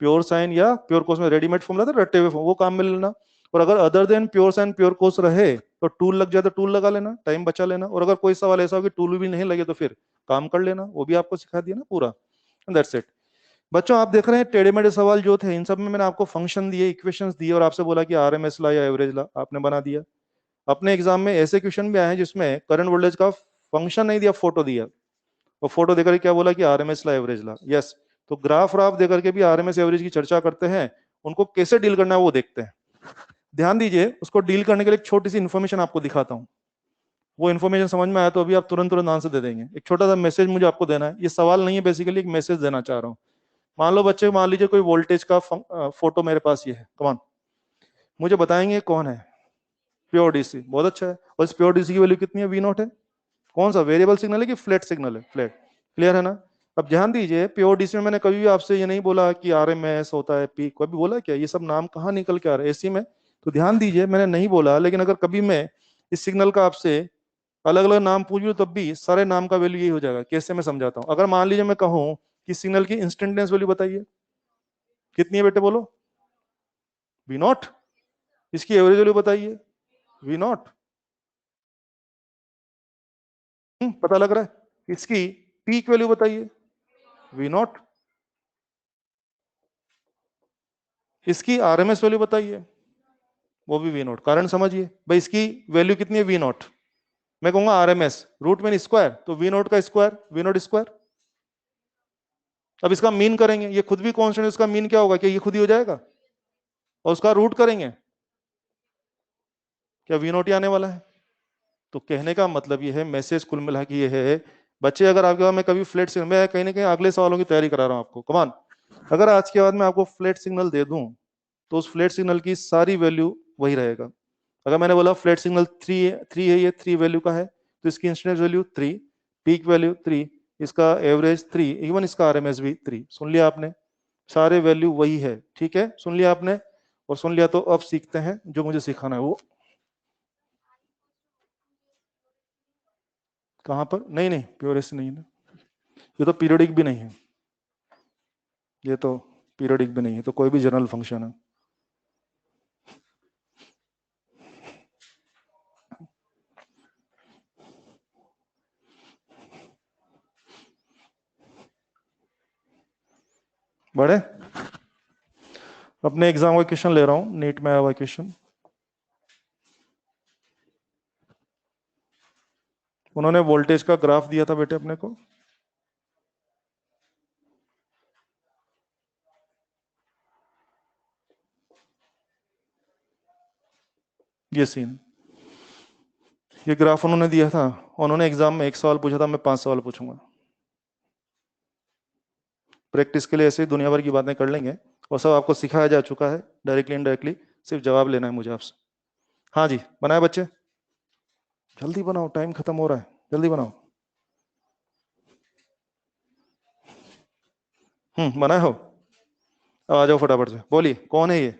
प्योर साइन या प्योर कोस में रेडीमेड फॉर्मूला था, रटे हुए वो काम में लेना। और अगर other than pure sine pure cos रहे तो टूल लग जाए तो टूल लगा लेना, टाइम बचा लेना। और अगर कोई सवाल ऐसा हो कि टूल भी नहीं लगे तो फिर काम कर लेना, वो भी आपको सिखा दिया ना पूरा। दैट्स इट बच्चों। आप देख रहे हैं टेढ़े मेढ़े सवाल जो थे, इन सब में मैंने आपको फंक्शन दिए, इक्वेशंस दिए, और आपसे बोला कि आरएमएस ला या एवरेज ला, आपने बना दिया। अपने एग्जाम में ऐसे क्वेश्चन भी आए हैं जिसमें करंट वोल्टेज का फंक्शन नहीं दिया, फोटो दिया, और फोटो देकर क्या बोला कि आरएमएस ला एवरेज ला। यस, तो ग्राफ राफ देकर के भी आरएमएस एवरेज की चर्चा करते हैं। उनको कैसे डील करना है वो देखते हैं। ध्यान दीजिए, उसको डील करने के लिए एक छोटी सी इन्फॉर्मेशन आपको दिखाता हूँ। वो इन्फॉर्मेशन समझ में आया तो अभी आप तुरंत तुरंत आंसर दे देंगे। एक छोटा सा मैसेज मुझे आपको देना है, ये सवाल नहीं है, बेसिकली एक मैसेज देना चाह रहा हूँ। मान लो बच्चे, मान लीजिए कोई वोल्टेज का फोटो मेरे पास ये है, कमान, मुझे बताएंगे कौन है? प्योर डीसी, बहुत अच्छा है। और इस प्योर डीसी की वैल्यू कितनी है? V0 है। कौन सा वेरिएबल सिग्नल है कि फ्लैट सिग्नल है? फ्लैट। क्लियर है ना? अब ध्यान दीजिए, प्योर डीसी में मैंने कभी भी आपसे ये नहीं बोला कि आरएमएस होता है, पीक, कभी बोला क्या? ये सब नाम कहाँ निकल के आ रहा है एसी में? तो ध्यान दीजिए, मैंने नहीं बोला। लेकिन अगर कभी मैं इस सिग्नल का आपसे अलग अलग नाम पूछ लूं तब भी सारे नाम का वैल्यू यही हो जाएगा। कैसे? मैं समझाता हूँ। अगर मान लीजिए मैं कहूँ कि सिग्नल की इंस्टेंटेनियस वैल्यू बताइए, कितनी है बेटे बोलो? V0। इसकी एवरेज वैल्यू बताइए, V0। पता लग रहा है? इसकी पीक वैल्यू बताइए, V0। इसकी आरएमएस वैल्यू बताइए, वो भी वी नॉट। कारण समझिए भाई, इसकी वैल्यू कितनी है वी नॉट, मैं कहूंगा आरएमएस, रूट मीन स्क्वायर, तो वी नॉट का स्क्वायर वी नॉट स्क्वायर। अब इसका मीन करेंगे, ये खुद भी कांस्टेंट, इसका मीन क्या होगा, क्या ये खुद ही हो जाएगा, और उसका रूट करेंगे, क्या वी नॉट ही आने वाला है। तो कहने का मतलब ये है, मैसेज कुल मिला के ये है बच्चे, अगर आपके बाद में कभी फ्लैट सिग्नल, मैं कहीं ना कहीं अगले सवालों की तैयारी करा रहा हूं आपको, कमान, अगर आज के बाद में आपको फ्लैट सिग्नल दे दूं तो उस फ्लैट सिग्नल की सारी वैल्यू वही रहेगा। अगर मैंने बोला फ्लैट सिग्नल 3 है, ये 3 वैल्यू का है, तो इसकी इंसिडेंट वैल्यू 3, पीक वैल्यू 3, इसका एवरेज 3, इवन इसका आरएमएस भी 3। सुन लिया आपने, सारे वैल्यू वही है, ठीक है, सुन लिया आपने। और सुन लिया तो अब सीखते हैं जो मुझे सिखाना है वो। कहां पर, नहीं नहीं प्योरेस्ट नहीं है ना, ये तो पीरियडिक भी नहीं है, ये तो पीरियडिक भी नहीं है, तो कोई भी जनरल फंक्शन है। बड़े अपने एग्जाम का क्वेश्चन ले रहा हूं, नीट में आया हुआ क्वेश्चन। उन्होंने वोल्टेज का ग्राफ दिया था बेटे अपने को, ये सीन, ये ग्राफ उन्होंने दिया था। उन्होंने एग्जाम में 1 सवाल पूछा था, मैं 5 सवाल पूछूंगा। प्रैक्टिस के लिए ऐसे ही दुनिया भर की बातें कर लेंगे, और सब आपको सिखाया जा चुका है डायरेक्टली इनडायरेक्टली, सिर्फ जवाब लेना है मुझे आपसे। हाँ जी, बनाए बच्चे, जल्दी बनाओ, टाइम खत्म हो रहा है, जल्दी बनाओ। बनाए हो, अब आ जाओ फटाफट से, बोलिए कौन है ये,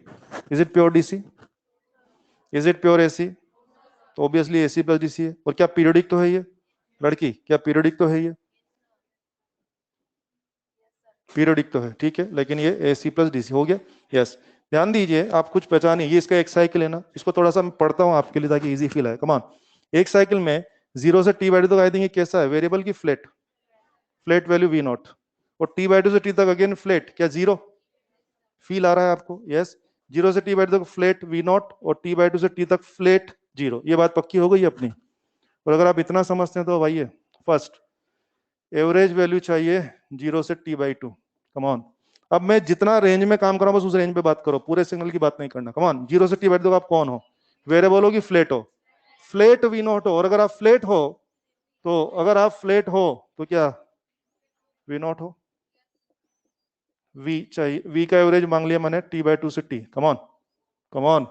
is it pure DC, is it pure AC, तो ऑब्वियसली एसी प्लस डीसी है। और क्या पीरियडिक तो है ये, लड़की क्या पीरियडिक तो है ये, पीरियडिक तो है, ठीक है, लेकिन ये एसी प्लस डीसी हो गया। यस, ध्यान दीजिए, आप कुछ पहचानिए, ये इसका एक साइकिल है ना, इसको थोड़ा सा मैं पढ़ता हूँ आपके लिए ताकि इजी फील आए, कमान। एक साइकिल में 0 से टी बाई टू तक आई थिंक ये कैसा है, वेरिएबल की flat, flat value V naught, और टी बाई टू से टी तक अगेन फ्लैट, क्या जीरो, फील आ रहा है आपको, यस। 0 से टी बाई टू तक फ्लैट वी नॉट, और टी बाई टू से टी तक फ्लैट जीरो, ये बात पक्की हो गई अपनी। और अगर आप इतना समझते हैं तो भाई, फर्स्ट एवरेज वैल्यू चाहिए 0 से टी बाई टू, कमॉन। अब मैं जितना रेंज में काम कर रहा हूं बस उस रेंज पे बात करो, पूरे सिग्नल की बात नहीं करना, कमॉन। 0 से टी बाई टू आप कौन हो, वेरिएबल हो कि फ्लैट हो, फ्लैट वी नॉट हो, और अगर आप फ्लैट हो तो, अगर आप फ्लैट हो तो क्या वी नॉट हो, वी चाहिए, वी का एवरेज मांग लिया मैंने टी बाई टू से T, come on come on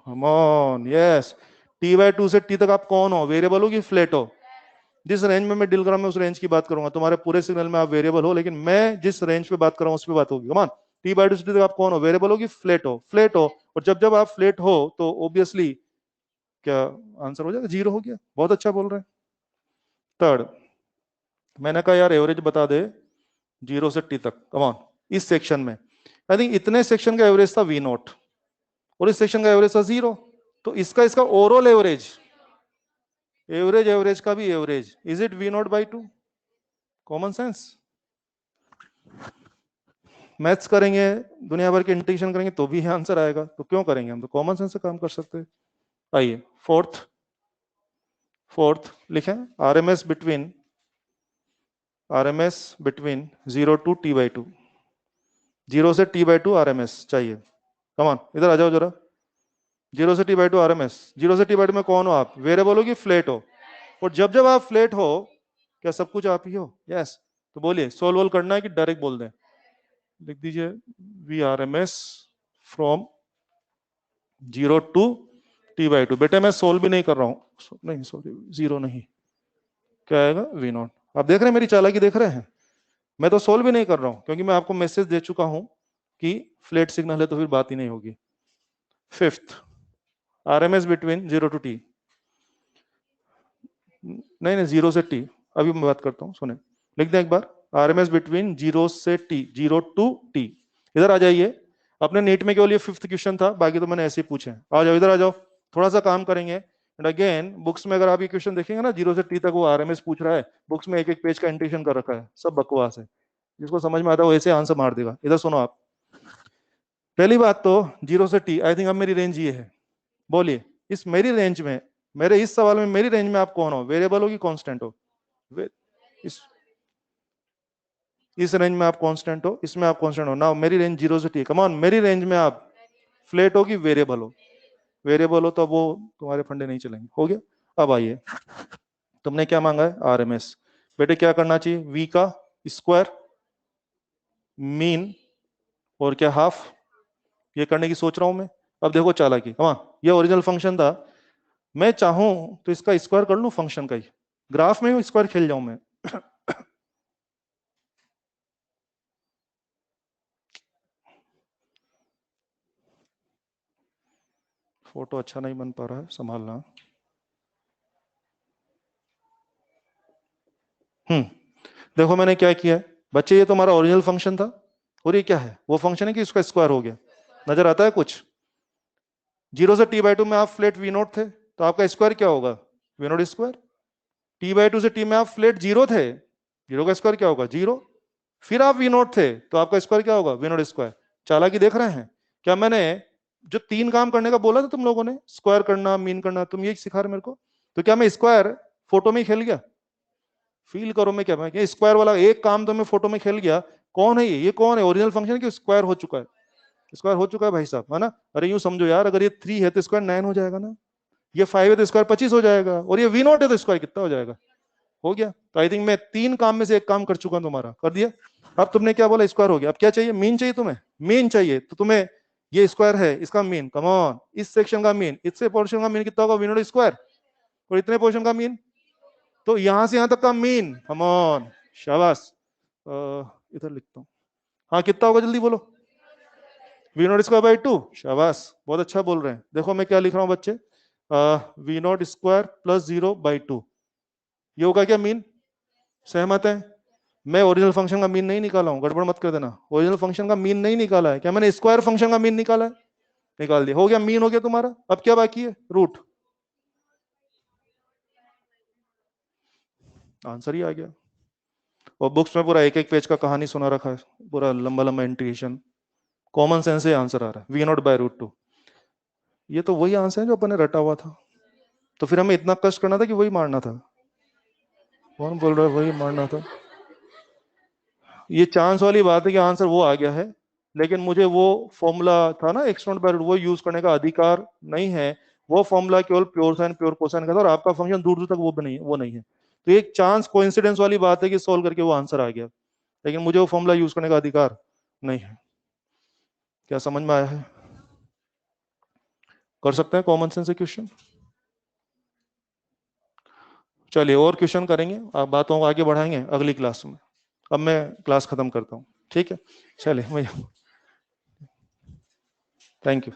come on, yes. T by two से टी तक आप कौन हो, वेरिएबल हो कि फ्लैट हो, जिस रेंज में मैं डील कर रहा हूं मैं उस रेंज की बात करूंगा, तुम्हारे पूरे सिग्नल में आप वेरिएबल हो, लेकिन मैं जिस रेंज पे बात कर रहा हूं उस पर बात होगी, कमान। टी बाई टू सी तक आप कौन हो, वेरिएबल हो कि फ्लैट हो, फ्लैट हो, और जब जब आप फ्लैट हो तो ऑब्वियसली क्या आंसर हो जाएगा, जीरो हो गया, बहुत अच्छा बोल रहे हैं। थर्ड, मैंने कहा यार एवरेज बता दे 0 से टी तक, कमान, इस सेक्शन में आई थिंक इतने सेक्शन का एवरेज था वी नॉट, और इस सेक्शन का एवरेज था जीरो, तो इसका इसका ओवरऑल एवरेज, एवरेज एवरेज का भी average, is it V naught by two, common sense. Maths करेंगे, दुनिया भर के इंटीग्रेशन करेंगे तो भी आंसर आएगा, तो क्यों करेंगे हम, तो कॉमन सेंस से काम कर सकते हैं। आइए फोर्थ, फोर्थ लिखें, RMS between 0 to T by two, 0 से टी बाई टू आरएमएस चाहिए, कमान इधर आ जाओ जरा। 0 से टी बाई टू आरएमएस, 0 से टी बाई टू में कौन हो आप, वेरिएबल हो कि फ्लैट हो, और जब जब आप फ्लैट हो क्या सब कुछ आप ही हो, यस। तो बोलिए सोल्व करना है कि डायरेक्ट बोल दें, लिख दीजिए V R M S from 0 to T by two. बेटे मैं सोल्व भी नहीं कर रहा हूं, नहीं सॉरी, जीरो नहीं, क्या आएगा वी नॉट। आप देख रहे हैं मेरी चालाकी, देख रहे हैं, मैं तो सोल्व भी नहीं कर रहा हूं क्योंकि मैं आपको मैसेज दे चुका हूं कि फ्लैट सिग्नल है तो फिर बात ही नहीं होगी। Fifth, RMS between 0 to T, नहीं नहीं 0 से टी, अभी मैं बात करता हूं, सुने, लिख दें एक बार, आरएमएस बिटवीन 0 से टी, 0 टू टी। इधर आ जाइए, अपने नीट में केवल ये फिफ्थ क्वेश्चन था, बाकी तो मैंने ऐसे ही पूछे, आ जाओ इधर आ जाओ, थोड़ा सा काम करेंगे। एंड अगेन बुक्स में अगर आप ये क्वेश्चन देखेंगे ना, 0 से टी तक वो आरएमएस पूछ रहा है, बुक्स में एक एक पेज का इंटेंशन कर रखा है, सब बकवास है, जिसको समझ में आता है वो ऐसे आंसर मार देगा। इधर सुनो आप, पहली बात तो जीरो से टी, आई थिंक अब मेरी रेंज ये है। बोलिए, इस मेरी रेंज में, मेरे इस सवाल में मेरी रेंज में आप कौन हो, वेरिएबल हो कि कांस्टेंट हो? वे- इस इस रेंज में आप कांस्टेंट हो, इसमें आप कांस्टेंट हो ना। मेरी रेंज जीरो से टी, कम ऑन, मेरी रेंज में आप फ्लैट हो कि वेरिएबल हो? वेरिएबल हो तो वो तुम्हारे फंडे नहीं चलेंगे। हो गया। अब आइए, तुमने क्या मांगा है? आरएमएस। बेटे क्या करना चाहिए? वी का स्क्वायर, मीन, और क्या हाफ। ये करने की सोच रहा हूं मैं। अब देखो चालाकी, हाँ ये ओरिजिनल फंक्शन था, मैं चाहूं तो इसका स्क्वायर कर लूं फंक्शन का ही, ग्राफ में स्क्वायर खेल जाऊं मैं। फोटो अच्छा नहीं बन पा रहा है, संभालना। हम्म, देखो मैंने क्या किया है बच्चे, ये तो हमारा ओरिजिनल फंक्शन था, और ये क्या है? वो फंक्शन है कि इसका स्क्वायर हो गया। नजर आता है कुछ? जीरो से टी बाई टू में आप फ्लेट वी नोट थे, तो आपका स्क्वायर क्या होगा? V naught square. T by two से टी में आप फ्लेट जीरो थे, जीरो का स्क्वायर क्या होगा? जीरो। फिर आप वी नोट थे, तो आपका स्क्वायर क्या होगा? V naught square. चालाकी देख रहे हैं क्या? मैंने जो तीन काम करने का बोला था तुम लोगों ने, स्क्वायर करना, मीन करना, तुम ये सिखा रहे मेरे को, तो क्या मैं स्क्वायर फोटो में ही खेल गया? फील करो, मैं क्या, मैं स्क्वायर वाला एक काम तो मैं फोटो में खेल गया। कौन है ये कौन है? ओरिजिनल फंक्शन कि स्क्वायर हो चुका है? स्क्वायर हो चुका है भाई साहब, है ना? अरे यूं समझो यार, अगर ये थ्री है तो स्क्वायर नाइन हो जाएगा ना, ये फाइव है तो स्क्वायर 25 हो जाएगा, और ये वी नॉट है तो स्क्वायर कितना हो जाएगा? हो गया। तो आई थिंक मैं तीन काम में से एक काम कर चुका हूं, तुम्हारा कर दिया। अब तुमने क्या बोला? स्क्वायर हो गया। अब क्या चाहिए? मीन चाहिए तुम्हें। मीन चाहिए तो तुम्हें, ये स्क्वायर है, इसका मीन, कम ऑन, इस सेक्शन का मीन, इससे पोर्शन का मीन कितना होगा? वी नॉट स्क्वायर, और इतने पोर्शन का मीन, तो यहां से यहां तक का मीन, कम ऑन, शाबाश। इधर लिखता हूँ, हाँ कितना होगा जल्दी बोलो? V naught square by two, शाबाश, बहुत अच्छा बोल रहे हैं। देखो मैं क्या लिख रहा हूँ बच्चे, V naught square plus zero by two, ये होगा क्या? मीन। सहमत है? मैं ओरिजिनल फंक्शन का मीन नहीं निकाला हूं, गड़बड़ मत कर देना। ओरिजिनल फंक्शन का मीन नहीं निकाला है, क्या मैंने स्क्वायर फंक्शन का मीन निकाला है? निकाल दिया, हो गया, मीन हो गया तुम्हारा। अब क्या बाकी है? रूट। आंसर ही आ गया। और बुक्स में पूरा एक एक पेज का कहानी सुना रखा है, पूरा लंबा लंबा इंटीग्रेशन, कॉमन सेंस से आंसर आ रहा है, V naught by root two. ये तो वही आंसर है जो अपन ने रटा हुआ था, तो फिर हमें इतना कष्ट करना था कि वही मारना था? कौन बोल रहा है वही मारना था? ये चांस वाली बात है कि आंसर वो आ गया है, लेकिन मुझे वो फॉर्मूला था ना, एक्स नॉट बाय रूट, वो यूज करने का अधिकार नहीं है। वो फॉर्मूला केवल प्योर साइन प्योर कोसाइन का था, और आपका फंक्शन दूर दूर तक वो भी नहीं, वो नहीं है। तो एक चांस कोइंसिडेंस वाली बात है कि सोल्व करके वो आंसर आ गया, लेकिन मुझे वो फॉर्मूला यूज करने का अधिकार नहीं है। क्या समझ में आया है? कर सकते हैं कॉमन सेंस से क्वेश्चन। चलिए और क्वेश्चन करेंगे, आप बातों को आगे बढ़ाएंगे अगली क्लास में। अब मैं क्लास खत्म करता हूँ, ठीक है? चलिए मैं, थैंक यू।